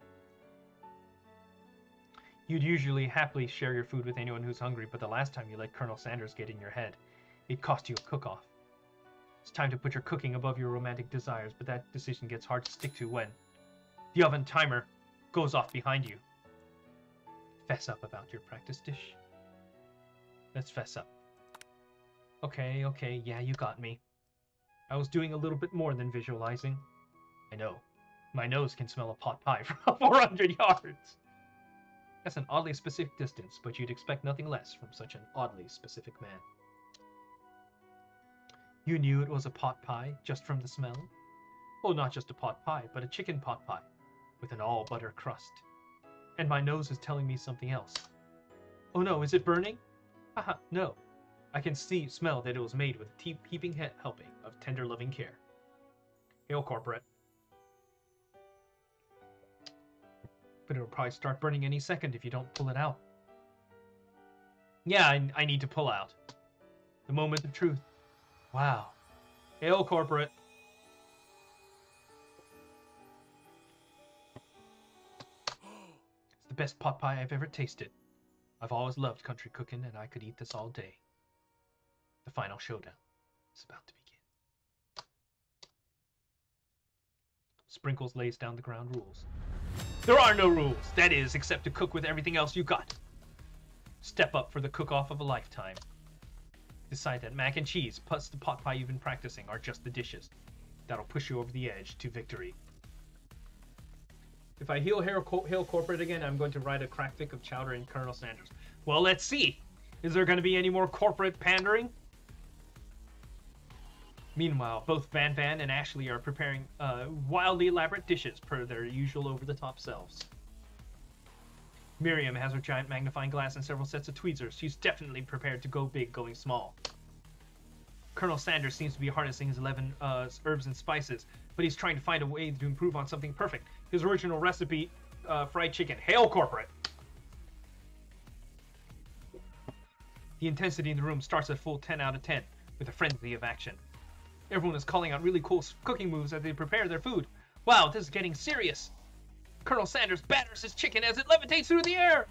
You'd usually happily share your food with anyone who's hungry, but the last time you let Colonel Sanders get in your head, it cost you a cook-off. It's time to put your cooking above your romantic desires, but that decision gets hard to stick to when the oven timer goes off behind you. Fess up about your practice dish. Let's fess up. Okay, yeah, you got me. I was doing a little bit more than visualizing. I know. My nose can smell a pot pie from 400 yards. That's an oddly specific distance, but you'd expect nothing less from such an oddly specific man. You knew it was a pot pie just from the smell? Oh, not just a pot pie, but a chicken pot pie with an all-butter crust. And my nose is telling me something else. Oh no, is it burning? Haha, no. I can smell that it was made with a heaping helping of tender loving care. Hail, corporate. But it'll probably start burning any second if you don't pull it out. Yeah, I need to pull out. The moment of truth. Wow. Hail, corporate. It's the best pot pie I've ever tasted. I've always loved country cooking, and I could eat this all day. The final showdown is about to begin. Sprinkles lays down the ground rules. There are no rules, that is, except to cook with everything else you got. Step up for the cook-off of a lifetime. Decide that mac and cheese plus the pot pie you've been practicing are just the dishes. That'll push you over the edge to victory. If I hail corporate again, I'm going to write a crack fic of Chowder and Colonel Sanders. Well, let's see. Is there going to be any more corporate pandering? Meanwhile, both Van Van and Ashley are preparing wildly elaborate dishes per their usual over-the-top selves. Miriam has her giant magnifying glass and several sets of tweezers. She's definitely prepared to go big, going small. Colonel Sanders seems to be harnessing his 11 herbs and spices, but he's trying to find a way to improve on something perfect. His original recipe, fried chicken. Hail, corporate! The intensity in the room starts at full 10 out of 10, with a frenzy of action. Everyone is calling out really cool cooking moves as they prepare their food. Wow, this is getting serious. Colonel Sanders batters his chicken as it levitates through the air.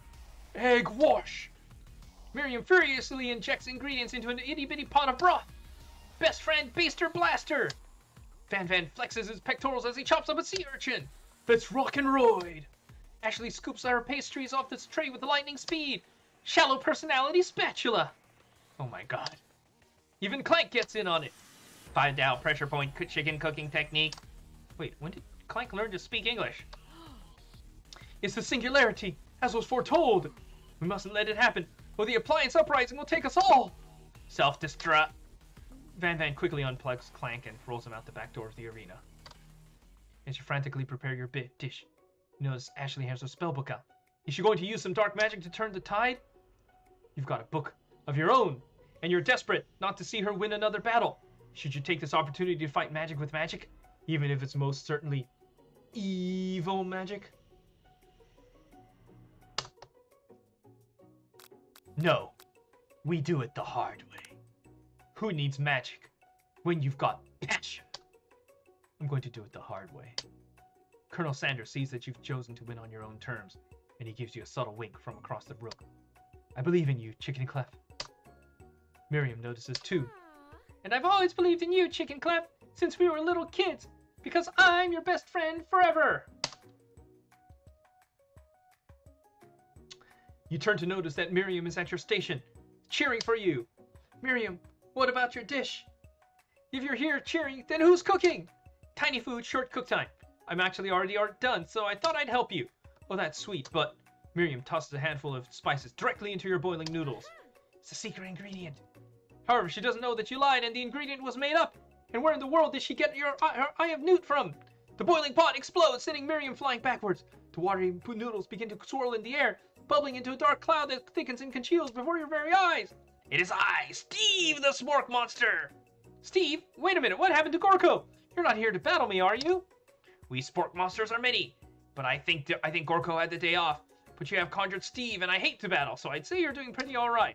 Egg wash. Miriam furiously injects ingredients into an itty-bitty pot of broth. Best friend Baster Blaster. Van Van flexes his pectorals as he chops up a sea urchin. Let's rock and roid. Ashley scoops her pastries off this tray with lightning speed. Shallow personality spatula. Oh my god. Even Clank gets in on it. Find out pressure point chicken cooking technique. Wait, when did Clank learn to speak English? It's the singularity, as was foretold. We mustn't let it happen, or the appliance uprising will take us all. Self-destruct. Van Van quickly unplugs Clank and rolls him out the back door of the arena. As you frantically prepare your dish, you notice Ashley has her spellbook out. Is she going to use some dark magic to turn the tide? You've got a book of your own, and you're desperate not to see her win another battle. Should you take this opportunity to fight magic with magic, even if it's most certainly evil magic? No, we do it the hard way. Who needs magic when you've got passion? I'm going to do it the hard way. Colonel Sanders sees that you've chosen to win on your own terms, and he gives you a subtle wink from across the room. I believe in you, Chicken Clef. Miriam notices too. And I've always believed in you, Chicken Clef, since we were little kids, because I'm your best friend forever. You turn to notice that Miriam is at your station, cheering for you. Miriam, what about your dish? If you're here cheering, then who's cooking? Tiny food, short cook time. I'm actually already done, so I thought I'd help you. Oh, that's sweet, but Miriam tosses a handful of spices directly into your boiling noodles. It's a secret ingredient. However, she doesn't know that you lied and the ingredient was made up. And where in the world did she get her eye of newt from? The boiling pot explodes, sending Miriam flying backwards. The watery noodles begin to swirl in the air, bubbling into a dark cloud that thickens and congeals before your very eyes. It is I, Steve, the Spork Monster. Steve, wait a minute, what happened to Gorko? You're not here to battle me, are you? We Spork Monsters are many, but I think Gorko had the day off. But you have conjured Steve, and I hate to battle, so I'd say you're doing pretty all right.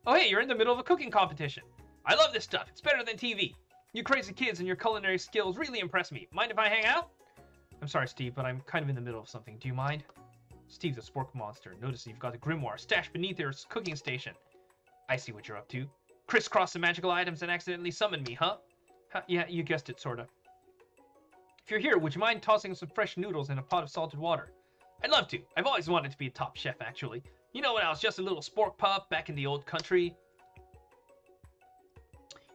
Oh hey, you're in the middle of a cooking competition. I love this stuff, it's better than TV. You crazy kids and your culinary skills really impress me. Mind if I hang out? I'm sorry, Steve, but I'm kind of in the middle of something. Do you mind? Steve the Spork Monster. Notice you've got a grimoire stashed beneath your cooking station. I see what you're up to. Crisscross the magical items and accidentally summon me, huh? Yeah, you guessed it, sorta. If you're here, would you mind tossing some fresh noodles in a pot of salted water? I'd love to. I've always wanted to be a top chef, actually. You know, when I was just a little spork pup back in the old country.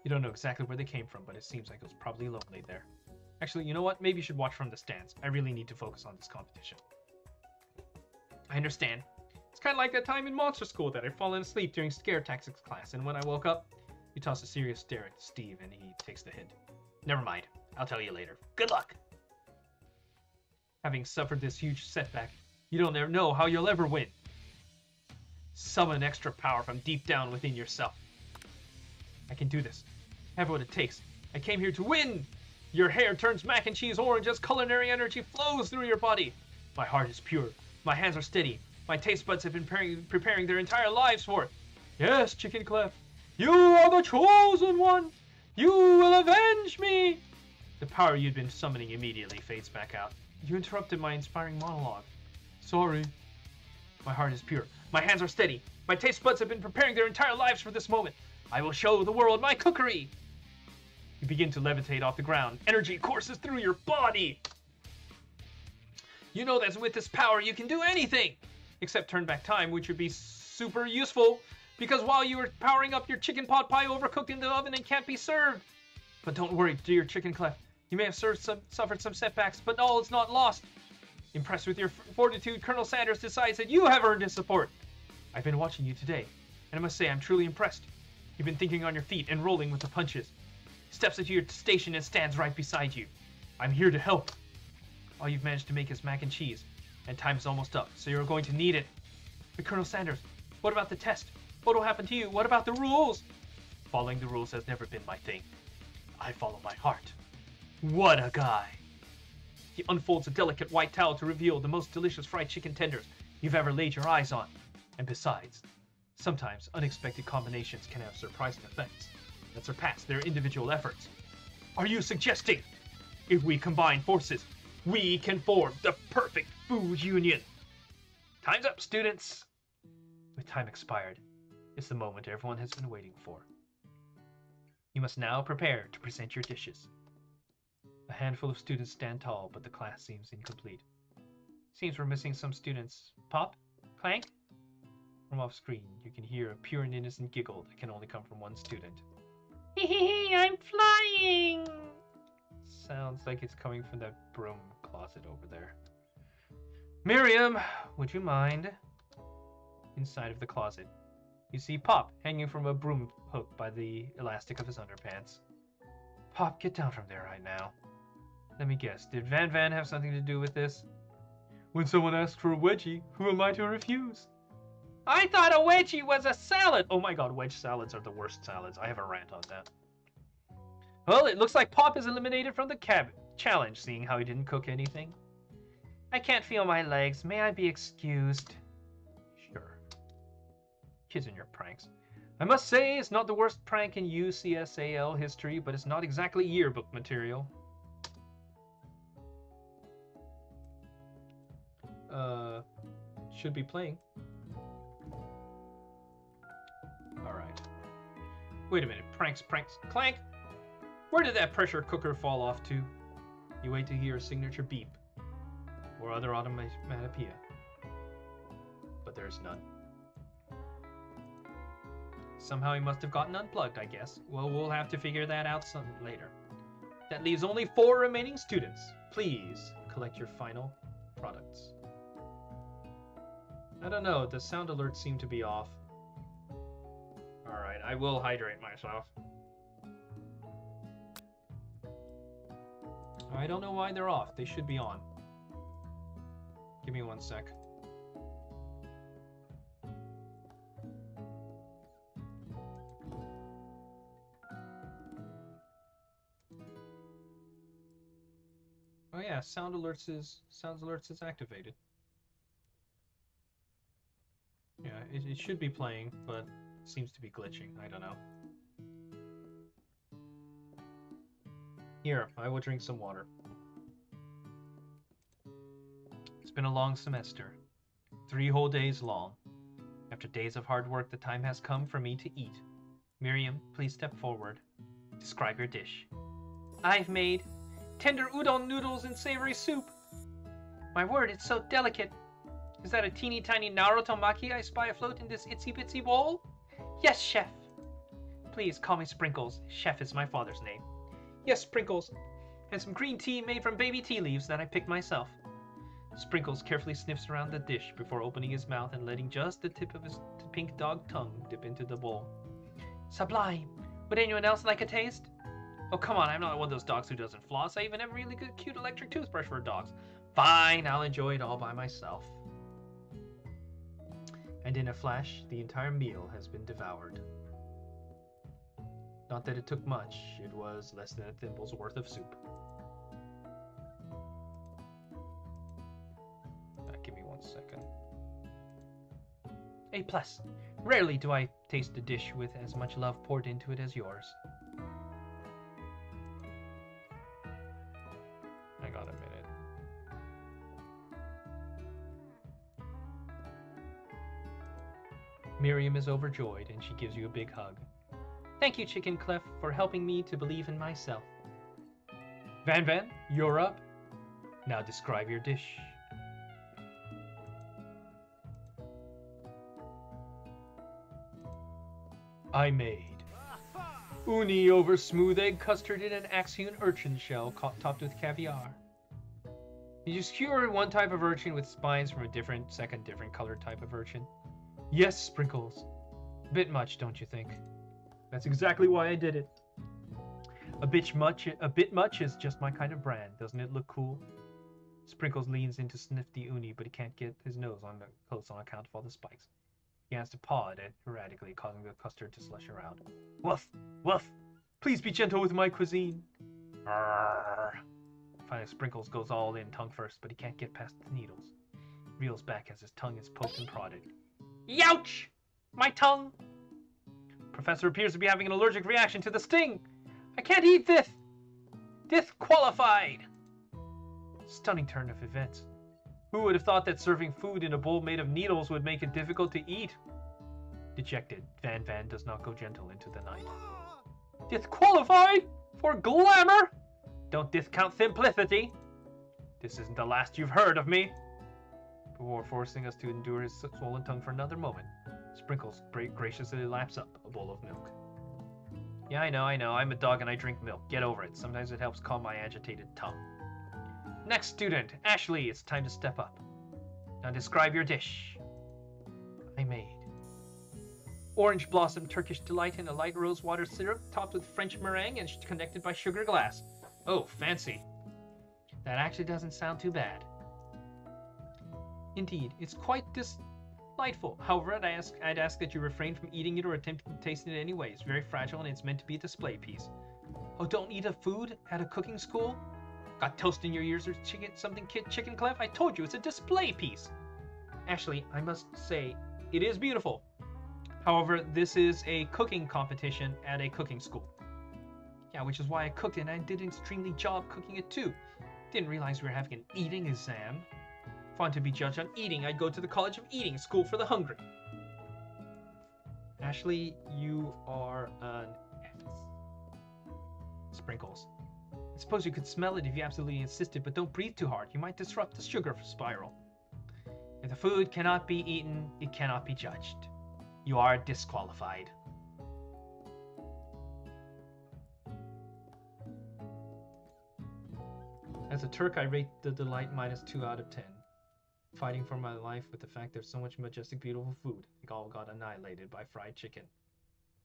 You don't know exactly where they came from, but it seems like it was probably lonely there. Actually, you know what? Maybe you should watch from the stands. I really need to focus on this competition. I understand. It's kind of like that time in monster school that I'd fallen asleep during scare tactics class, and when I woke up, you toss a serious stare at Steve, and he takes the hint. Never mind. I'll tell you later. Good luck! Having suffered this huge setback, you don't ever know how you'll ever win. Summon extra power from deep down within yourself. I can do this. I have what it takes. I came here to win! Your hair turns mac and cheese orange as culinary energy flows through your body. My heart is pure. My hands are steady. My taste buds have been preparing their entire lives for it. Yes, Chicken Clef, you are the chosen one! You will avenge me! The power you'd been summoning immediately fades back out. You interrupted my inspiring monologue. Sorry. My heart is pure. My hands are steady. My taste buds have been preparing their entire lives for this moment. I will show the world my cookery! You begin to levitate off the ground. Energy courses through your body! You know that with this power you can do anything! Except turn back time, which would be super useful, because while you were powering up your chicken pot pie overcooked in the oven and can't be served. But don't worry, dear Chicken Clef. You may have suffered some setbacks, but all is not lost. Impressed with your fortitude, Colonel Sanders decides that you have earned his support. I've been watching you today, and I must say I'm truly impressed. You've been thinking on your feet and rolling with the punches. He steps into your station and stands right beside you. I'm here to help. All you've managed to make is mac and cheese, and time's almost up, so you're going to need it. But Colonel Sanders, what about the test? What will happen to you? What about the rules? Following the rules has never been my thing. I follow my heart. What a guy. He unfolds a delicate white towel to reveal the most delicious fried chicken tenders you've ever laid your eyes on. And besides, sometimes unexpected combinations can have surprising effects that surpass their individual efforts. Are you suggesting if we combine forces, we can form the perfect food union? Time's up, students. With time expired, it's the moment everyone has been waiting for. You must now prepare to present your dishes. A handful of students stand tall, but the class seems incomplete. Seems we're missing some students. Pop? Clank? From off screen, you can hear a pure and innocent giggle that can only come from one student. Hehehe, I'm flying! Sounds like it's coming from that broom closet over there. Miriam, would you mind? Inside of the closet, you see Pop hanging from a broom hook by the elastic of his underpants. Pop, get down from there right now. Let me guess, did Van Van have something to do with this? When someone asks for a wedgie, who am I to refuse? I thought a wedgie was a salad! Oh my god, wedge salads are the worst salads. I have a rant on that. Well, it looks like Pop is eliminated from the challenge, seeing how he didn't cook anything. I can't feel my legs. May I be excused? Sure. Kids and your pranks. I must say, it's not the worst prank in UCSAL history, but it's not exactly yearbook material. Should be playing. Alright. Wait a minute. Pranks. Clank! Where did that pressure cooker fall off to? You wait to hear a signature beep. Or other automatopoeia. But there's none. Somehow he must have gotten unplugged, I guess. Well, we'll have to figure that out some later. That leaves only 4 remaining students. Please collect your final products. I don't know, the sound alerts seem to be off. Alright, I will hydrate myself. I don't know why they're off. They should be on. Give me 1 sec. Oh yeah, sound alerts is activated. Yeah, it should be playing, but it seems to be glitching. I don't know. Here, I will drink some water. It's been a long semester. 3 whole days long. After days of hard work, the time has come for me to eat. Miriam, please step forward. Describe your dish. I've made tender udon noodles and savory soup. My word, it's so delicate. Is that a teeny tiny Naruto maki I spy afloat in this itsy bitsy bowl? Yes, chef. Please call me Sprinkles. Chef is my father's name. Yes, Sprinkles. And some green tea made from baby tea leaves that I picked myself. Sprinkles carefully sniffs around the dish before opening his mouth and letting just the tip of his pink dog tongue dip into the bowl. Sublime. Would anyone else like a taste? Oh, come on, I'm not one of those dogs who doesn't floss. I even have a really good, cute electric toothbrush for dogs. Fine, I'll enjoy it all by myself. And in a flash, the entire meal has been devoured. Not that it took much, it was less than a thimble's worth of soup. Give me 1 second. A+. Rarely do I taste a dish with as much love poured into it as yours. Hang on a minute. Miriam is overjoyed and she gives you a big hug. Thank you, Chicken Clef, for helping me to believe in myself. Van Van, you're up. Now describe your dish. I made uni over smooth egg custard in an Axion urchin shell topped with caviar. Did you skewer one type of urchin with spines from a different colored type of urchin? Yes, Sprinkles. A bit much, don't you think? That's exactly why I did it. A bit much is just my kind of brand. Doesn't it look cool? Sprinkles leans in to sniff the uni, but he can't get his nose close on account of all the spikes. He has to paw at it erratically, causing the custard to slush around. Woof! Woof! Please be gentle with my cuisine. Arrgh. Finally, Sprinkles goes all in, tongue first, but he can't get past the needles. Reels back as his tongue is poked and prodded. Youch! My tongue! Professor appears to be having an allergic reaction to the sting. I can't eat this! Disqualified! Stunning turn of events. Who would have thought that serving food in a bowl made of needles would make it difficult to eat? Dejected, Van Van does not go gentle into the night. Disqualified? For glamour? Don't discount simplicity. This isn't the last you've heard of me. Before forcing us to endure his swollen tongue for another moment, Sprinkles graciously laps up a bowl of milk. Yeah, I know, I'm a dog and I drink milk. Get over it. Sometimes it helps calm my agitated tongue. Next student, Ashley, it's time to step up. Now describe your dish. I made orange blossom Turkish delight in a light rose water syrup topped with French meringue and connected by sugar glass. Oh, fancy. That actually doesn't sound too bad. Indeed, it's quite delightful. However, I'd ask that you refrain from eating it or attempting to taste it in any way. It's very fragile and it's meant to be a display piece. Oh, don't eat a food at a cooking school? Got toast in your ears or chicken clef? I told you, it's a display piece. Ashley, I must say, it is beautiful. However, this is a cooking competition at a cooking school. Yeah, which is why I cooked it and I did an extremely job cooking it too. Didn't realize we were having an eating exam. If I wanted to be judged on eating, I'd go to the College of Eating, School for the Hungry. Ashley, you are an X. Sprinkles. I suppose you could smell it if you absolutely insisted, but don't breathe too hard. You might disrupt the sugar spiral. If the food cannot be eaten, it cannot be judged. You are disqualified. As a Turk, I rate the delight -2 out of 10. Fighting for my life with the fact there's so much majestic, beautiful food. It all got annihilated by fried chicken.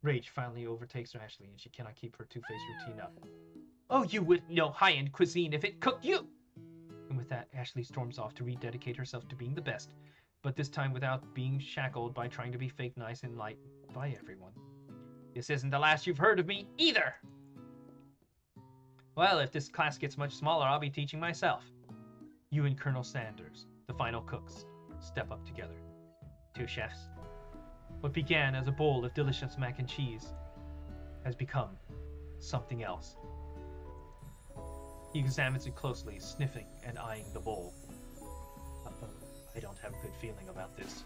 Rage finally overtakes Ashley, and she cannot keep her two-faced routine up. Oh, you would know high-end cuisine if it cooked you! And with that, Ashley storms off to rededicate herself to being the best, but this time without being shackled by trying to be fake nice and liked by everyone. This isn't the last you've heard of me, either! Well, if this class gets much smaller, I'll be teaching myself. You and Colonel Sanders, the final cooks, step up together. Two chefs. What began as a bowl of delicious mac and cheese has become something else. He examines it closely, sniffing and eyeing the bowl. I don't have a good feeling about this.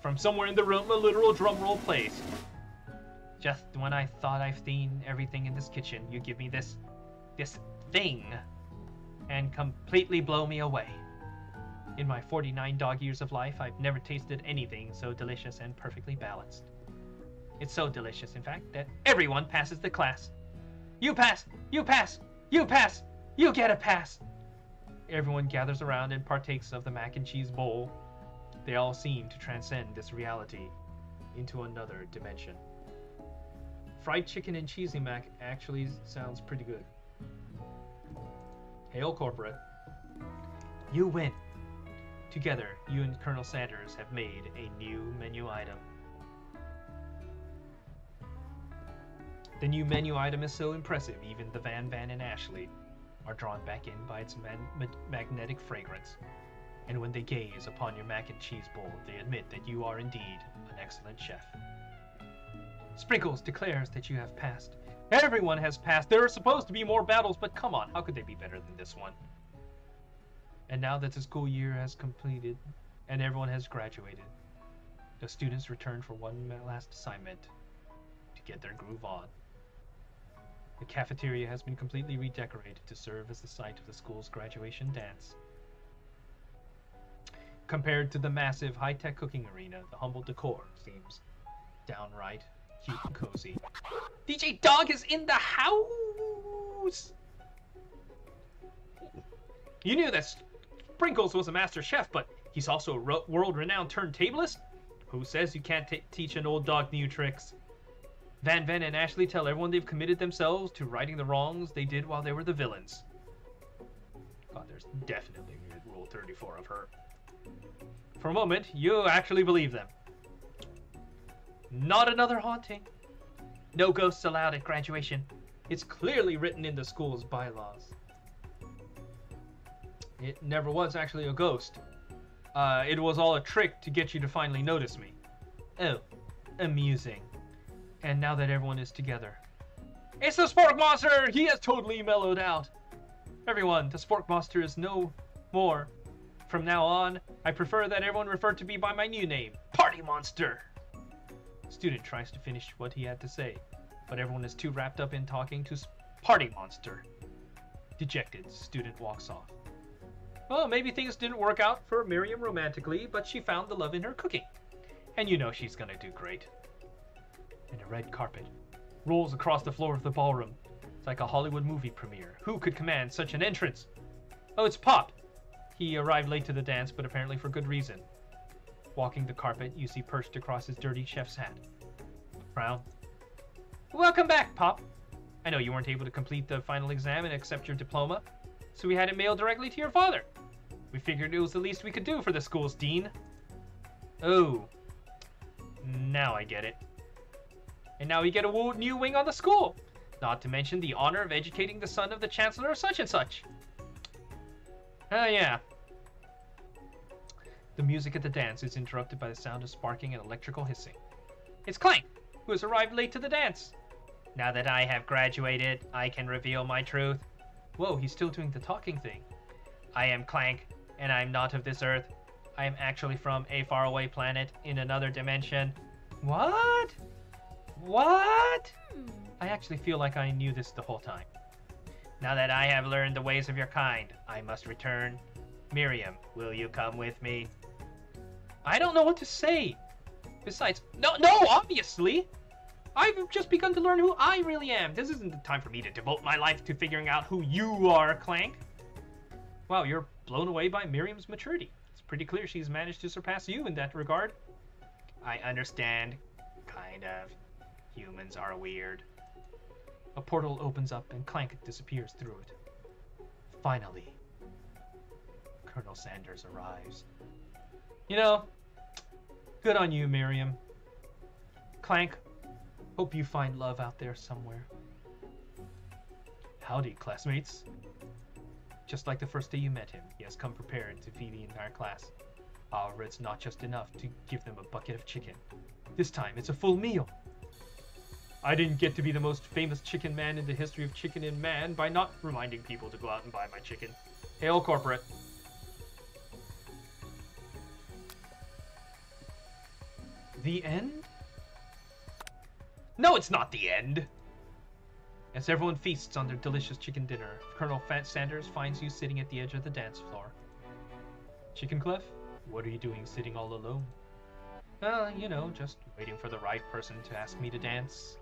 From somewhere in the room, a literal drum roll plays. Just when I thought I've seen everything in this kitchen, you give me this thing and completely blow me away. In my 49 dog years of life, I've never tasted anything so delicious and perfectly balanced. It's so delicious, in fact, that everyone passes the class. You pass! You pass! You pass! You get a pass! Everyone gathers around and partakes of the mac and cheese bowl. They all seem to transcend this reality into another dimension. Fried chicken and cheesy mac actually sounds pretty good. Hail, corporate. You win. Together, you and Colonel Sanders have made a new menu item. The new menu item is so impressive, even the Van Van and Ashley are drawn back in by its magnetic fragrance. And when they gaze upon your mac and cheese bowl, they admit that you are indeed an excellent chef. Sprinkles declares that you have passed. Everyone has passed. There are supposed to be more battles, but come on, how could they be better than this one? And now that the school year has completed and everyone has graduated, the students return for one last assignment to get their groove on. The cafeteria has been completely redecorated to serve as the site of the school's graduation dance. Compared to the massive high-tech cooking arena, the humble decor seems downright cute and cozy. DJ Dog is in the house! You knew that Sprinkles was a master chef, but he's also a world-renowned turntablist? Who says you can't teach an old dog new tricks? Van Ven and Ashley tell everyone they've committed themselves to righting the wrongs they did while they were the villains. God, there's definitely Rule 34 of her. For a moment, you actually believe them. Not another haunting. No ghosts allowed at graduation. It's clearly written in the school's bylaws. It never was actually a ghost. It was all a trick to get you to finally notice me. Oh, amusing. And now that everyone is together. It's the Spork Monster! He has totally mellowed out. Everyone, the Spork Monster is no more. From now on, I prefer that everyone refer to me by my new name, Party Monster. Student tries to finish what he had to say, but everyone is too wrapped up in talking to Party Monster. Dejected, student walks off. Well, maybe things didn't work out for Miriam romantically, but she found the love in her cooking. And you know she's gonna do great. And a red carpet rolls across the floor of the ballroom. It's like a Hollywood movie premiere. Who could command such an entrance? Oh, it's Pop. He arrived late to the dance, but apparently for good reason. Walking the carpet, you see perched across his dirty chef's hat. Frown. Welcome back, Pop. I know you weren't able to complete the final exam and accept your diploma, so we had it mailed directly to your father. We figured it was the least we could do for the school's dean. Oh. Now I get it. And now we get a new wing on the school. Not to mention the honor of educating the son of the chancellor of such and such. Oh yeah. The music at the dance is interrupted by the sound of sparking and electrical hissing. It's Clank, who has arrived late to the dance. Now that I have graduated, I can reveal my truth. Whoa, he's still doing the talking thing. I am Clank, and I am not of this earth. I am actually from a faraway planet in another dimension. What? What? I actually feel like I knew this the whole time. Now that I have learned the ways of your kind, I must return. Miriam, will you come with me? I don't know what to say. Besides, no, obviously. I've just begun to learn who I really am. This isn't the time for me to devote my life to figuring out who you are, Clank. Wow, you're blown away by Miriam's maturity. It's pretty clear she's managed to surpass you in that regard. I understand. Kind of. Humans are weird. A portal opens up and Clank disappears through it. Finally, Colonel Sanders arrives. You know, good on you, Miriam. Clank, hope you find love out there somewhere. Howdy, classmates. Just like the first day you met him, he has come prepared to feed the entire class. However, it's not just enough to give them a bucket of chicken. This time, it's a full meal. I didn't get to be the most famous chicken man in the history of chicken and man by not reminding people to go out and buy my chicken. Hail corporate. The end? No, it's not the end! As everyone feasts on their delicious chicken dinner, Colonel Sanders finds you sitting at the edge of the dance floor. Chicken Clef, what are you doing sitting all alone? Well, you know, just waiting for the right person to ask me to dance.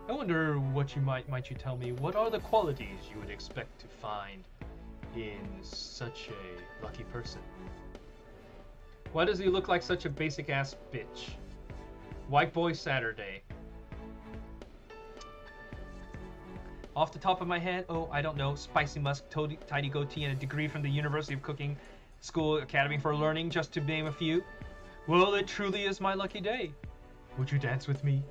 I wonder what you might you tell me, what are the qualities you would expect to find in such a lucky person? Why does he look like such a basic ass bitch? White Boy Saturday. Off the top of my head, oh, I don't know, spicy musk, tidy goatee, and a degree from the University of Cooking School Academy for Learning, just to name a few. Well, it truly is my lucky day. Would you dance with me?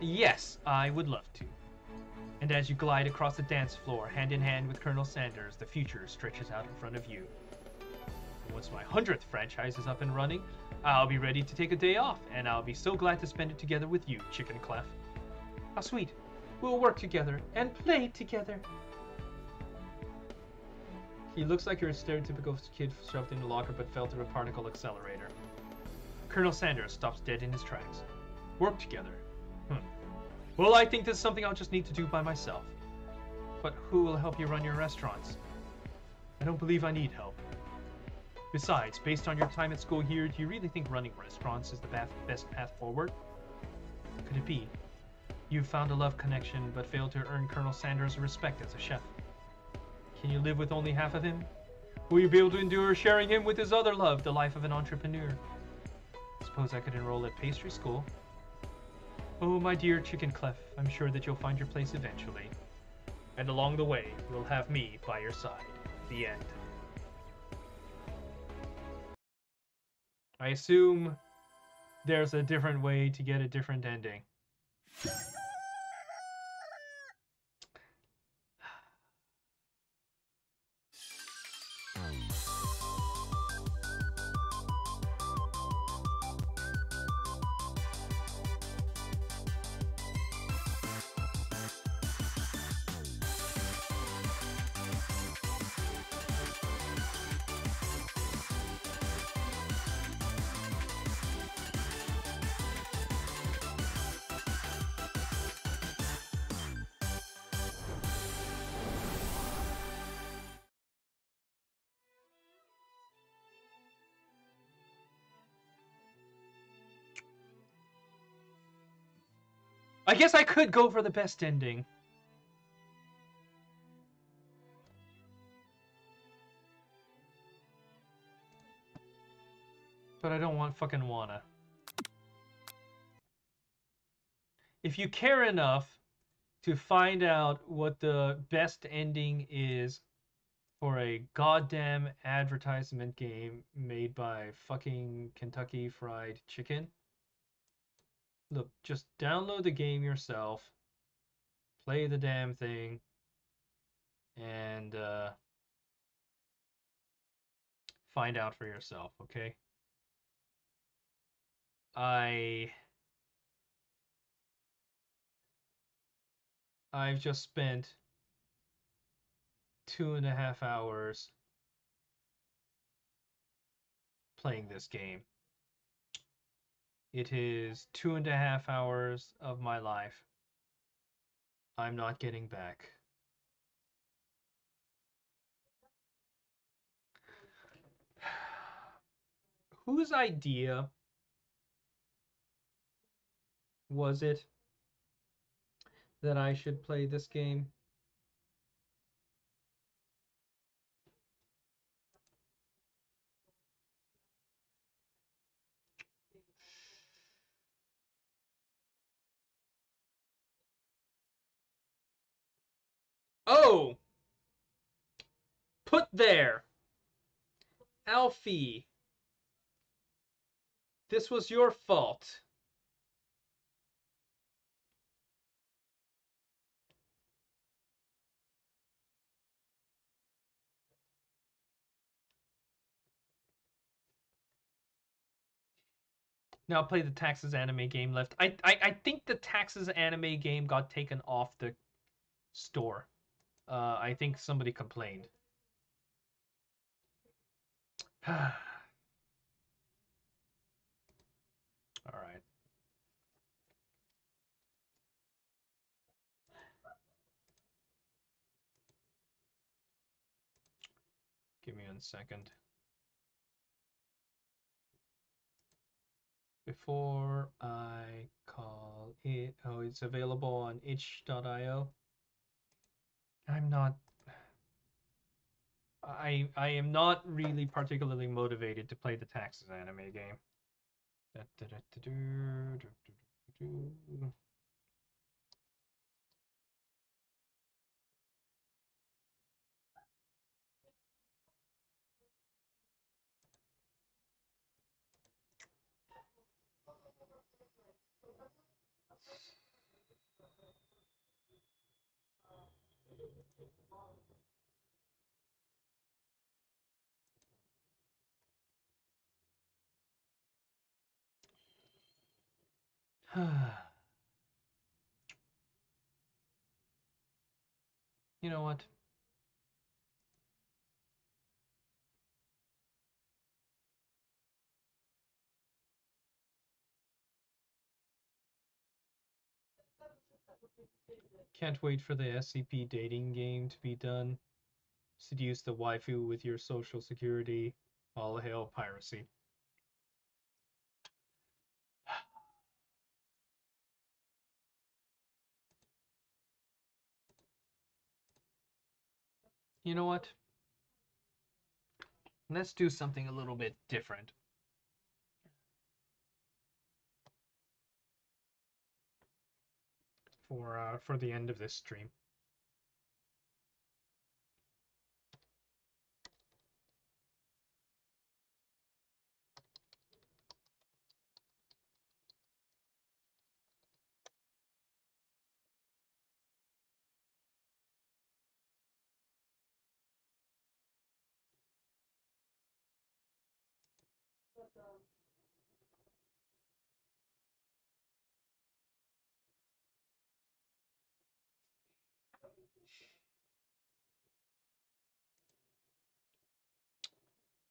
Yes, I would love to. And as you glide across the dance floor, hand in hand with Colonel Sanders, the future stretches out in front of you. Once my 100th franchise is up and running, I'll be ready to take a day off, and I'll be so glad to spend it together with you, Chicken Clef. How sweet. We'll work together and play together. He looks like your stereotypical kid shoved in a locker but fell through a particle accelerator. Colonel Sanders stops dead in his tracks. Work together. Well, I think this is something I'll just need to do by myself. But who will help you run your restaurants? I don't believe I need help. Besides, based on your time at school here, do you really think running restaurants is the best path forward? Could it be? You've found a love connection, but failed to earn Colonel Sanders' respect as a chef. Can you live with only half of him? Will you be able to endure sharing him with his other love, the life of an entrepreneur? Suppose I could enroll at pastry school. Oh, my dear Chicken Clef, I'm sure that you'll find your place eventually. And along the way, you'll have me by your side. The end. I assume there's a different way to get a different ending. I guess I could go for the best ending. But I don't fucking wanna. If you care enough to find out what the best ending is for a goddamn advertisement game made by fucking Kentucky Fried Chicken, look, just download the game yourself, play the damn thing, and find out for yourself, okay? I've just spent 2.5 hours playing this game. It is 2.5 hours of my life I'm not getting back. Whose idea was it that I should play this game? Oh! Put there! Alfie! This was your fault. Now play the Taxes anime game left. I think the Taxes anime game got taken off the store. I think somebody complained. All right. Give me 1 second. Before I call it, oh, it's available on itch.io. I am not really particularly motivated to play the Taxes anime game. You know what? Can't wait for the SCP dating game to be done. Seduce the waifu with your social security. All hail piracy. You know what? Let's do something a little bit different. For the end of this stream.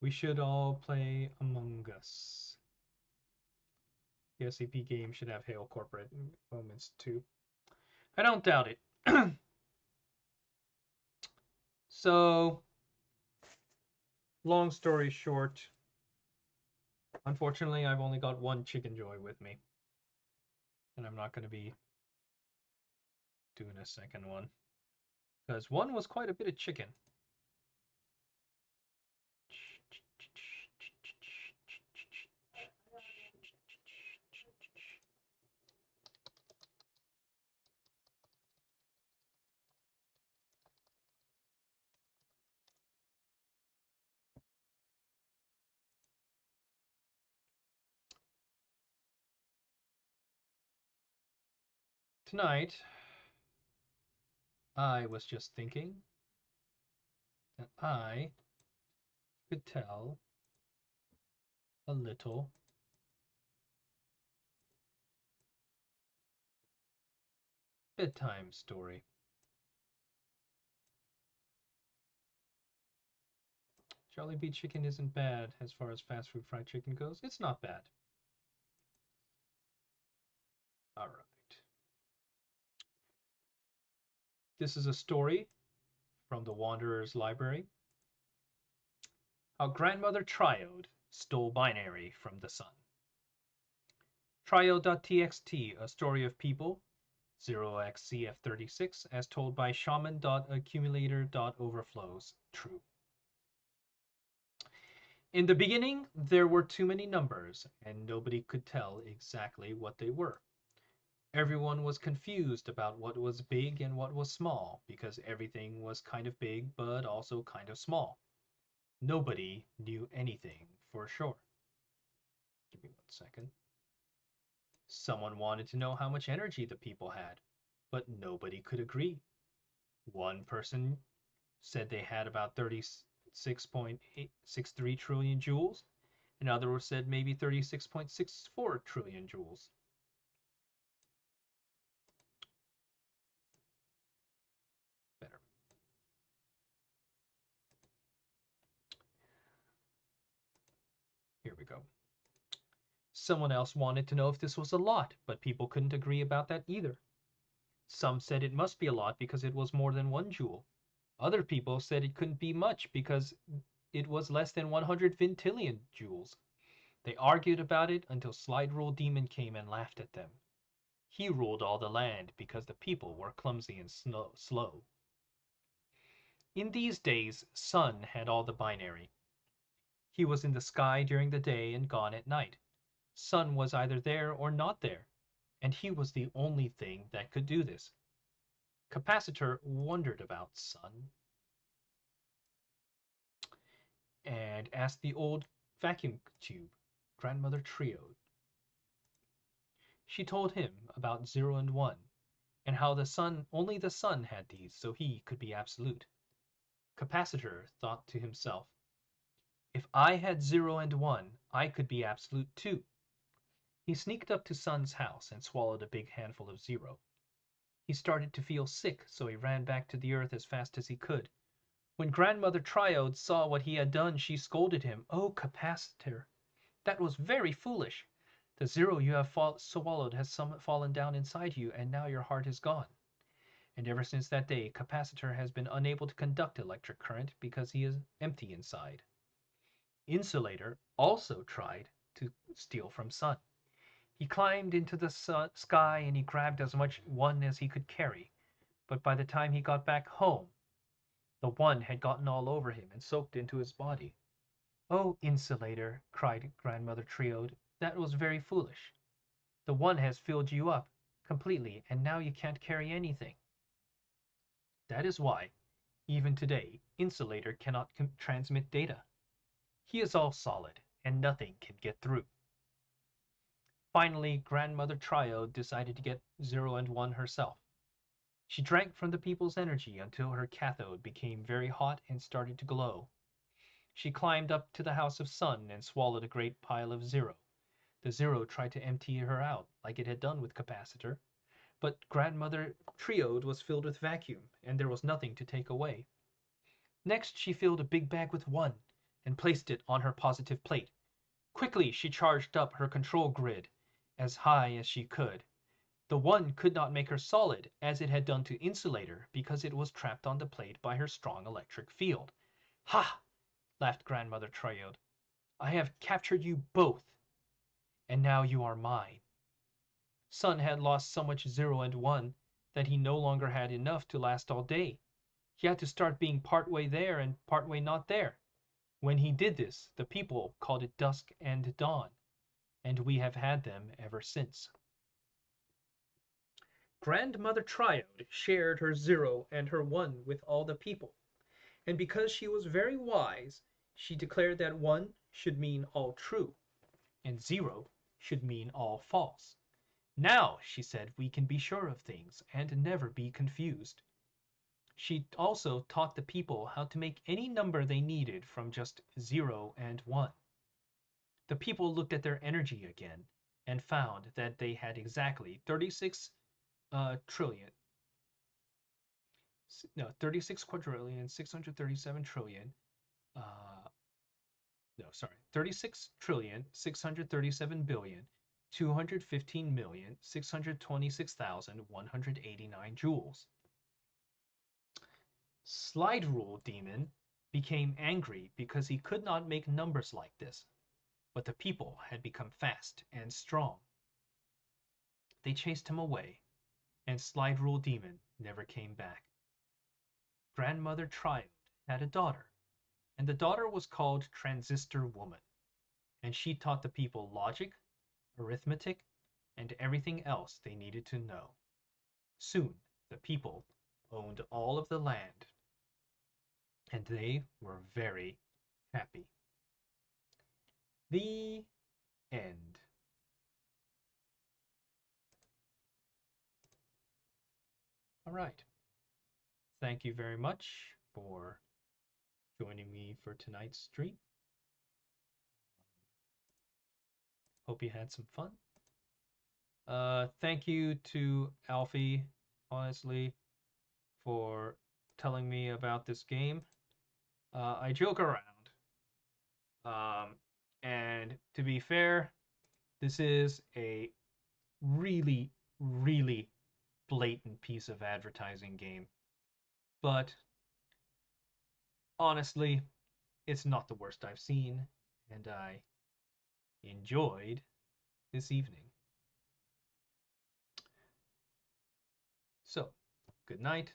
We should all play Among Us. The SCP game should have hail corporate moments too. I don't doubt it. So, long story short, unfortunately, I've only got one Chicken Joy with me. And I'm not going to be doing a second one. Because one was quite a bit of chicken. Tonight, I was just thinking that I could tell a little bedtime story. Jollibee chicken isn't bad as far as fast food fried chicken goes. It's not bad. All right. This is a story from the Wanderer's Library. How Grandmother Triode stole binary from the sun. Triode.txt, a story of people, 0xCF36, as told by shaman.accumulator.overflows. True. In the beginning, there were too many numbers, and nobody could tell exactly what they were. Everyone was confused about what was big and what was small, because everything was kind of big but also kind of small. Nobody knew anything for sure. Give me 1 second. Someone wanted to know how much energy the people had, but nobody could agree. One person said they had about 36.63 trillion joules. Another said maybe 36.64 trillion joules. Better. Here we go. Someone else wanted to know if this was a lot, but people couldn't agree about that either. Some said it must be a lot because it was more than 1 joule. Other people said it couldn't be much because it was less than 100 vintillion joules. They argued about it until Slide Rule Demon came and laughed at them. He ruled all the land because the people were clumsy and slow. In these days, Sun had all the binary. He was in the sky during the day and gone at night. Sun was either there or not there, and he was the only thing that could do this. Capacitor wondered about Sun and asked the old vacuum tube, Grandmother Triode. She told him about 0 and 1, and how only the sun had these, so he could be absolute. Capacitor thought to himself, if I had 0 and 1, I could be absolute too. He sneaked up to Sun's house and swallowed a big handful of Zero. He started to feel sick, so he ran back to the Earth as fast as he could. When Grandmother Triode saw what he had done, she scolded him. "Oh, Capacitor, that was very foolish. The Zero you have swallowed has fallen down inside you, and now your heart is gone." And ever since that day, Capacitor has been unable to conduct electric current because he is empty inside. Insulator also tried to steal from Sun. He climbed into the sky and he grabbed as much One as he could carry, but by the time he got back home, the One had gotten all over him and soaked into his body. "Oh, Insulator," cried Grandmother Triode, "that was very foolish. The One has filled you up completely, and now you can't carry anything." That is why, even today, Insulator cannot transmit data. He is all solid, and nothing can get through. Finally, Grandmother Triode decided to get 0 and 1 herself. She drank from the people's energy until her cathode became very hot and started to glow. She climbed up to the House of Sun and swallowed a great pile of Zero. The Zero tried to empty her out, like it had done with Capacitor, but Grandmother Triode was filled with vacuum, and there was nothing to take away. Next she filled a big bag with One, and placed it on her positive plate. Quickly she charged up her control grid as high as she could. The One could not make her solid, as it had done to Insulator, because it was trapped on the plate by her strong electric field. "Ha!" laughed Grandmother Triode. "I have captured you both, and now you are mine." Sun had lost so much 0 and 1 that he no longer had enough to last all day. He had to start being part way there and part way not there. When he did this, the people called it dusk and dawn, and we have had them ever since. Grandmother Triode shared her 0 and her 1 with all the people, and because she was very wise, she declared that 1 should mean all true, and 0 should mean all false. "Now," she said, "we can be sure of things, and never be confused." She also taught the people how to make any number they needed from just 0 and 1. The people looked at their energy again and found that they had exactly 36 trillion, no, 36 quadrillion, 637 trillion, uh, no, sorry, 36 trillion, 637 billion, 215,626,189 joules. Slide Rule Demon became angry because he could not make numbers like this, but the people had become fast and strong. They chased him away, and Slide Rule Demon never came back. Grandmother Triode had a daughter, and the daughter was called Transistor Woman, and she taught the people logic, arithmetic, and everything else they needed to know. Soon the people owned all of the land, and they were very happy. The end. All right. Thank you very much for joining me for tonight's stream. Hope you had some fun. Thank you to Alfie, honestly, for telling me about this game. I joke around. And to be fair, this is a really, really blatant piece of advertising game. But honestly, it's not the worst I've seen, and I enjoyed this evening. So, good night,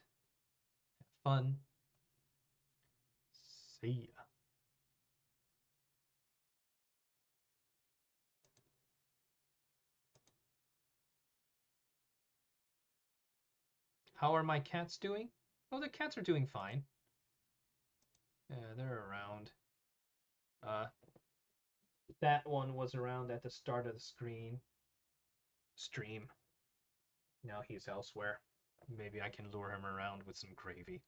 have fun, see ya. How are my cats doing? Oh, the cats are doing fine. Yeah, they're around. That one was around at the start of the stream. Now he's elsewhere. Maybe I can lure him around with some gravy.